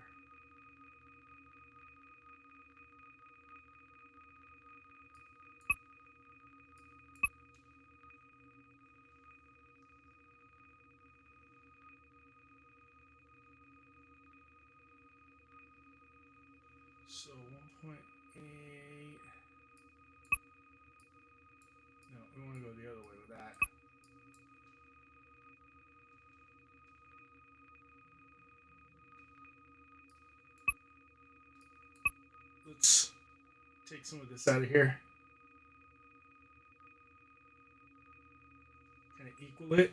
So 1.8. No, we want to go the other way with that. Let's take some of this out of here. Kind of equal it.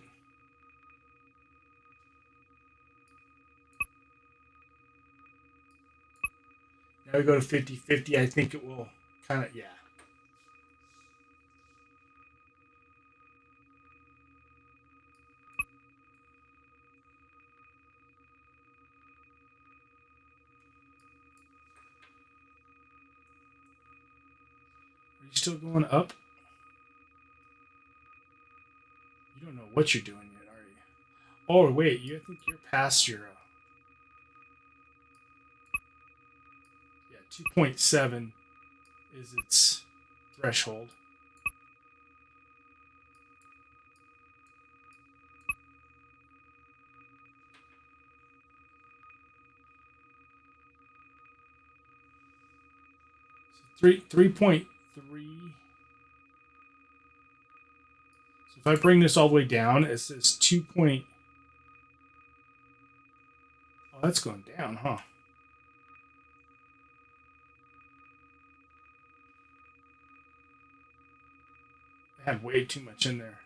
Now we go to 50-50. I think it will kind of, yeah. Are you still going up? You don't know what you're doing yet, are you? Oh, wait. I think you're past your... yeah, 2.7 is its threshold. So 3.3. So if I bring this all the way down, it says 2. Oh, that's going down, huh? I had way too much in there.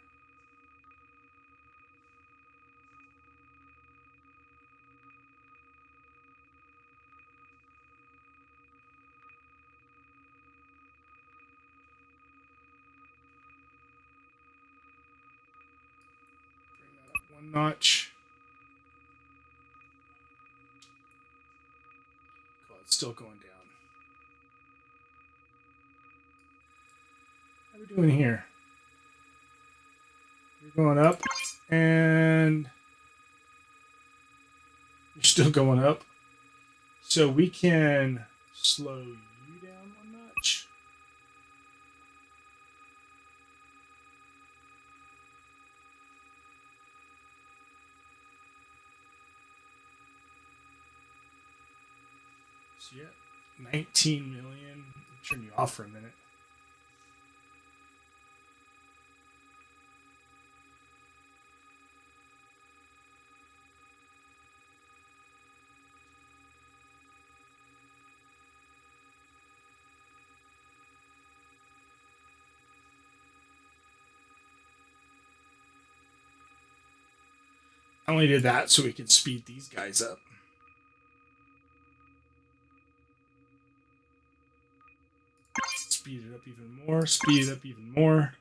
Bring that up one notch. Cool, it's still going down. How are we doing here? You're going up, and you're still going up. So we can slow you down one notch. So yeah, 19 million. I'll turn you off for a minute. I only did that so we could speed these guys up. Speed it up even more. Speed it up even more.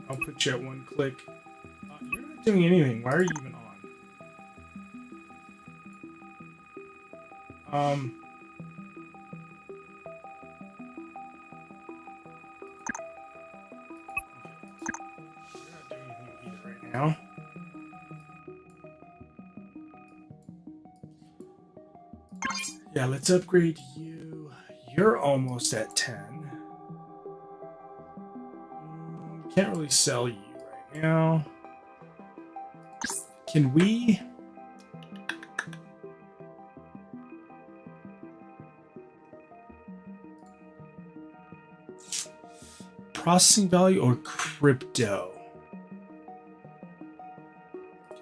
I'll put you at one click. You're not doing anything. Why are you even on? You're not doing anything either right now. Yeah, let's upgrade you. You're almost at 10. Can't really sell you right now. Can we? Processing value or crypto?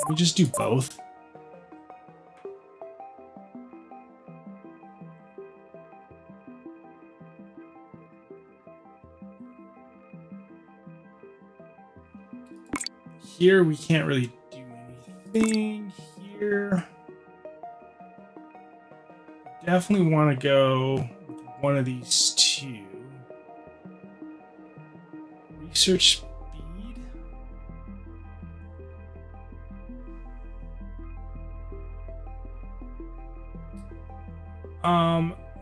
Can we just do both? Here we can't really do anything. Here, definitely want to go with one of these two. Research speed.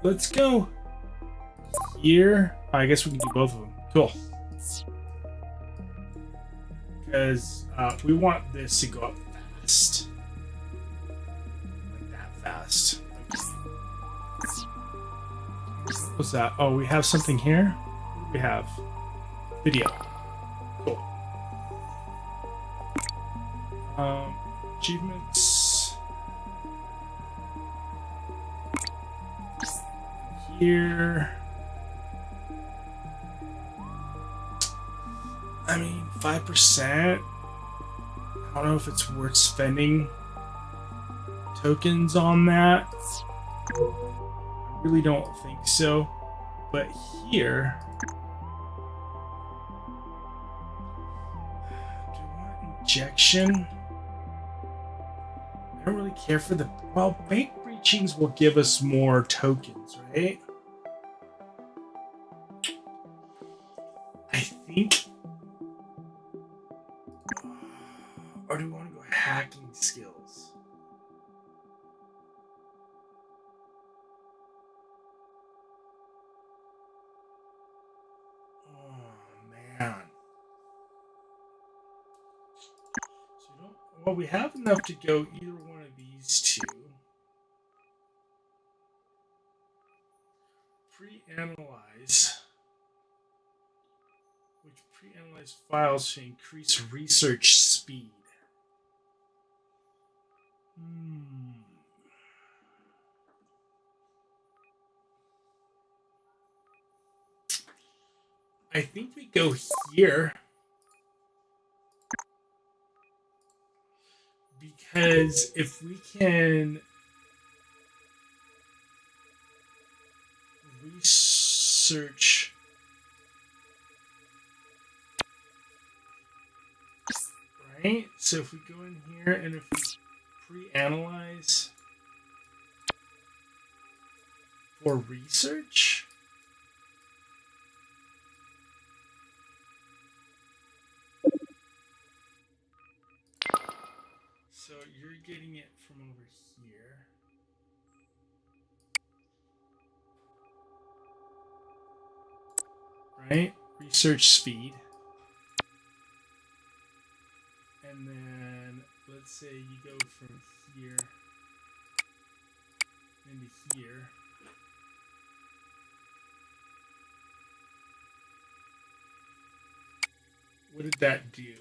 Let's go here. I guess we can do both of them. Cool. Because we want this to go up fast. Like that fast. What's that? Oh, we have something here? What do we have? Video. Cool. Achievements. Here. I mean, 5%. I don't know if it's worth spending tokens on that. I really don't think so. But here, do I want injection? I don't really care for the... Well, bank breachings will give us more tokens, right? I think... Or do we want to go hacking skills? Oh, man. So we don't... Well, we have enough to go either one of these two. Pre-analyze. Which pre-analyze files to increase research speed. I think we go here because if we can research right, so if we go in here and if we pre-analyze for research, so you're getting it from over here. Right? Research speed. And then let's say you go from here into here. What did that do?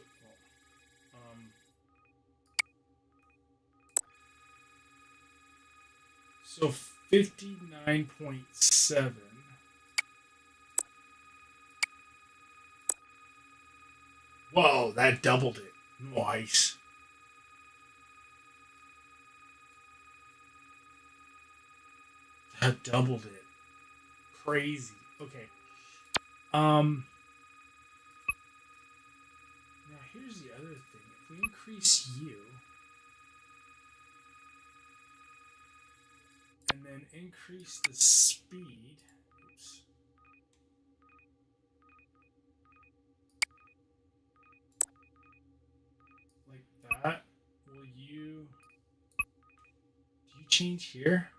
So 59.7. Whoa, that doubled it. Nice. That doubled it. Crazy. Okay. Now here's the other thing. If we increase you and then increase the speed, oops. Like that, will you, do you change here?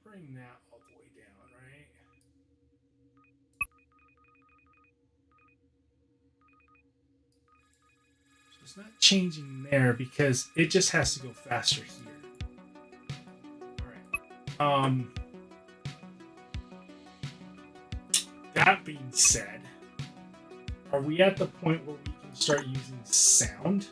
Bring that all the way down, right? So it's not changing there because it just has to go faster here. All right. that being said, are we at the point where we can start using sound?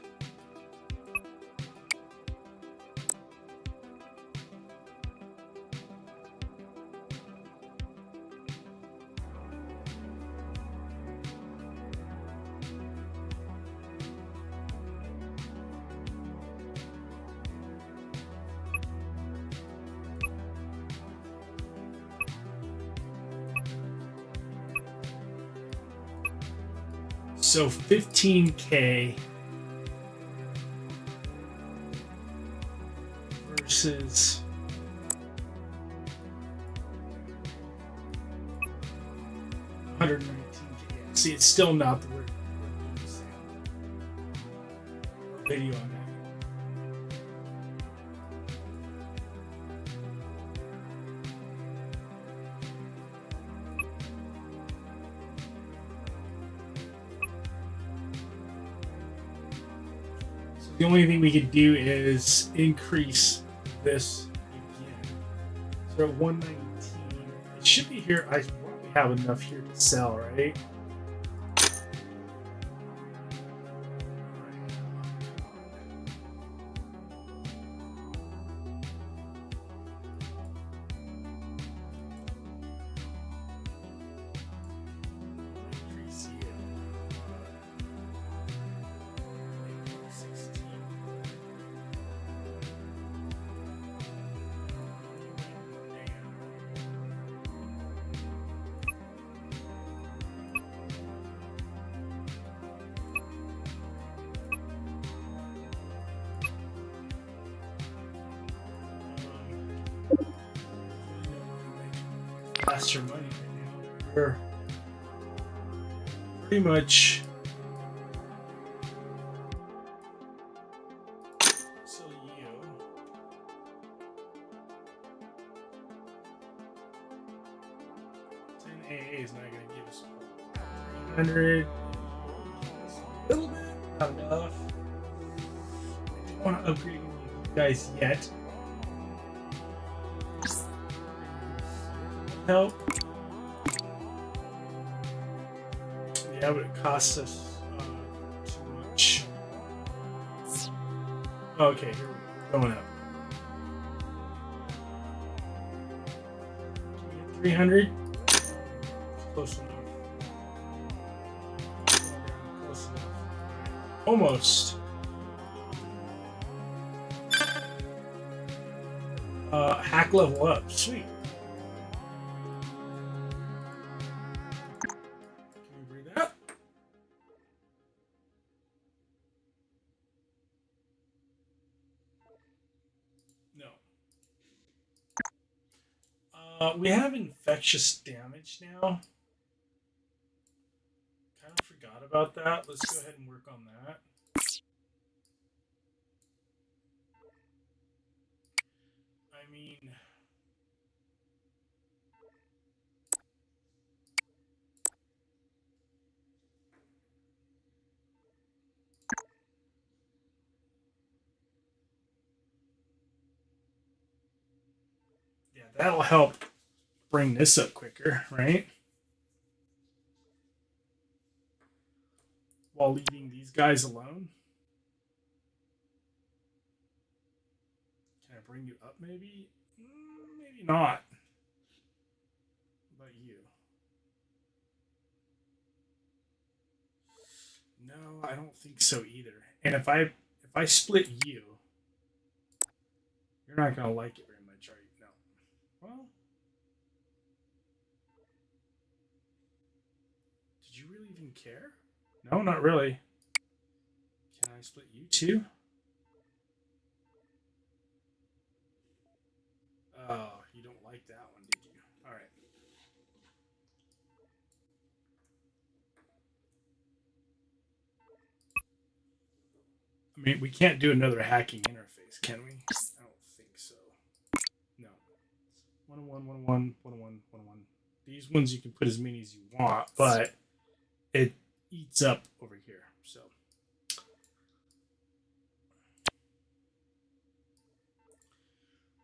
So 15K versus $119K. See, it's still not the word video on that. The only thing we could do is increase this again. So at 119, it should be here. I probably have enough here to sell, right? Faster money right now. We're pretty much so you 10 AA is not going to give us 300. A little bit, not enough. I don't want to upgrade you guys yet. Help. Yeah, but it costs us too much. Okay, here we go. Going up. 300. Close enough. Close enough. Almost. Hack level up. Sweet. We have infectious damage now. Kind of forgot about that. Let's go ahead and work on that. I mean, yeah, that'll help bring this up quicker, right? While leaving these guys alone. Can I bring you up maybe? Maybe not. What about you? No, I don't think so either. And if I split you, you're not gonna like it very much, are you? No. Well, did you really even care? No, not really. Can I split you too? Oh, you don't like that one, did you? All right. I mean, we can't do another hacking interface, can we? I don't think so. No. 101, 101, 101, 101. These ones you can put as many as you want, but it eats up over here. So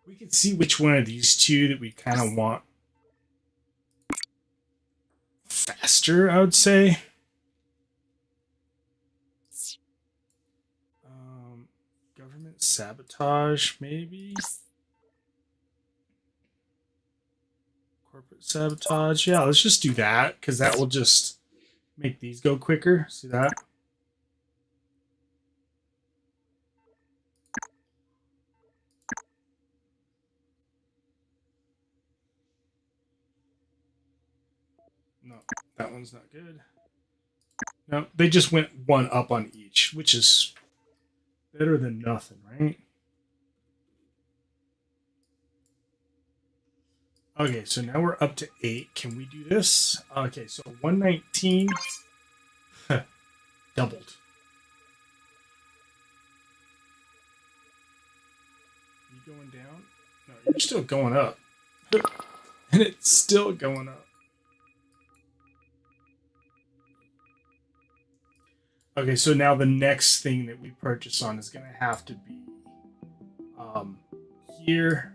we can see which one of these two that we kind of want faster, I would say. Government sabotage, maybe. Corporate sabotage. Yeah, let's just do that because that will just make these go quicker. See that? No, that one's not good. No, they just went one up on each, which is better than nothing, right? Okay, so now we're up to 8. Can we do this? Okay, so 119 doubled. You going down? No, you're still going up. And it's still going up. Okay, so now the next thing that we purchase on is going to have to be here.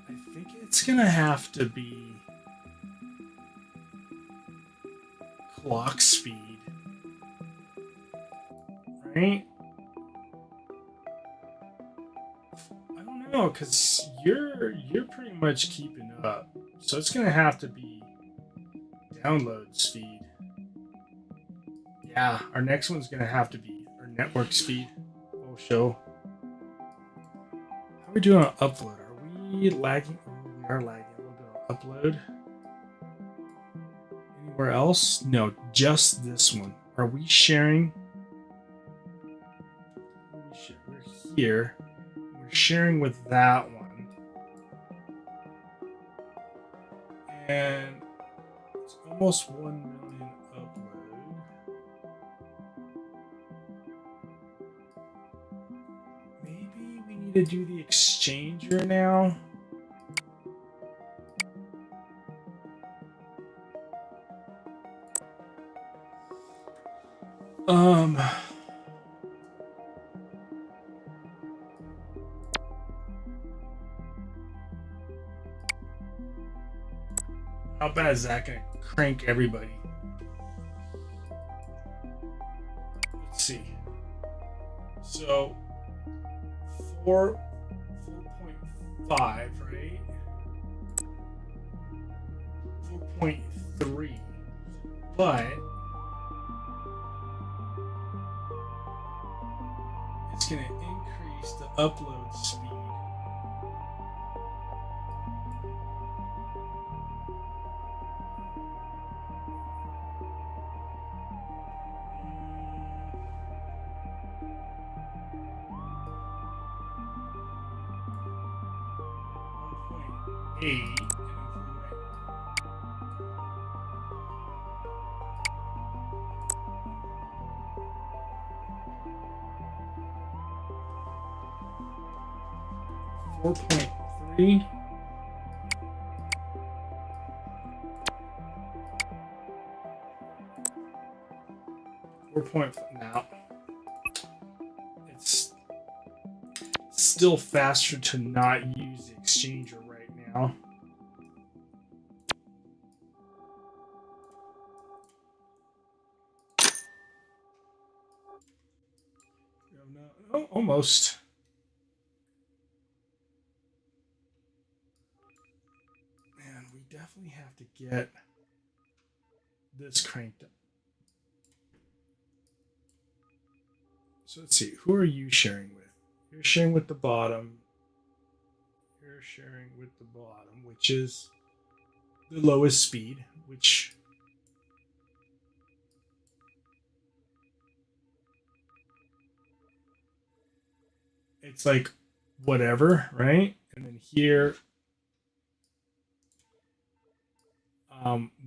I think it's going to have to be clock speed, right? I don't know, because you're pretty much keeping up, so it's gonna have to be download speed. Yeah, our next one's gonna have to be our network speed. We'll show. How are we doing on upload? Are we lagging? Oh, we are lagging a little bit on upload. Anywhere else? No, just this one. Are we sharing? We're here. We're sharing with that one. And it's almost 1 million upload. Maybe we need to do the exchanger now. How bad is that gonna crank everybody? Let's see. So 4.5, right? 4.3. But it's gonna increase the upload speed. Eight. 4.3. 4.5 now. It's still faster to not use the exchanger right now. Oh, almost. Man, we definitely have to get this cranked up. So let's see. Who are you sharing with? You're sharing with the bottom. You're sharing with the bottom, which is the lowest speed, which it's like whatever, right? And then here,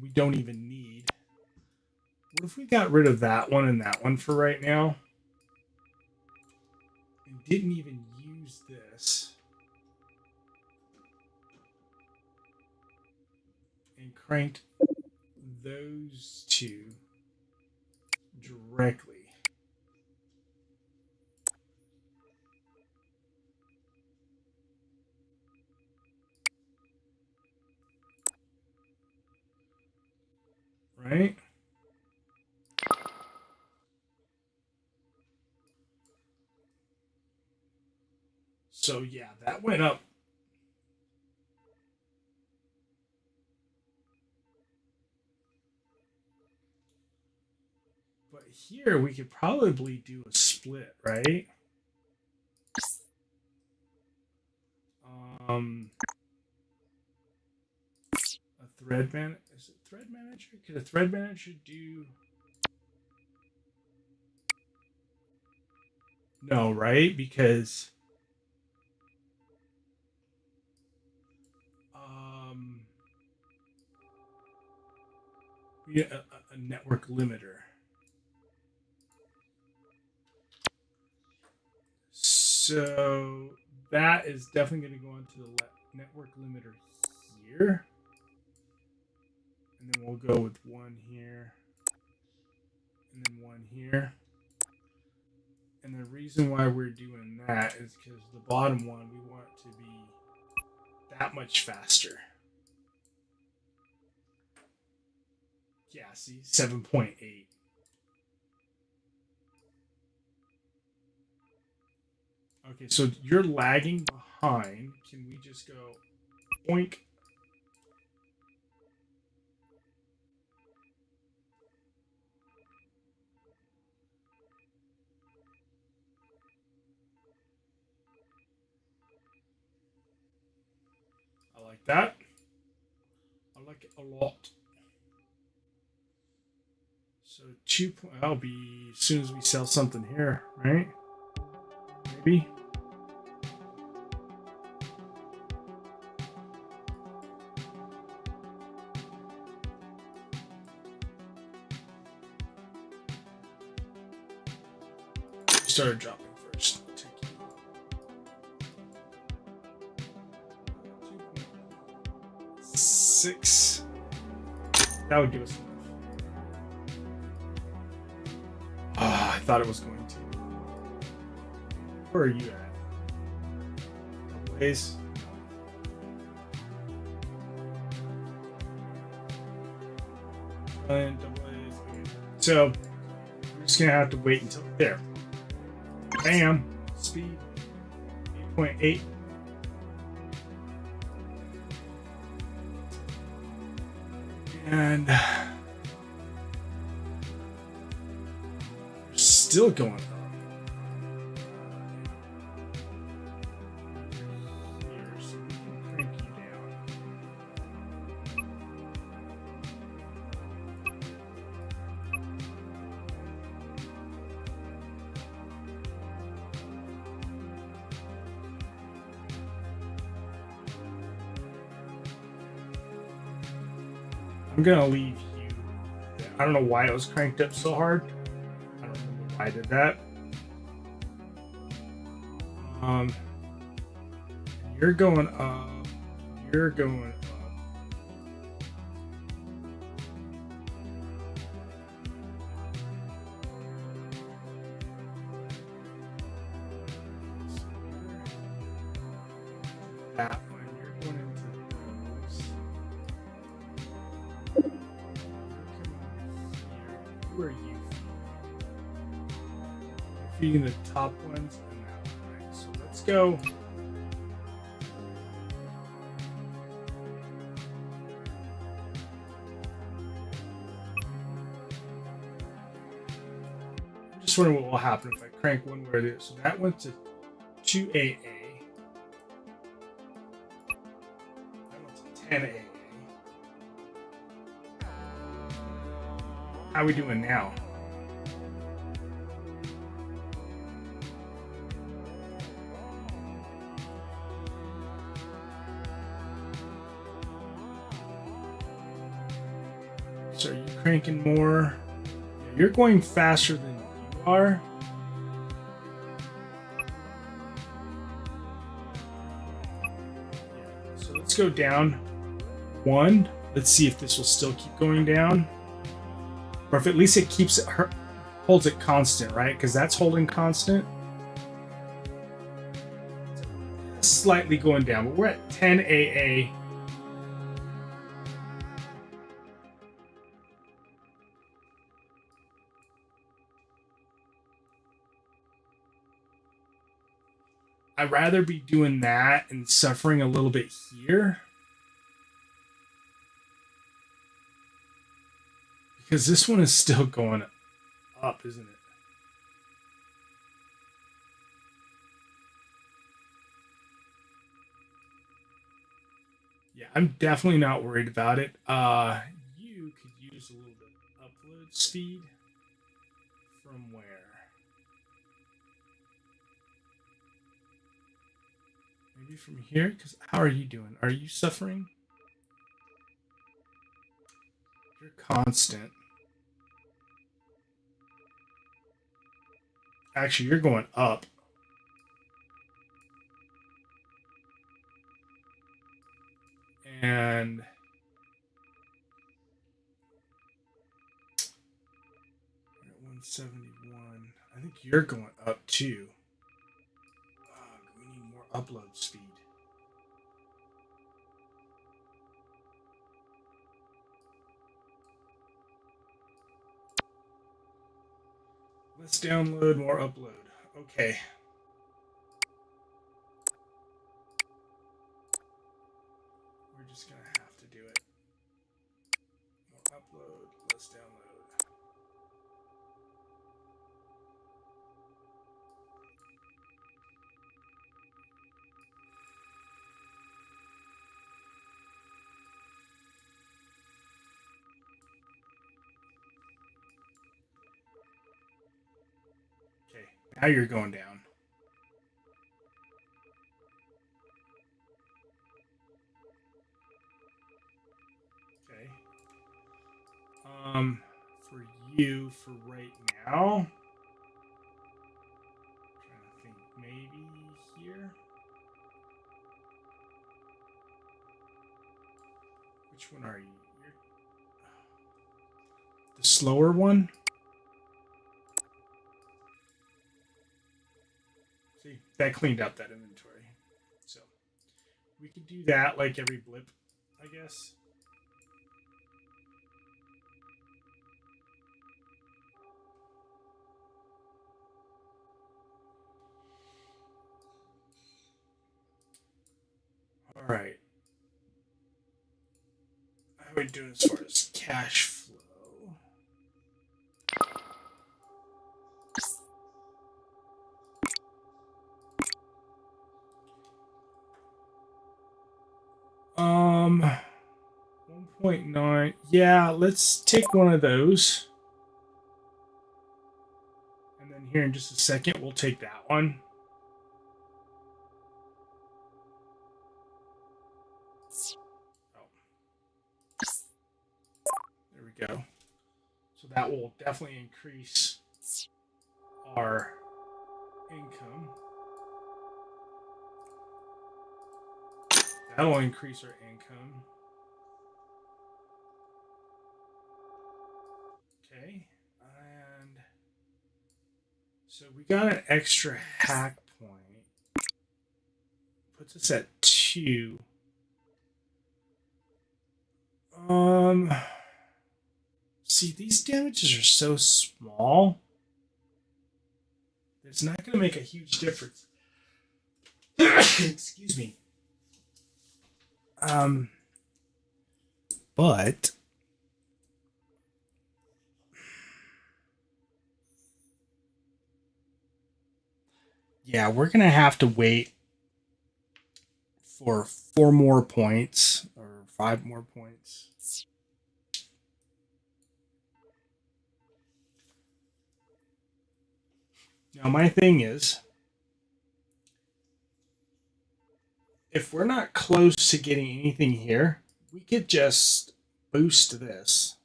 we don't even need. What if we got rid of that one and that one for right now? And didn't even use this. And cranked those two directly. right? So yeah, that went up. But here we could probably do a split, right? Um, a thread man is it thread manager? Could a thread manager do? No, right? Because um, yeah, a network limiter. So that is definitely going to go into the network limiter here. And then we'll go with one here. And then one here. And the reason why we're doing that is because the bottom one, we want it to be that much faster. Yeah, see, 7.8. Okay, so you're lagging behind. Can we just go boink? I like that. I like it a lot. So 2. That'll be as soon as we sell something here, right? Maybe. Started dropping first. 2.6. That would give us enough. I thought it was going to. Where are you at? Couple days. And double A's. Okay. So we're just gonna have to wait until there. Bam! Speed 8.8. And we're still going up. Here, so we can crank you down. I'm gonna leave you. I don't know why it was cranked up so hard. I don't remember why I did that. You're going up. You're going up. That one. You're going into those. Who are you? Feeding the top ones and that one, right? So let's go. I'm just wondering what will happen if I crank one where it is. So that went to 2AA. That went to 10AA. How are we doing now? So are you cranking more? You're going faster than you are. So let's go down 1. Let's see if this will still keep going down. Or if at least it keeps it, holds it constant, right? Because that's holding constant. Slightly going down, but we're at 10 AA. I'd rather be doing that and suffering a little bit here. Because this one is still going up, isn't it? Yeah, I'm definitely not worried about it. You could use a little bit of upload speed. From where? Maybe from here? Because how are you doing? Are you suffering? You're constant. Actually, you're going up. And 171. I think you're going up too. We need more upload speed. Let's download more upload. Okay. We're just going to have to do it. More upload, less download. Okay, now you're going down. Okay. For you, for right now, I'm trying to think, maybe here. Which one are you? You're the slower one. See, that cleaned up that inventory. So we could do that like every blip, I guess. All right. How are we doing as far as cash flow? Um, 1.9. Yeah, let's take one of those. And then here in just a second, we'll take that one. Oh. There we go. So that will definitely increase our income. That'll increase our income. Okay. And so we got an extra hack point. Puts us at 2. See, these damages are so small. It's not going to make a huge difference. Excuse me. But yeah, we're going to have to wait for 4 more points or 5 more points. Now, my thing is, if we're not close to getting anything here, we could just boost this,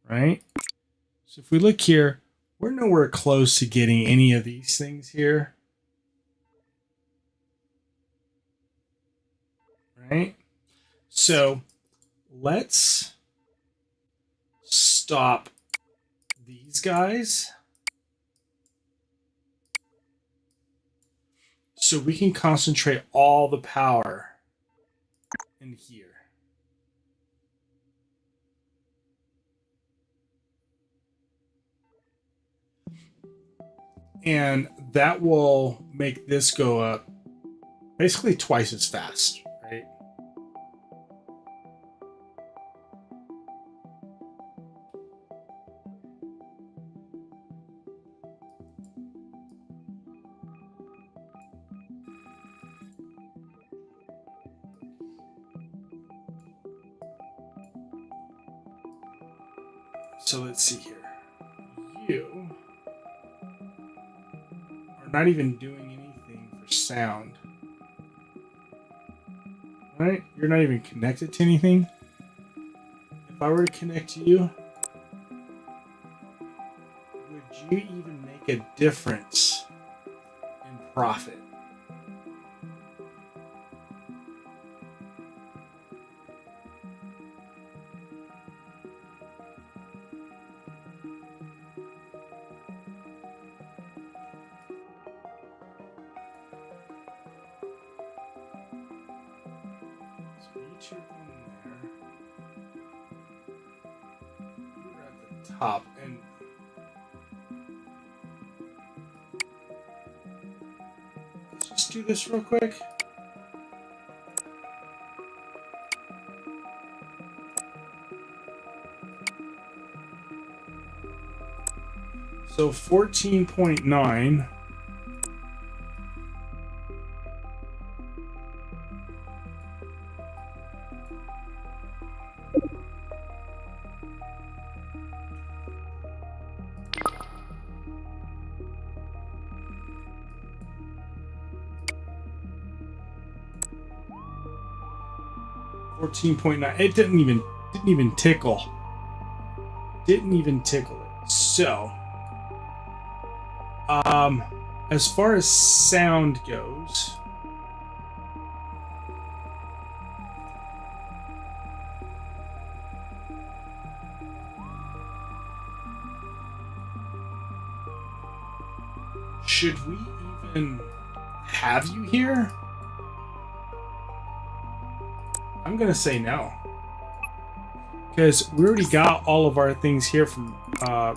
right? So if we look here, we're nowhere close to getting any of these things here, right? So let's stop these guys so we can concentrate all the power in here. And that will make this go up basically twice as fast, right? So let's see here. You are not even doing anything for sound. Right? You're not even connected to anything. If I were to connect to you, would you even make a difference in profit? So YouTube in there. You're at the top, and let's just do this real quick. So 14.9. It didn't even tickle. Didn't even tickle it. So, as far as sound goes, should we even have you here? I'm gonna say no, because we already got all of our things here from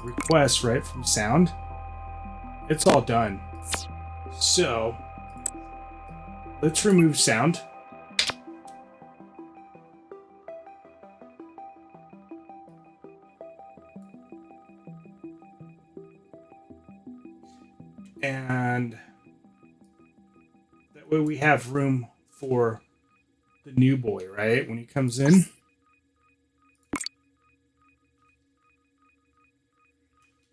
requests, right? From sound, it's all done. So let's remove sound. And that way we have room for the new boy, right? When he comes in.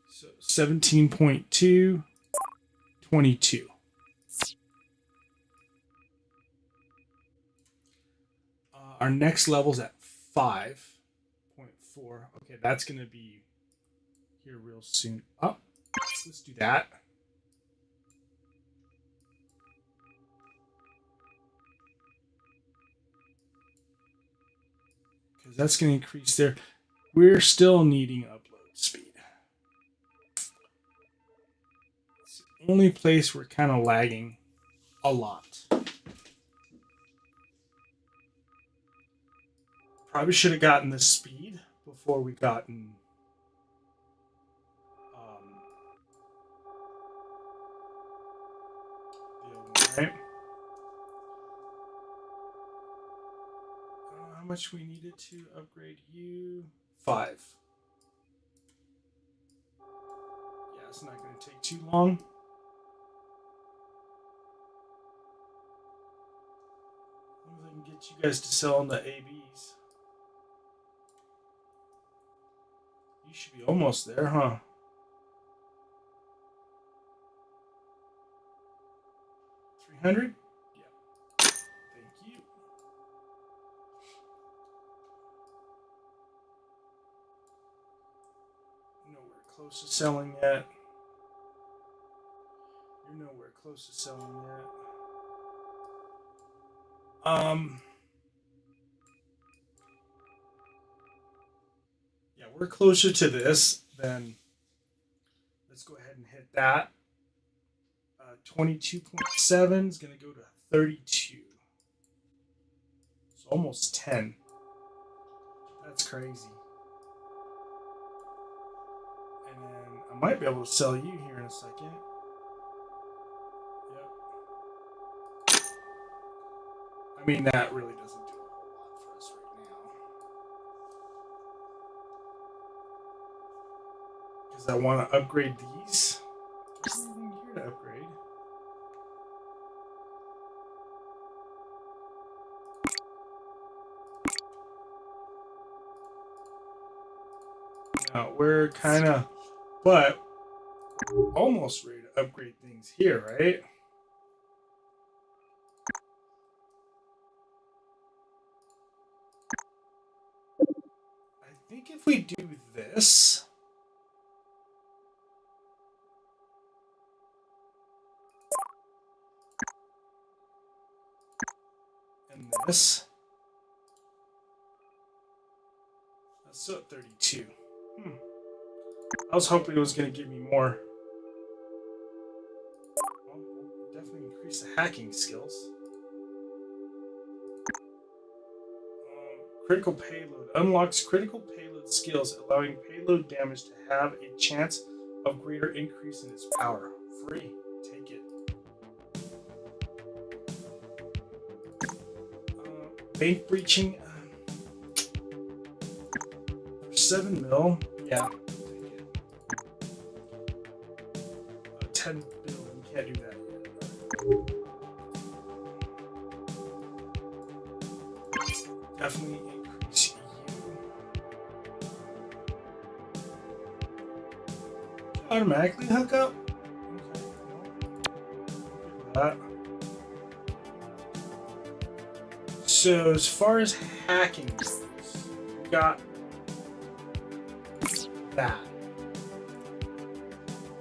So 17.2, 22. Our next level's at 5.4. Okay, that's going to be here real soon. Oh, let's do that. Because that's going to increase there. We're still needing upload speed. It's the only place we're kind of lagging a lot. Probably should have gotten this speed before we gotten the other one, right? How much we needed to upgrade you? 5. Yeah, it's not going to take too long. As long as I can get you guys to sell on the ABs. You should be almost there, huh? $300? Yeah. Thank you. Nowhere close to selling yet. You're nowhere close to selling yet. Yeah, we're closer to this than. Let's go ahead and hit that. 22.7 is going to go to 32. It's almost 10. That's crazy. And then I might be able to sell you here in a second. I mean, that really doesn't do a whole lot for us right now. Because I want to upgrade these. There's nothing here to upgrade. Now, we're kind of, but almost ready to upgrade things here, right? I think if we do this, and this, that's still at 32. I was hoping it was going to give me more. Well, we'll definitely increase the hacking skills. Critical payload unlocks critical payload skills, allowing payload damage to have a chance of greater increase in its power. Free. Take it. Bank breaching. 7 mil. Yeah. Take it. 10 mil. We can't do that yet. Definitely increase you. Automatically hook up? Okay. That. So as far as hacking goes, we got that.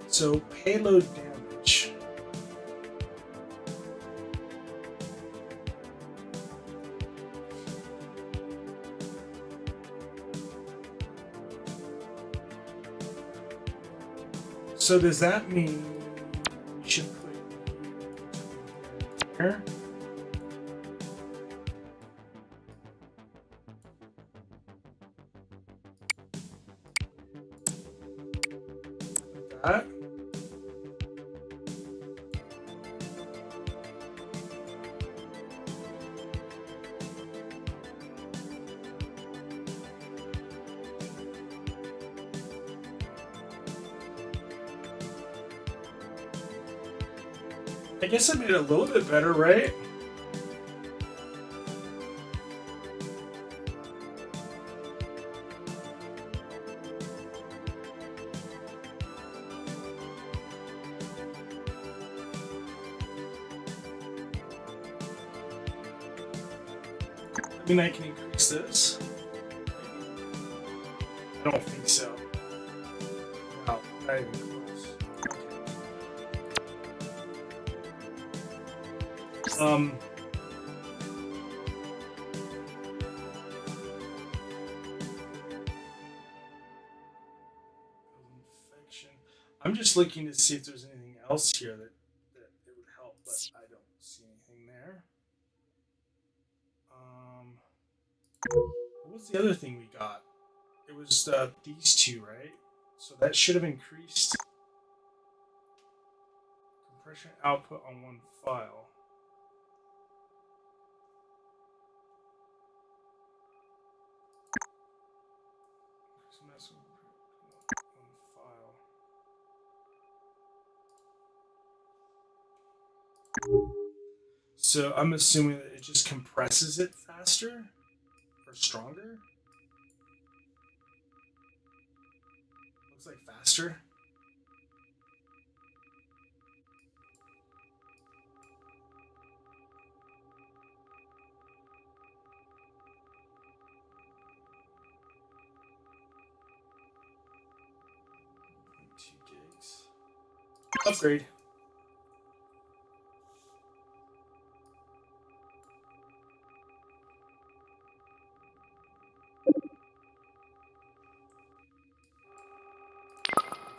So payload damage. So does that mean we should put here? Like that. I guess I made it a little bit better, right? I mean, I can increase this. I don't think so. No, not even close. Okay. Infection. I'm just looking to see if there's anything else here that it would help, but I don't see anything there. What was the other thing we got? It was these two, right? So that should have increased compression output on one file. So I'm assuming that it just compresses it faster or stronger. Looks like faster. Upgrade.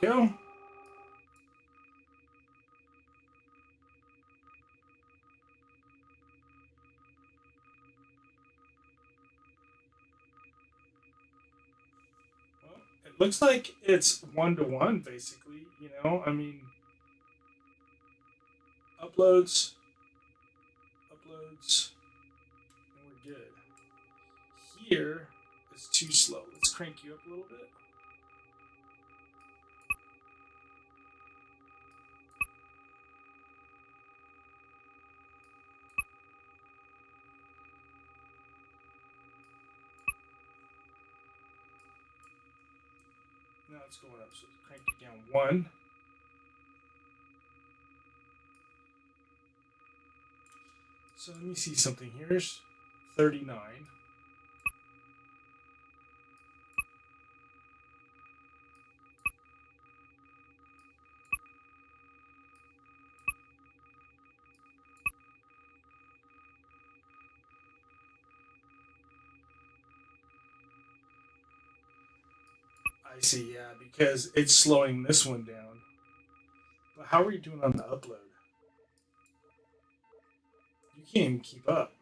Go. Well, it looks like it's 1-to-1 basically, you know? I mean, uploads, here is too slow. Let's crank you up a little bit. Now it's going up, so crank it down 1. So let me see something. Here's 39. I see, yeah, because it's slowing this one down. But how are you doing on the upload? You can't even keep up.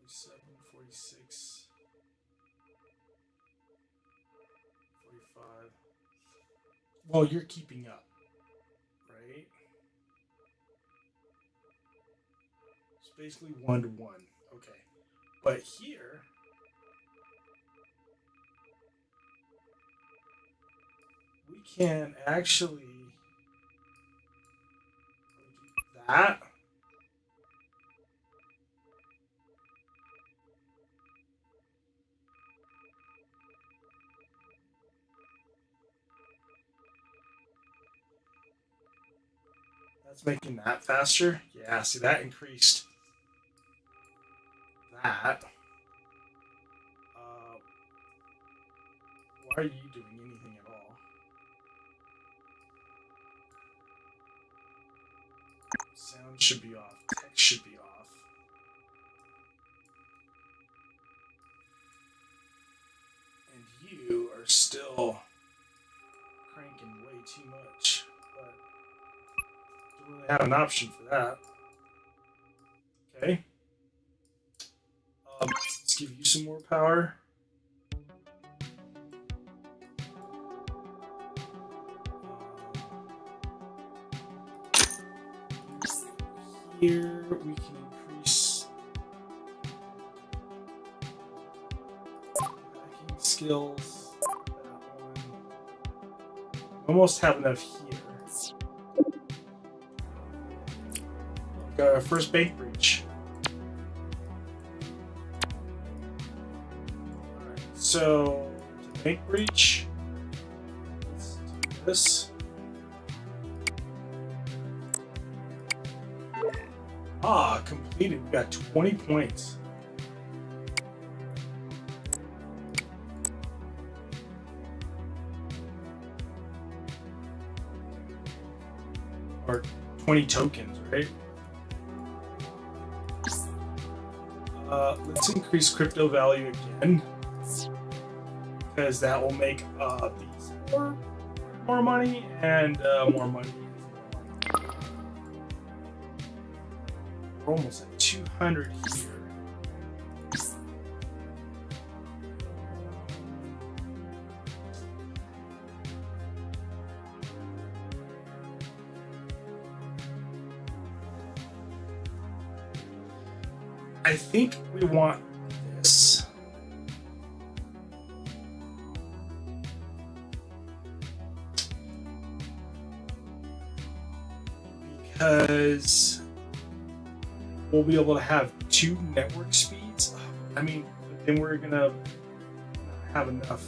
Seven, 46, 45. Well, you're keeping up, right? It's basically 1 to 1. Okay. But here, we can actually do that. That's making that faster. Yeah, see, that increased that. Why are you doing anything at all? Sound should be off. Text should be off. And you are still cranking way too much. But don't really have an option for that. Okay. Let's give you some more power. Here we can increase hacking skills. That one. Almost have enough here. Got our first bank breach. Alright, so to bank breach, let's do this. Completed. We got 20 points. Or 20 tokens, right? Let's increase crypto value again, because that will make these more money and more money. We're almost at 200 here. I think we want this. Because we'll be able to have 2 network speeds. I mean, then we're gonna have enough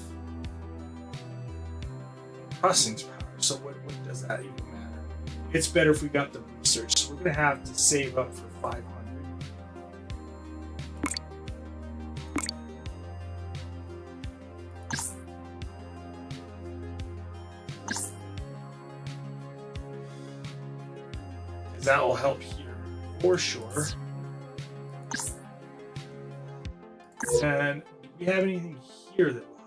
processing power. So what does that even matter? It's better if we got the research. So we're gonna have to save up for 500. That will help here for sure. And do we have anything here that will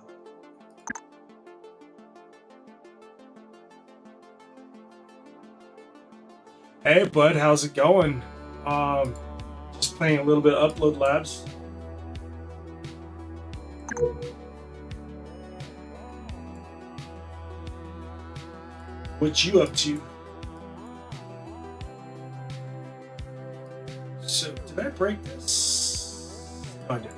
help? Hey bud, how's it going? Just playing a little bit of Upload Labs. what you up to. So, did I break this? Oh, I did.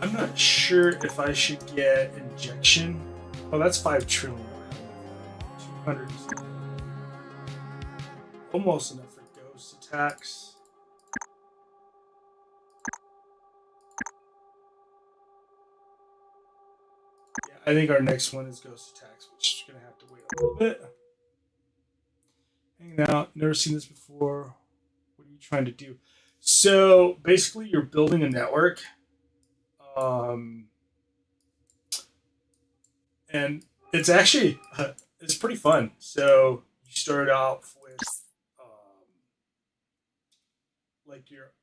I'm not sure if I should get injection. Oh, that's 5 trillion. 200. Almost enough for ghost attacks. Yeah, I think our next one is ghost attacks, which is going to have to wait a little bit. Hanging out. Never seen this before. What are you trying to do? So basically, you're building a network. And it's actually it's pretty fun. So you start off with like your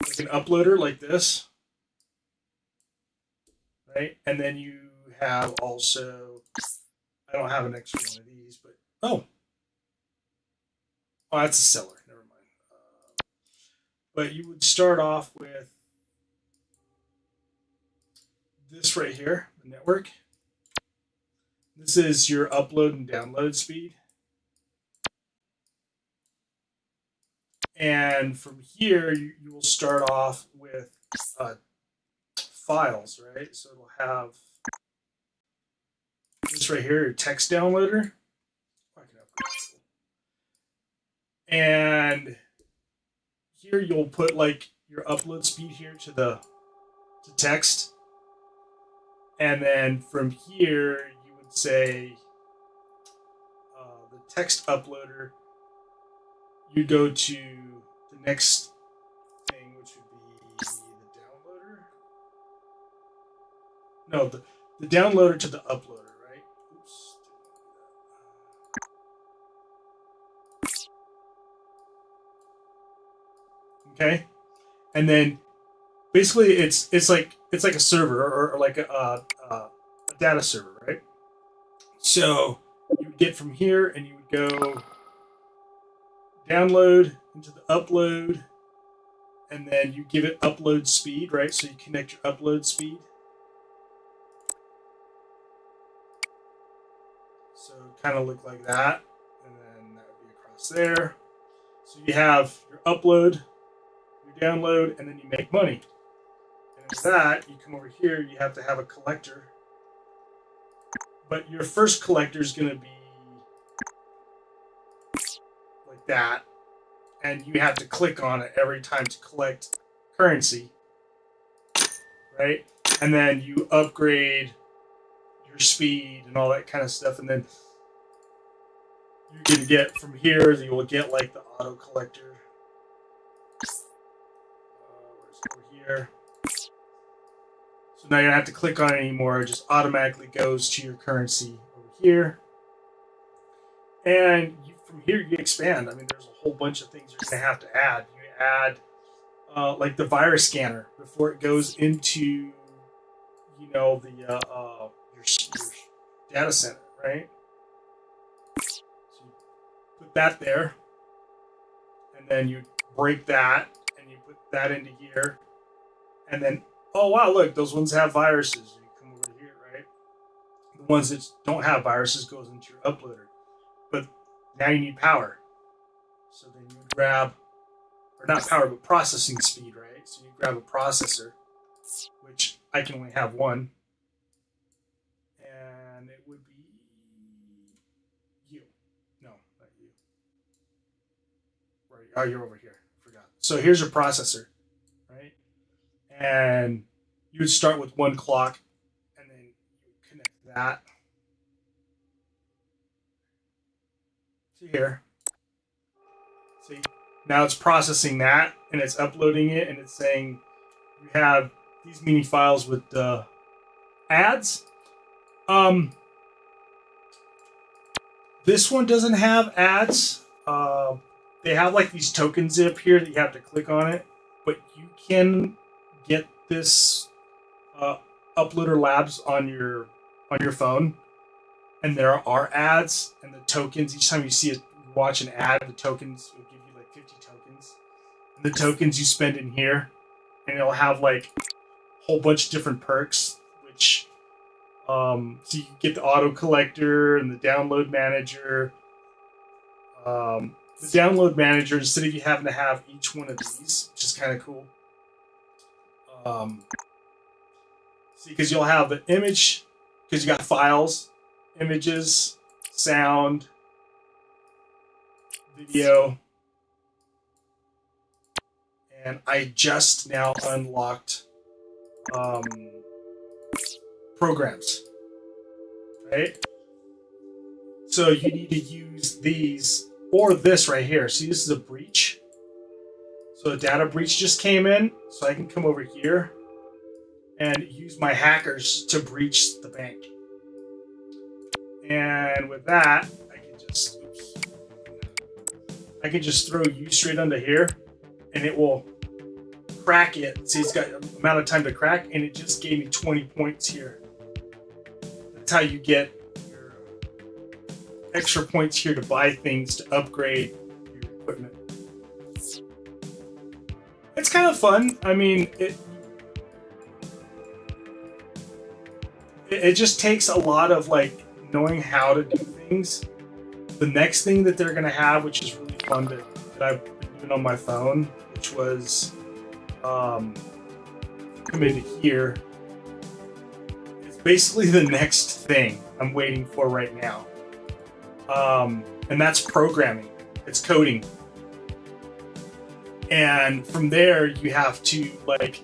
like an uploader like this, right? And then you have also I don't have an extra one of these, but oh, that's a seller. Never mind. But you would start off with this right here, the network. This is your upload and download speed. And from here, you will start off with files, right? So it'll have this right here, your text downloader. And here you'll put like your upload speed here to text. And then from here, you would say the text uploader, you go to the next thing, which would be the downloader. No, the downloader to the uploader, right? Oops. Okay, and then basically it's like a server or like a data server, right? So you would get from here and you would go download into the upload, and then you give it upload speed, right? So you connect your upload speed. So kind of look like that, and then that would be across there. So you have your upload, your download, and then you make money. And with that, you come over here, you have to have a collector. But your first collector is going to be like that. And you have to click on it every time to collect currency. Right? And then you upgrade your speed and all that kind of stuff. And then you can get from here, you will get like the auto collector. Where's it over here? So now you don't have to click on it anymore. It just automatically goes to your currency over here. And from here, you expand. I mean, there's a whole bunch of things you're going to have to add. You add like the virus scanner before it goes into, your data center, right? So you put that there, and then you break that, and you put that into here, and then oh wow, look, those ones have viruses. You come over here, right? The ones that don't have viruses goes into your uploader. But now you need power. So then you grab, or not power, but processing speed, right? So you grab a processor, which I can only have one. And it would be you. No, not you. Right. Oh, you're over here. Forgot. So here's your processor, right? And you would start with one clock, and then you connect that to here. See, now it's processing that, and it's uploading it, and it's saying you have these mini files with ads. This one doesn't have ads. They have like these tokens up here that you have to click on it, but you can get this Uploader Labs on your phone, and there are ads and the tokens. Each time you see it, watch an ad, the tokens will give you like 50 tokens. And the tokens you spend in here, and it'll have like a whole bunch of different perks, which so you can get the auto collector and the download manager. The download manager, instead of you having to have each one of these, which is kind of cool. See, because you'll have the image, because you got files, images, sound, video, and I just now unlocked programs, right? So you need to use these or this right here. See, this is a breach. So a data breach just came in, so I can come over here and use my hackers to breach the bank. And with that, I can just throw you straight under here, and it will crack it. See, it's got an amount of time to crack, and it just gave me 20 points here. That's how you get your extra points here to buy things to upgrade your equipment. It's kind of fun. I mean, it just takes a lot of like knowing how to do things. The next thing that they're gonna have, which is really fun that I've been doing on my phone, which was come into here. It's basically the next thing I'm waiting for right now. And that's programming. It's coding. And from there you have to like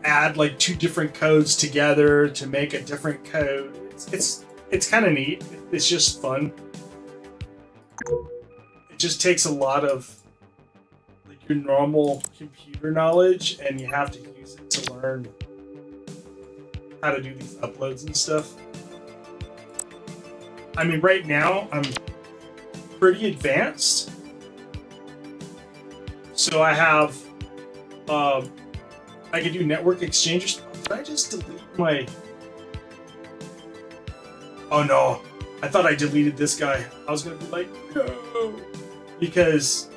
add like two different codes together to make a different code. It's kind of neat. It's just fun. It just takes a lot of like your normal computer knowledge, and you have to use it to learn how to do these uploads and stuff. I mean, right now I'm pretty advanced, so I have I can do network exchanges. Did I just delete my? Oh no, I thought I deleted this guy. I was gonna be like, no, because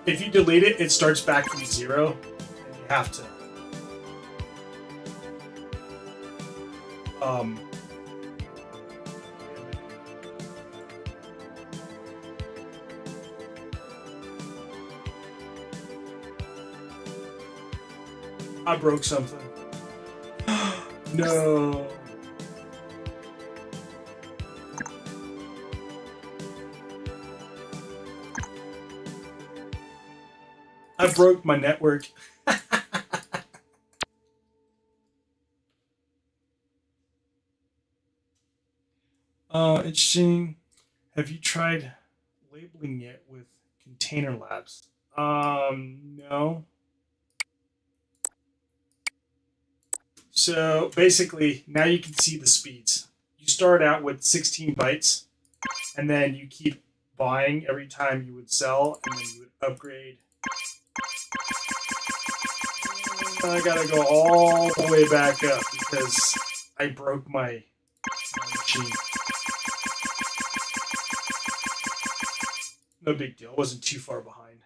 if you delete it, it starts back from 0, and you have to I broke something. No. I broke my network. Interesting. Have you tried labeling it with Container Labs? No. So basically, now you can see the speeds. You start out with 16 bytes, and then you keep buying every time you would sell, and then you would upgrade. I gotta go all the way back up because I broke my machine. No big deal. I wasn't too far behind.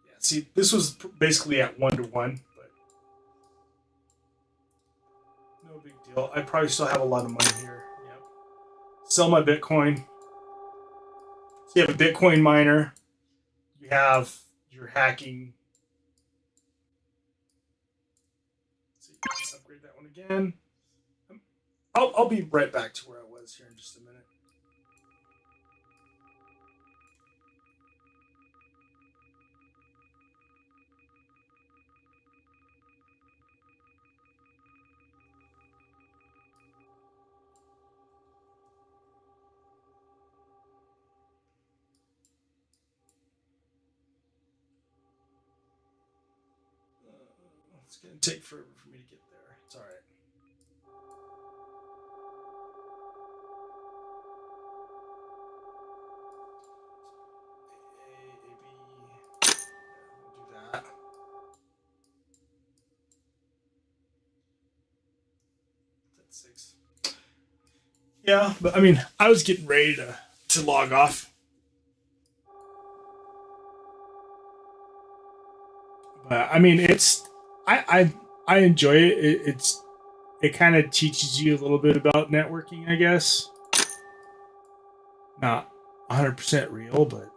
Yeah, see, this was basically at 1-to-1, but no big deal. I probably still have a lot of money here. Yep. Sell my Bitcoin. So you have a Bitcoin miner. You have your hacking. So you can upgrade that one again. I'll be right back to where I was here in just a minute. It's going to take forever for me to get there. It's all right. Yeah, but I mean, I was getting ready to log off. But I mean, I enjoy it. It kind of teaches you a little bit about networking, I guess. Not 100% real, but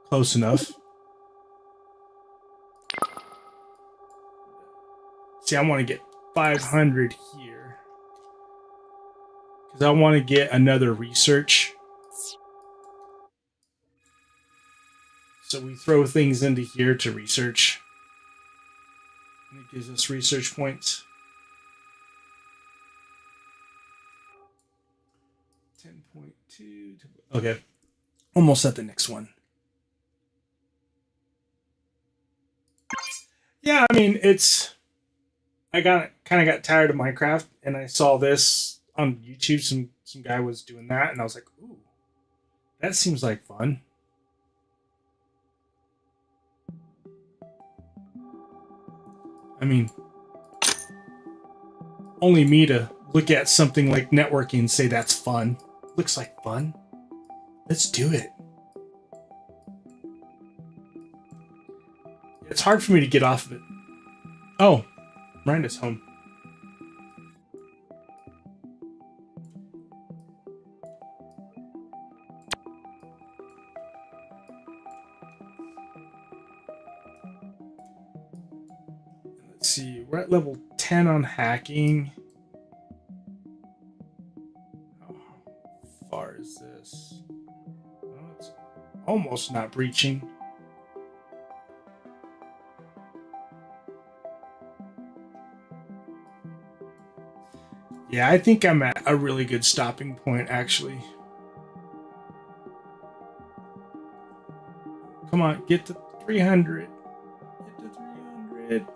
close enough. See, I want to get 500 here because I want to get another research. So we throw things into here to research. And it gives us research points. 10.2. Okay. Almost at the next one. Yeah, I mean, I kind of got tired of Minecraft, and I saw this on YouTube. Some guy was doing that, and I was like, ooh, that seems like fun. I mean, only me to look at something like networking and say that's fun. Looks like fun. Let's do it. It's hard for me to get off of it. Oh, Miranda's home. Let's see. We're at level 10 on hacking. How far is this? Well, it's almost not breaching. Yeah, I think I'm at a really good stopping point, actually. Come on, get to 300. Get to 300.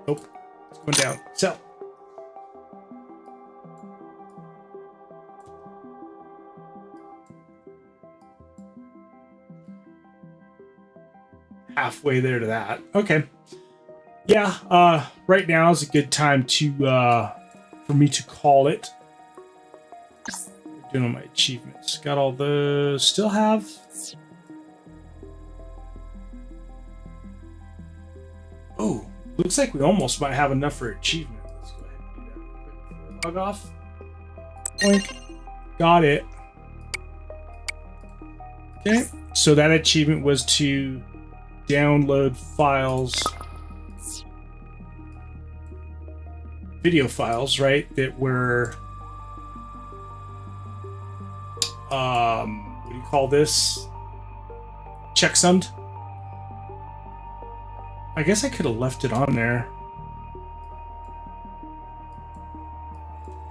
Nope. It's going down. Sell. Halfway there to that. Okay. Yeah, right now is a good time to for me to call it. Doing all my achievements. Got all those. Still have. Oh, looks like we almost might have enough for achievement. Let's go ahead and do that. Log off. Blink. Got it. Okay, so that achievement was to download files, video files, right? That were, what do you call this? Checksummed. I guess I could have left it on there.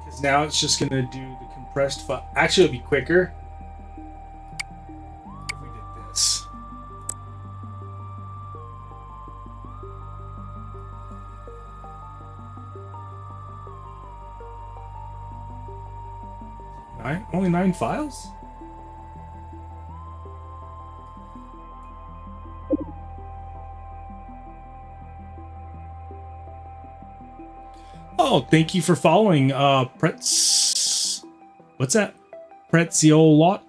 Because now it's just going to do the compressed file. Actually, it'll be quicker if we did this. Only 9 files? Oh, thank you for following, Pretz. What's that? Pretziolot?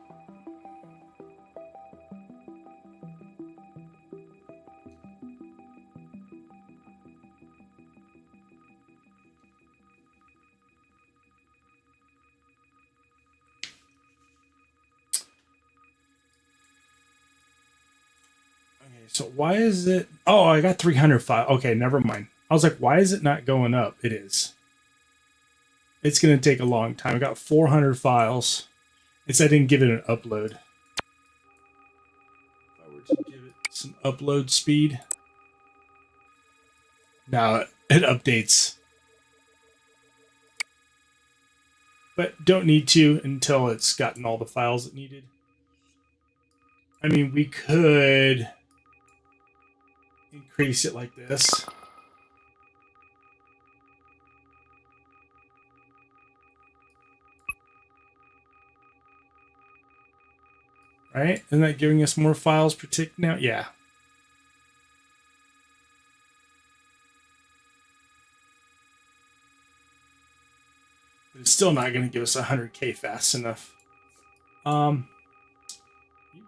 Okay, so why is it? Oh, I got 300 files. Okay, never mind. I was like, why is it not going up? It is. It's going to take a long time. I got 400 files. It's I didn't give it an upload. If I were to give it some upload speed. Now it updates. But don't need to until it's gotten all the files it needed. I mean, we could increase it like this. Right? Isn't that giving us more files per tick now? Yeah. But it's still not going to give us 100K fast enough. You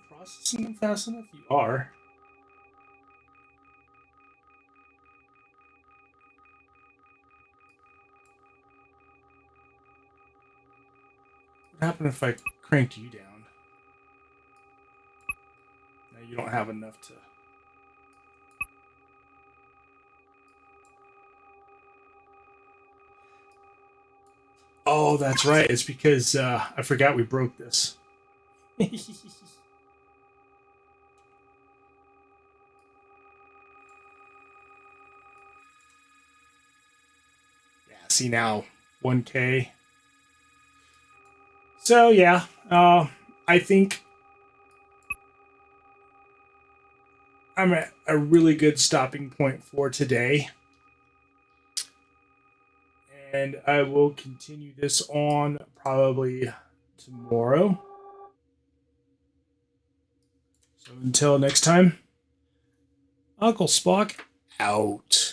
processing them fast enough? You are. What happened if I cranked you down? Now you don't have enough to... Oh, that's right. It's because I forgot we broke this. Yeah, see now, 1K. So yeah, I think I'm at a really good stopping point for today. And I will continue this on probably tomorrow. So until next time, Uncle Spock out.